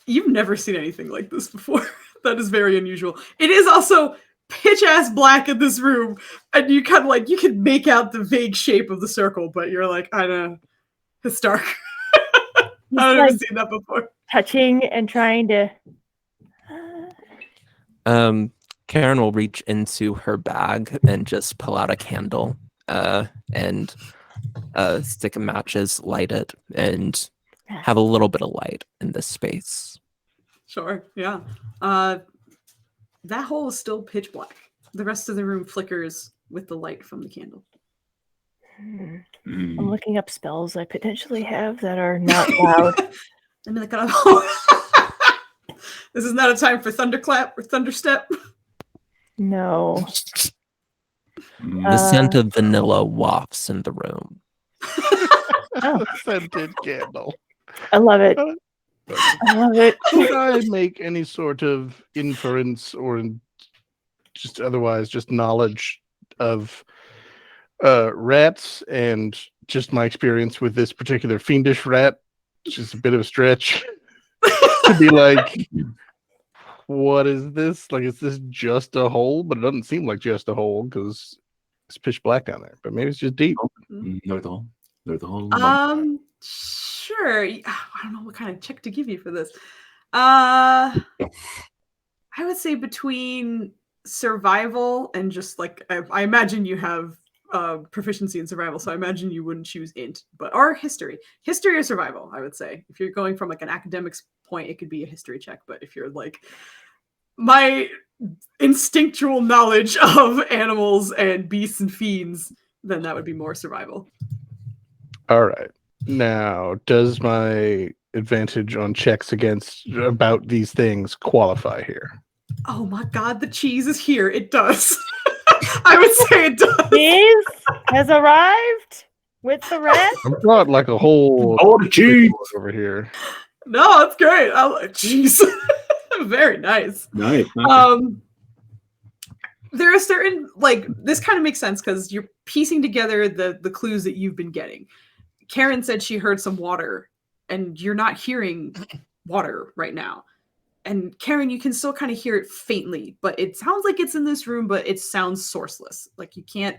You've never seen anything like this before. That is very unusual. It is also pitch ass black in this room, and you kind of like, you can make out the vague shape of the circle, but you're like, I don't know, it's dark. I've never seen that before. Touching and trying to. Karen will reach into her bag and just pull out a candle, and stick of matches, light it, and have a little bit of light in this space. Sure, yeah. That hole is still pitch black. The rest of the room flickers with the light from the candle. I'm looking up spells I potentially have that are not loud. I mean, this is not a time for thunderclap or thunderstep. No. The scent of vanilla wafts in the room. Oh. Scented candle. I love it. I love it. Could I make any sort of inference or just otherwise just knowledge of rats and just my experience with this particular fiendish rat? It's just a bit of a stretch to be like, what is this? Like, is this just a hole? But it doesn't seem like just a hole because it's pitch black down there. But maybe it's just deep. There's the hole. There's the hole. Sure. I don't know what kind of check to give you for this. I would say between survival and just like, I imagine you have proficiency in survival, so I imagine you wouldn't choose int, or history or survival. I would say if you're going from like an academics point, it could be a history check, but if you're like my instinctual knowledge of animals and beasts and fiends, then that would be more survival. All right. Now, does my advantage on checks against about these things qualify here? Oh my god, the cheese is here. It does. I would say it does. Cheese has arrived with the rat. I brought like a whole cheese over here. No, it's great. I like cheese. Very nice. Nice. there are certain, like, this kind of makes sense because you're piecing together the clues that you've been getting. Karen said she heard some water, and you're not hearing water right now. And Karen, you can still kind of hear it faintly, but it sounds like it's in this room, but it sounds sourceless. Like you can't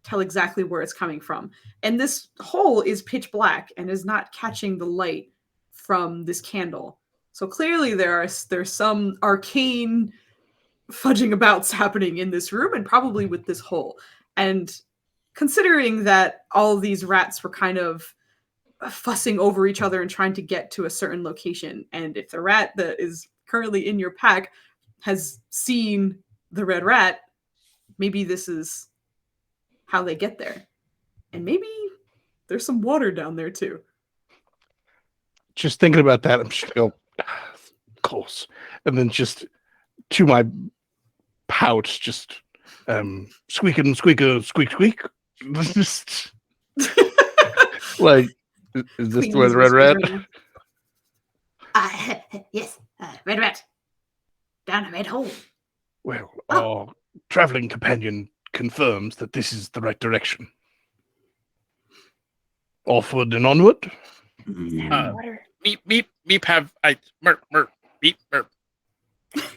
tell exactly where it's coming from. And this hole is pitch black and is not catching the light from this candle. So clearly there's some arcane fudging abouts happening in this room and probably with this hole. And considering that all of these rats were kind of fussing over each other and trying to get to a certain location, and if the rat that is currently in your pack has seen the red rat, maybe this is how they get there. And maybe there's some water down there too. Just thinking about that, I'm just going to go, close. And then just to my pouch, just squeak and squeak, squeak, squeak. Just like, is this where the red rat? Yes, red rat. Down a red hole. Well, our traveling companion confirms that this is the right direction. Offward and onward. Water. Meep have merp meep merp.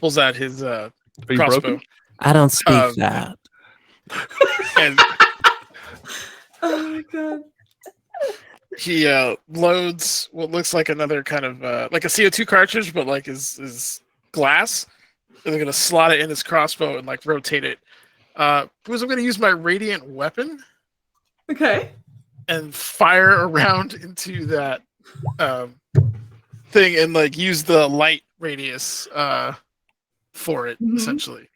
Pulls out his Are you crossbow. broken? I don't speak that. And Oh my god. he loads what looks like another kind of like a CO2 cartridge, but like is glass. And they're gonna slot it in his crossbow and like rotate it. Because I'm gonna use my radiant weapon Okay. and fire around into that thing and like use the light radius for it, essentially.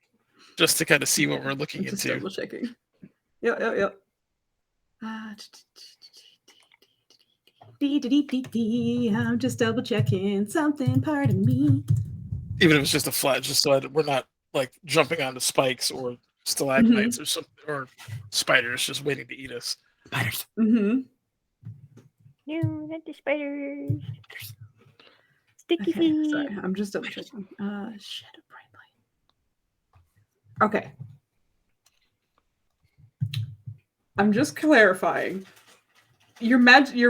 Just to kind of see what we're looking Just into. double checking. Yep. I'm just double checking something, pardon me. Even if it's just a flat, just so we're not like jumping onto spikes or stalagmites or something, or spiders just waiting to eat us. Spiders. Mm-hmm. No, not the spiders. Sticky Okay, feet. sorry, I'm just double checking. Shed a bright light. Okay. I'm just clarifying. Your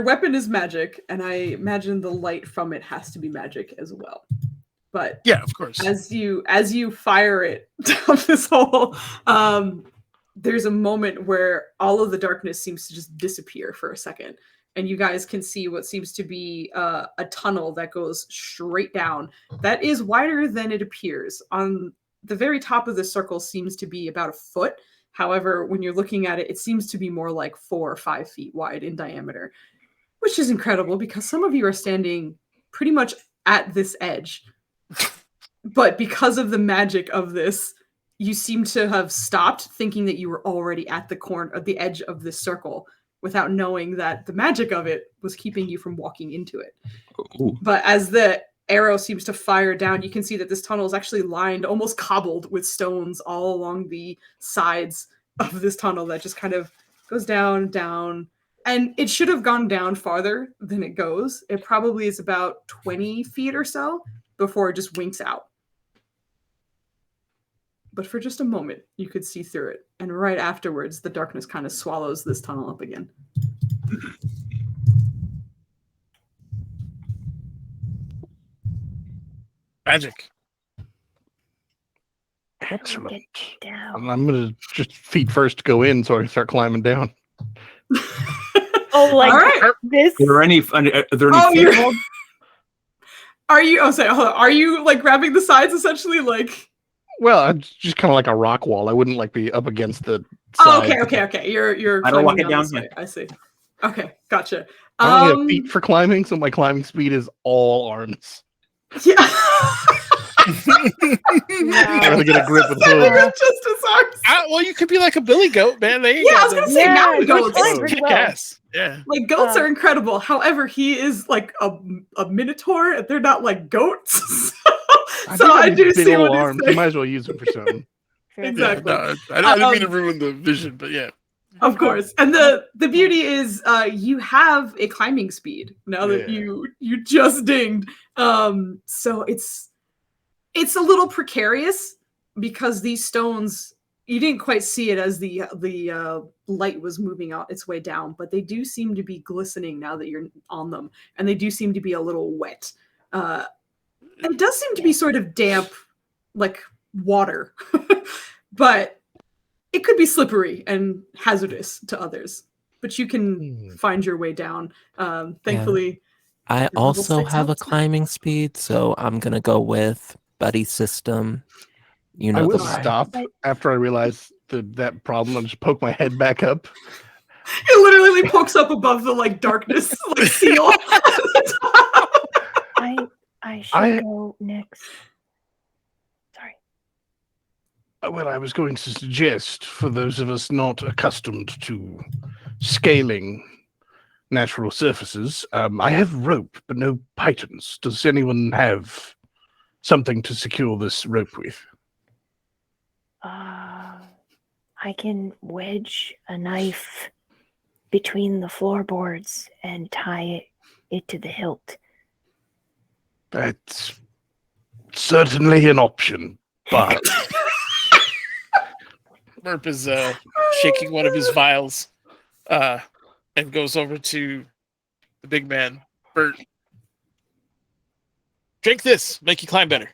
weapon is magic, and I imagine the light from it has to be magic as well. But Yeah, of course. as you fire it down this hole, there's a moment where all of the darkness seems to just disappear for a second, and you guys can see what seems to be a tunnel that goes straight down. That is wider than it appears. On the very top of the circle seems to be about a foot. However, when you're looking at it, it seems to be more like 4 or 5 feet wide in diameter, which is incredible because some of you are standing pretty much at this edge. But because of the magic of this, you seem to have stopped thinking that you were already at the corner of the edge of this circle without knowing that the magic of it was keeping you from walking into it. Ooh. But as the arrow seems to fire down, you can see that this tunnel is actually lined, almost cobbled with stones all along the sides of this tunnel that just kind of goes down, down. And it should have gone down farther than it goes. It probably is about 20 feet or so before it just winks out. But for just a moment, you could see through it. And right afterwards, the darkness kind of swallows this tunnel up again. Magic. Excellent. Get down. And I'm going to just feet first go in so I can start climbing down. Oh, like All right. this? Are there any? Oh, you're... Are you? Oh, sorry. Hold on. Are you like grabbing the sides essentially? Like. Well, it's just kind of like a rock wall. I wouldn't like be up against the Oh, side. okay. You're I don't walk climbing it down this way. here. I see. Okay, gotcha. I only have feet for climbing, so my climbing speed is all arms. Yeah. I gotta get a grip with Just hooves. as arms. Well, you could be like a billy goat, man. They ain't Yeah, I got was gonna no- say Yeah, mountain goats goats. fly pretty well. Yes. Yeah. Like goats are incredible. However, he is like a minotaur, and they're not like goats. So I do big see old what arms. he's You saying. might as well use them for something. Fair Exactly. enough. No, I didn't mean to ruin the vision, but yeah. Of course. And the beauty is you have a climbing speed now that Yeah. you just dinged. So it's a little precarious because these stones you didn't quite see it as the light was moving out its way down, but they do seem to be glistening now that you're on them, and they do seem to be a little wet. It does seem to be sort of damp, like water, but it could be slippery and hazardous to others. But you can find your way down. Thankfully, I your level also 6 have a helps. climbing speed, so I'm gonna go with buddy system. You I know will the vibe. stop after I realize that problem and just poke my head back up. It literally pokes up above the like darkness, like seal. I should go next. Sorry. Well, I was going to suggest for those of us not accustomed to scaling natural surfaces, I have rope, but no pythons. Does anyone have something to secure this rope with? I can wedge a knife between the floorboards and tie it to the hilt. That's certainly an option, but Merp is shaking one of his vials and goes over to the big man. Bert, drink this, make you climb better.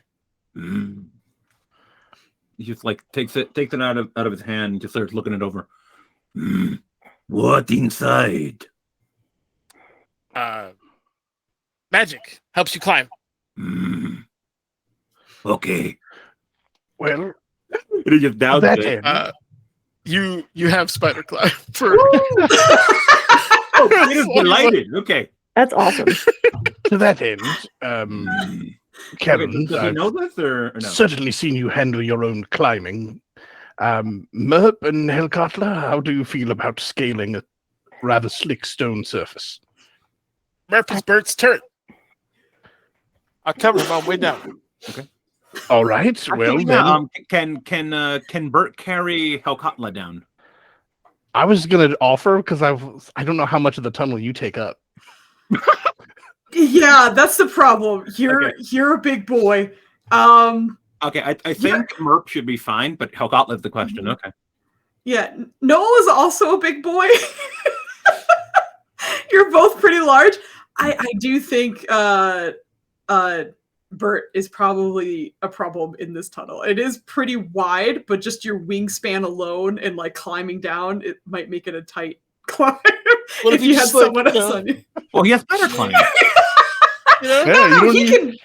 He just like takes it out of his hand and just starts looking it over. What inside? Magic helps you climb. Okay. well, It just down that it. end, You have spider climb for Oh, Peter's delighted. Okay. That's awesome. to that end, Kevin, Okay, does he I've know this or no? certainly seen you handle your own climbing. Merp and Hellcutler, how do you feel about scaling a rather slick stone surface? Merp is Bert's turn. I'll cover him on way down. All right, well Actually, then, can Bert carry Helkatla down? I was gonna offer because I don't know how much of the tunnel you take up. Yeah, that's the problem. You're a big boy. Okay, I think Merp should be fine, but Helkatla's the question. Okay. Yeah, Noah is also a big boy. You're both pretty large. I do think Bert is probably a problem in this tunnel. It is pretty wide, but just your wingspan alone and like climbing down, it might make it a tight climb What if you had someone else on you. Well, he has better climbing. Yeah, No, you don't he need- can.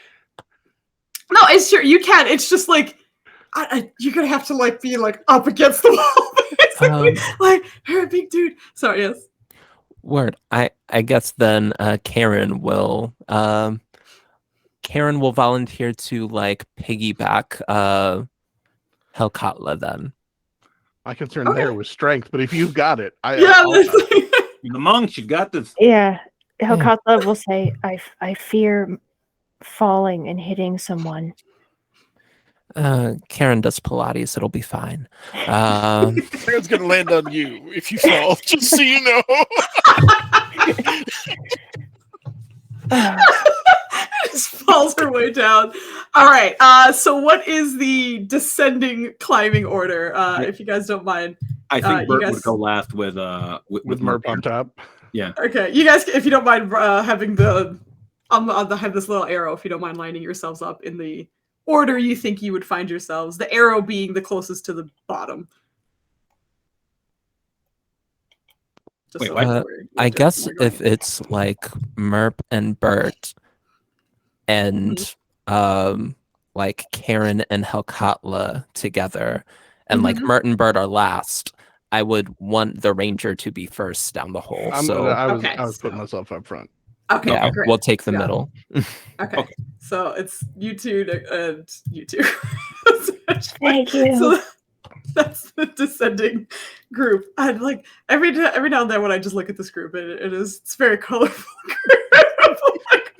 No, it's sure you can. It's just like you're gonna have to like be like up against the wall, basically. Like you're a big dude. Sorry, yes. Word. I guess then Karen will volunteer to like piggyback Helkatla then. My concern there was strength, but if you've got it, The monks, you got this. Yeah. Hellcatla will say, I fear falling and hitting someone. Karen does Pilates, it'll be fine. Karen's gonna land on you if you fall, just so you know. Just falls her way down. All right. So what is the descending climbing order? If you guys don't mind. I think you Bert guys- would go last with Merp on top. Yeah. Okay, you guys, if you don't mind having I'll have this little arrow. If you don't mind lining yourselves up in the order you think you would find yourselves. The arrow being the closest to the bottom. Just Wait, so what? I guess if it's like Merp and Bert and like Karen and Helkatla together and like Mert and Bert are last, I would want the ranger to be first down the hole. I was putting myself up front. Okay, yeah, great. we'll take the Yeah. middle. Okay, so it's you two and you two. Thank you. So that's the descending group. I'd like every now and then when I just look at this group, it's very colorful. Like,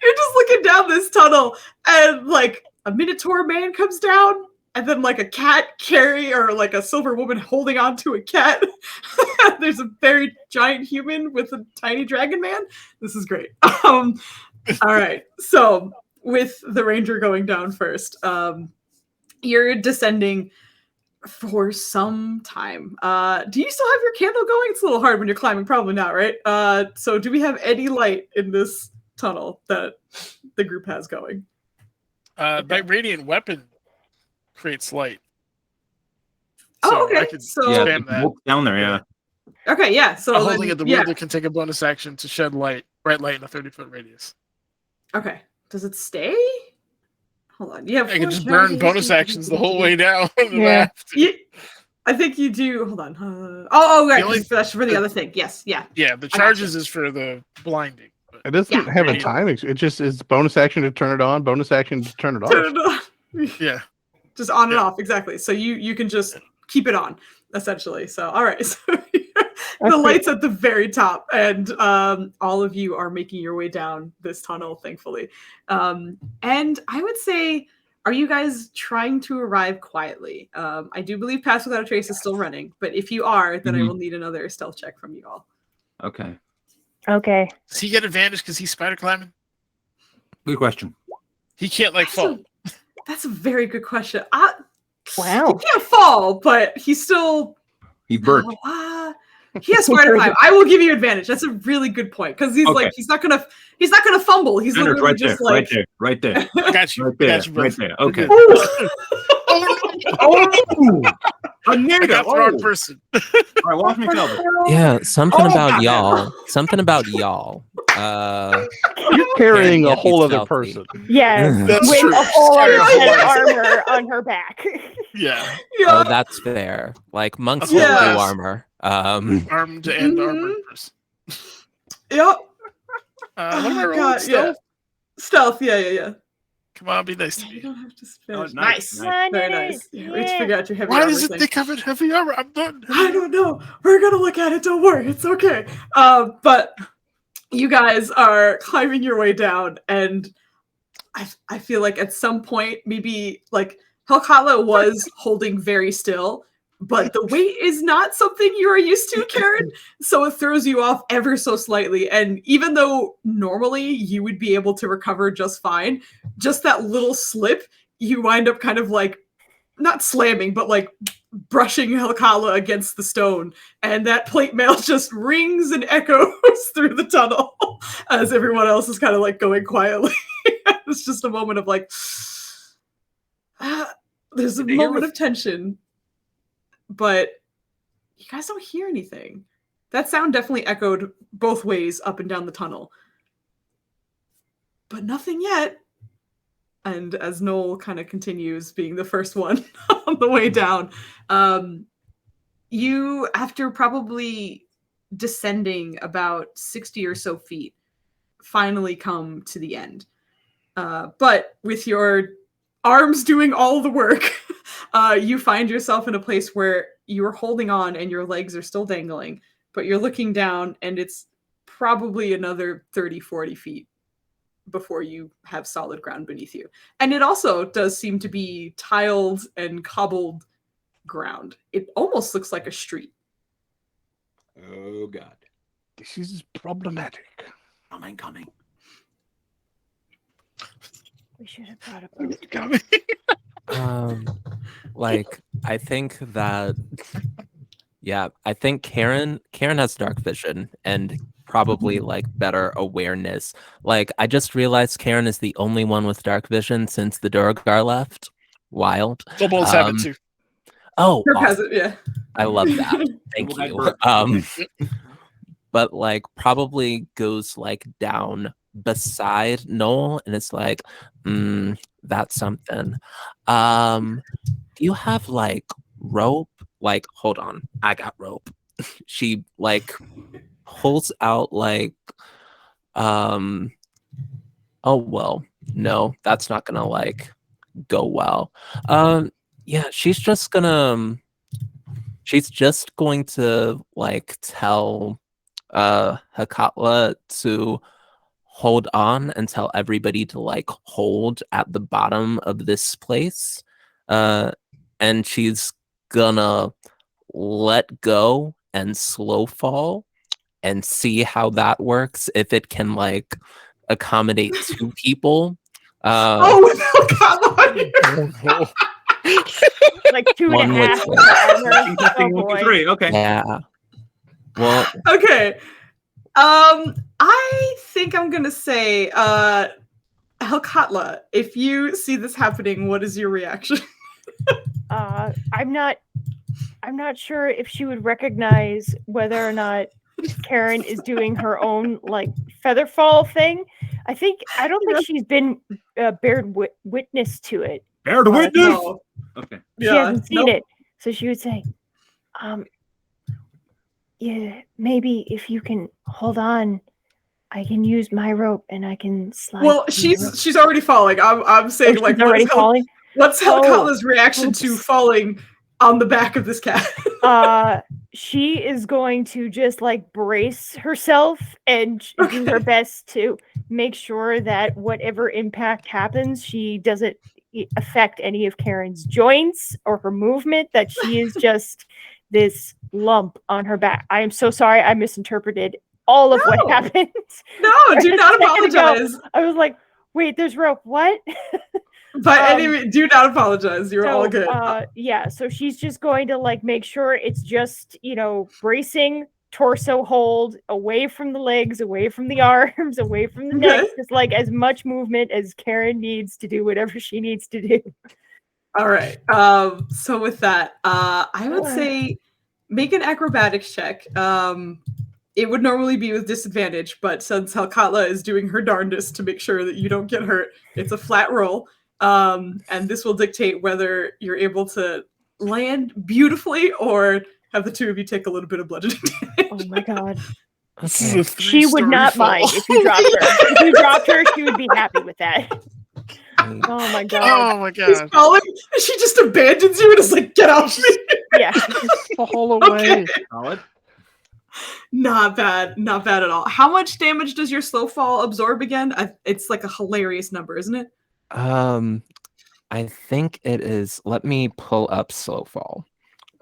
you're just looking down this tunnel, and like a Minotaur man comes down, and then like a cat or like a silver woman holding on to a cat. There's a very giant human with a tiny dragon man. This is great. All right. So with the ranger going down first, you're descending for some time. Do you still have your candle going? It's a little hard when you're climbing, probably not, right? So do we have any light in this tunnel that the group has going? My radiant weapon creates light. Oh, okay. I could So spam that. Down there, yeah. okay, yeah. So I'm holding it. The yeah. wielder can take a bonus action to shed bright light in a 30-foot radius. Okay. Does it stay? Hold on. You have I can just 4 burn charges. bonus actions the whole way down. Yeah. I think you do. Hold on. Oh, right. The only- 'cause that's for the other thing. Yes. Yeah. Yeah, the charges is for the blinding. But It doesn't have a time. It just is bonus action to turn it on, bonus action to turn it off. Turn it on. yeah, Just on and Yeah. off. Exactly. So you can just keep it on, essentially. So all right. So the Okay. light's at the very top, and all of you are making your way down this tunnel, thankfully. And I would say, are you guys trying to arrive quietly? I do believe Pass Without a Trace is still running, but if you are, then I Mhm. will need another stealth check from you all. Okay. Okay. does he get advantage because he's spider climbing? Good question. He can't like fall. That's a very good question. Wow. He can't fall, but he's still. He's burnt. He has spider climb. I will give you advantage. That's a really good point because he's Okay. like he's not gonna fumble. He's Leonard, literally right there, just like right there, Got you. right there, Got you, right both. there. Okay. Ooh. A I nigga. got the wrong person. All right, watch me cover. Yeah, something Oh, about goddamn. y'all. Something about y'all. You're carrying Yeah, a whole he's other stealthy. person. Yes. That's With true. a whole other Yeah. set of armor on her back. Yeah, Yeah. Oh, that's fair. Like monks Yeah. don't do armor. armed and armored person. Yep. What am I rolling? God, Stealth? Stealth. Yeah. Come on, be nice to You me. don't have to spend. Oh, nice, Nice. nice. Very nice. Yeah, we have to Yeah. figure out your heavy Why armor does it thing. think of it heavy armor? I'm done. I don't know. We're gonna look at it. Don't worry. It's okay. But you guys are climbing your way down, and I feel like at some point, maybe like Helkala was holding very still, but the weight is not something you are used to, Karen. So it throws you off ever so slightly. And even though normally you would be able to recover just fine, just that little slip, you wind up kind of like not slamming, but like brushing Helkala against the stone. And that plate mail just rings and echoes through the tunnel as everyone else is kind of like going quietly. It's just a moment of like, there's a Did they hear moment us? of tension, but you guys don't hear anything. That sound definitely echoed both ways up and down the tunnel. But nothing yet. And as Noel kind of continues being the first one on the way down, you, after probably descending about 60 or so feet, finally come to the end. But with your arms doing all the work, you find yourself in a place where you're holding on and your legs are still dangling, but you're looking down and it's probably another 30, 40 feet before you have solid ground beneath you. And it also does seem to be tiled and cobbled ground. It almost looks like a street. Oh God. This is problematic. I'm coming. We should have brought up. Coming. Like I think that I think Karen has dark vision and probably like better awareness. Like I just realized Karen is the only one with dark vision since the Durgar left. Wild. Kobolds have it too. Oh, Kirk has awesome. it, yeah. I love that. Thank Double you. head But like probably goes like down beside Noel and it's like, that's something. Do you have like rope? Like, hold on, I got rope. She like pulls out like, oh well, no, that's not gonna like go well. Yeah, she's just going to like tell Hakatla to hold on and tell everybody to like hold at the bottom of this place. And she's gonna let go and slow fall and see how that works, if it can like accommodate two people. Oh, no, come on. Like 2.5 One with with her armor. Testing Oh 1, 2, boy. 3. Okay. Yeah. Well, Okay. I think I'm gonna say, Helkatla, if you see this happening, what is your reaction? I'm not sure if she would recognize whether or not Karen is doing her own like feather fall thing. I don't think she's been bared witness to it. Bear to witness. No. Okay. She Yeah, hasn't seen it, so she would say, yeah, maybe if you can hold on, I can use my rope and I can slide. Well, through the rope." she's already falling. I'm saying, Oh, like, she's already falling. what's Helkatla's reaction to Oops. falling on the back of this cat? She is going to just like brace herself and do her best to make sure that whatever impact happens, she doesn't affect any of Karen's joints or her movement, that she is just this lump on her back. I am so sorry, I misinterpreted all of what No. happened. No, do not apologize. I was like, wait, there's rope. What? But anyway, do not apologize. You're all good. Yeah, so she's just going to like make sure it's just, bracing, torso hold, away from the legs, away from the arms, away from the neck, just like as much movement as Karen needs to do whatever she needs to do. All right. So with that, I would say make an acrobatics check. It would normally be with disadvantage, but since Helkatla is doing her darndest to make sure that you don't get hurt, it's a flat roll. And this will dictate whether you're able to land beautifully or have the two of you take a little bit of bludgeoning damage. Oh my god. okay. She would not mind if you dropped her. If you dropped her, she would be happy with that. Oh my god. Oh my He's god. falling, and she just abandons you and is like, get off me. Yeah. Fall away. Solid. Not bad. Not bad at all. How much damage does your slow fall absorb again? It's like a hilarious number, isn't it? I think it is. Let me pull up slow fall.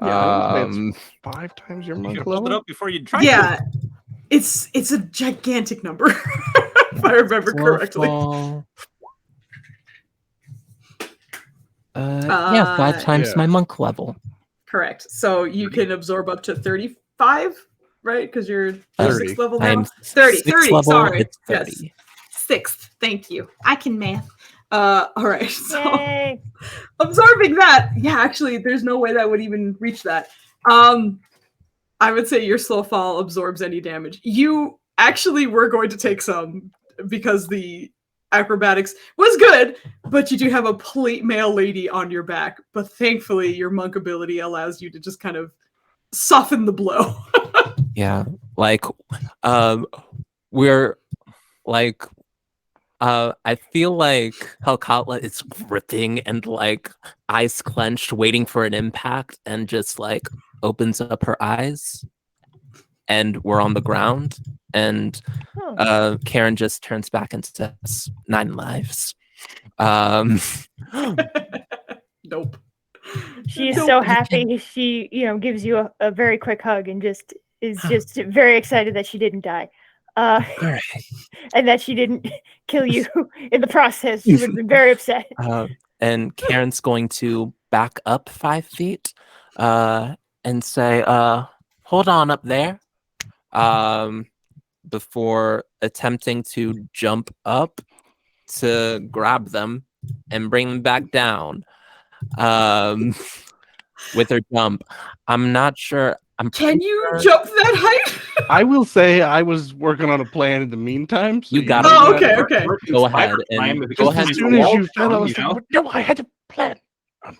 Yeah, I would say it's 5 times your You monk should hold it level. up before you try. Yeah. It's a gigantic number, if I remember Slow correctly. fall. Yeah, 5 times yeah. my monk level. Correct. So you can absorb up to 35, right? Because you're 30. 6th level I'm now. 30, 6th 30, level, sorry. it's Yes. 30. 6th. Thank you. I can math. All right. So Yay. absorbing that, yeah, actually, there's no way that would even reach that. I would say your slow fall absorbs any damage. You actually were going to take some because the acrobatics was good, but you do have a plate mail lady on your back. But thankfully, your monk ability allows you to just kind of soften the blow. Yeah, like, we're like, I feel like Helkatla is gripping and like eyes clenched, waiting for an impact, and just like opens up her eyes, and we're on the ground, and Karen just turns back and says, 9 lives. Nope. She is Nope. so happy. She, gives you a very quick hug and just is just very excited that she didn't die. All right. And that she didn't kill you in the process. She would have been very upset. And Karen's going to back up 5 feet and say, hold on up there, before attempting to jump up to grab them and bring them back down with her jump. I'm not sure. Can you jump that height? I will say I was working on a plan in the meantime. So You got know it. Oh, that- okay. Go ahead and go Because ahead. as and soon as walk you fell, I down, was like, no, I had to plan. I'm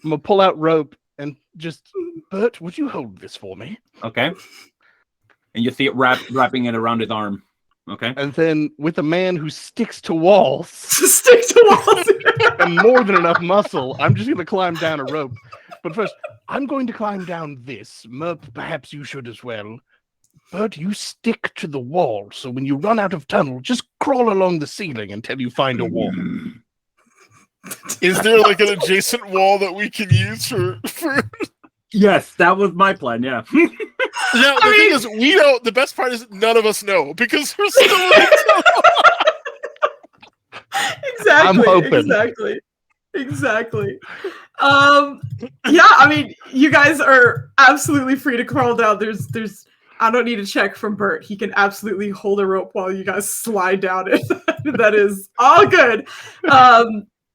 gonna pull out rope and just, Bert, would you hold this for me? Okay. And you see it wrapping it around his arm. Okay. And then with a man who sticks to walls Stick to walls. and more than enough muscle, I'm just gonna climb down a rope. But first, I'm going to climb down this. Merp, perhaps you should as well. Bert, you stick to the wall, so when you run out of tunnel, just crawl along the ceiling until you find a wall. Is there like an adjacent wall that we can use for... Yes, that was my plan. Yeah. Yeah, the thing is, we don't. The best part is none of us know because we're still in the Exactly. I'm hoping. Exactly. Yeah, I mean, you guys are absolutely free to crawl down. There's I don't need a check from Bert. He can absolutely hold a rope while you guys slide down it. That is all good.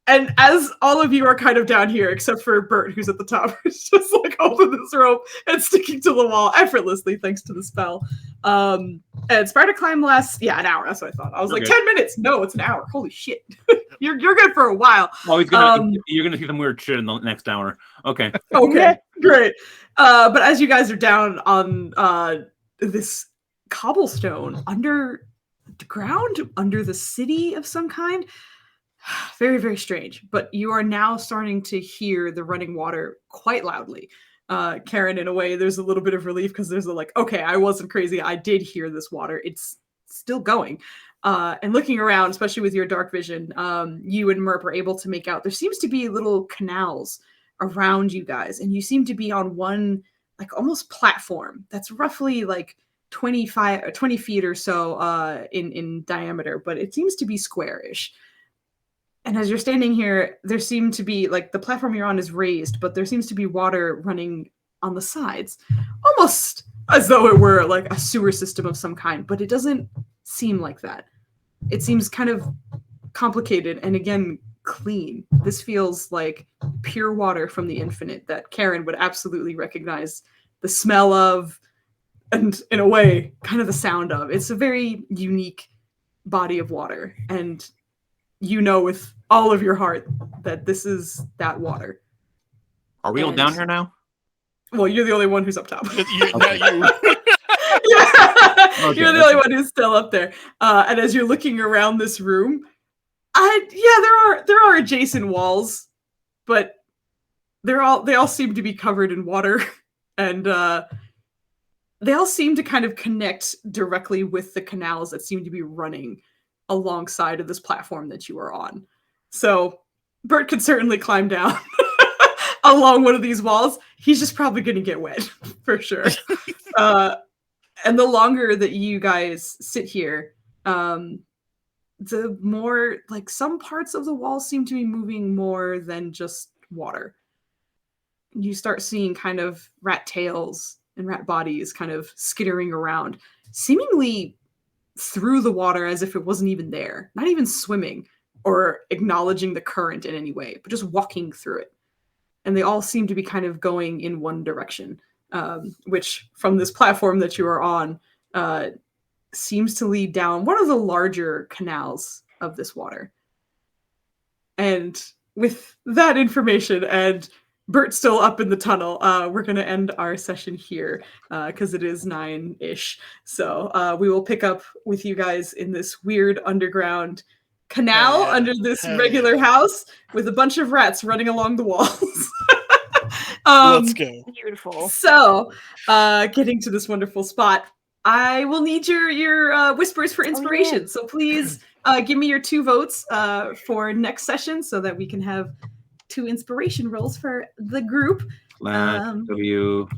And as all of you are kind of down here, except for Bert, who's at the top, who's just like holding this rope and sticking to the wall effortlessly thanks to the spell. And Spider Climb lasts, an hour. That's what I thought. I was like, 10 minutes. No, it's an hour. Holy shit. You're good for a while. Oh, you're gonna see some weird shit in the next hour. Okay. Okay, great. But as you guys are down on this cobblestone under the ground, under the city of some kind, very, very strange. But you are now starting to hear the running water quite loudly. Karen, in a way, there's a little bit of relief because there's okay, I wasn't crazy. I did hear this water. It's still going. And looking around, especially with your dark vision, you and Merp are able to make out there seems to be little canals around you guys. And you seem to be on one, almost platform that's roughly 20 feet or so in diameter, but it seems to be squarish. And as you're standing here, there seem to be the platform you're on is raised, but there seems to be water running on the sides, almost as though it were a sewer system of some kind, but it doesn't seem like that. It seems kind of complicated and again, clean. This feels like pure water from the infinite that Karen would absolutely recognize the smell of and in a way, kind of the sound of. It's a very unique body of water. And you know with all of your heart that this is that water. Are we all down here now? Well, you're the only one who's up top. Okay. You're the only one who's still up there. And as you're looking around this room, there are adjacent walls, but they all seem to be covered in water, and they all seem to kind of connect directly with the canals that seem to be running alongside of this platform that you are on. So Bert could certainly climb down along one of these walls. He's just probably going to get wet for sure. And the longer that you guys sit here, the more some parts of the wall seem to be moving more than just water. You start seeing kind of rat tails and rat bodies kind of skittering around, seemingly through the water as if it wasn't even there, not even swimming or acknowledging the current in any way, but just walking through it. And they all seem to be kind of going in one direction, which from this platform that you are on seems to lead down one of the larger canals of this water. And with that information and Bert still up in the tunnel, we're going to end our session here because it is 9-ish. So we will pick up with you guys in this weird underground canal under this regular house with a bunch of rats running along the walls. Let's go. Beautiful. So getting to this wonderful spot, I will need your whispers for inspiration. yeah. So please give me your 2 votes for next session so that we can have 2 inspiration rolls for the group. W.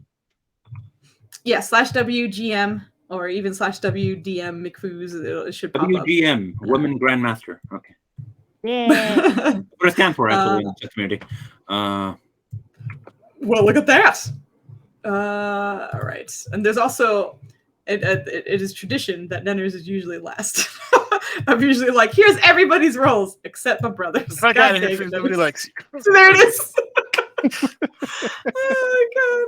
Yeah, /WGM or even /WDM McFoos. It should pop WGM, Women Grandmaster. Okay. Yeah. What does it stand for actually in the community? Well, look at that. All right. And there's also, it is tradition that Nenners is usually last. I'm usually here's everybody's rolls except my brother's. Nobody likes you. So there it is. Oh, God.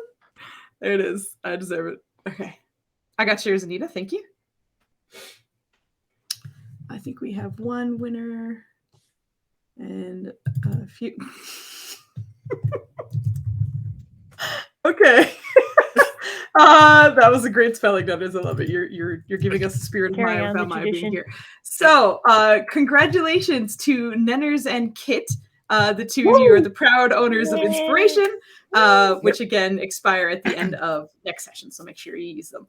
There it is. I deserve it. Okay. I got yours, Anita. Thank you. I think we have 1 winner and a few. Okay. That was a great spelling, Nutters. I love it. You're giving us a spirit of Maya without Maya being here. So congratulations to Nenners and Kit. The 2 of you are the proud owners of Inspiration, which again expire at the end of next session. So make sure you use them.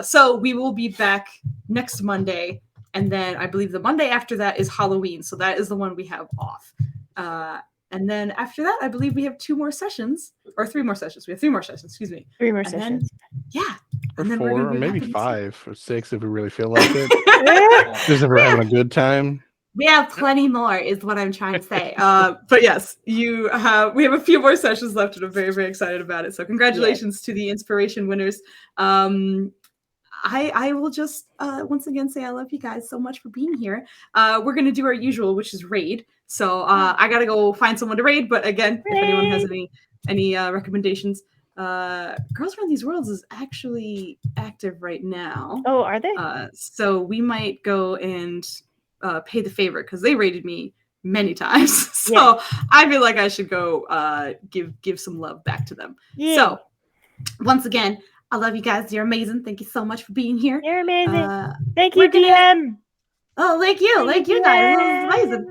So we will be back next Monday. And then I believe the Monday after that is Halloween. So that is the one we have off. And then after that, I believe we have 2 more sessions or 3 more sessions. We have 3 more sessions, excuse me. 3 more And sessions. Then, Or and then 4, we're or gonna be maybe back in 5 or 6 if we really feel like it. Just if we're having a good time. We have plenty more, is what I'm trying to say. But yes, we have a few more sessions left, and I'm very, very excited about it. So congratulations to the inspiration winners. I will just once again say I love you guys so much for being here. We're gonna do our usual, which is raid. So I gotta go find someone to raid. But again, if anyone has any recommendations, Girls Around These Worlds is actually active right now. Oh, are they? So we might go and pay the favor because they raided me many times. So I feel like I should go give some love back to them. Yeah. So once again, I love you guys. You're amazing. Thank you so much for being here. You're amazing. Thank you, DM. Oh, thank you guys. This is amazing.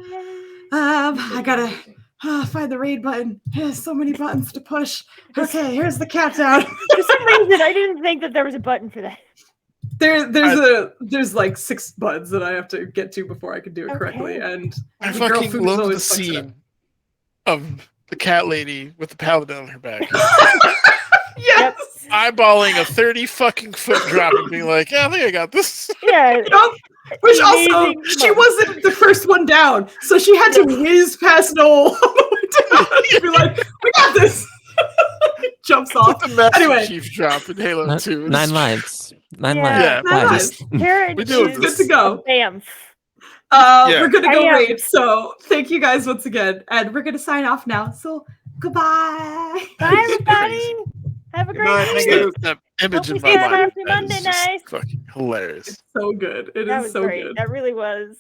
I gotta find the raid button. There's so many buttons to push. Okay, here's the countdown. For some reason, I didn't think that there was a button for that. There's like 6 buttons that I have to get to before I can do it correctly. And I the girl fucking food is love the always fucked up. scene of the cat lady with the paladin on her back. Yes. Eyeballing a 30 fucking foot drop and being like, yeah, I think I got this. Yeah. Which also, she wasn't the first one down, so she had to whiz past Noel to be like, we got this. Jumps off. The Master Anyway. Chief drop in Halo 2. 9 lives. 9 Yeah. lives. Yeah. 9 lives. Karen We do it. is Good to go. Bam. Yeah. We're gonna I go am. raid. So thank you guys once again, and we're gonna sign off now. So goodbye. Bye, everybody. Have a great week. That image Hope in we my see you on mind Happy Monday is just night. fucking hilarious. So good. It That is was so great. good. That really was.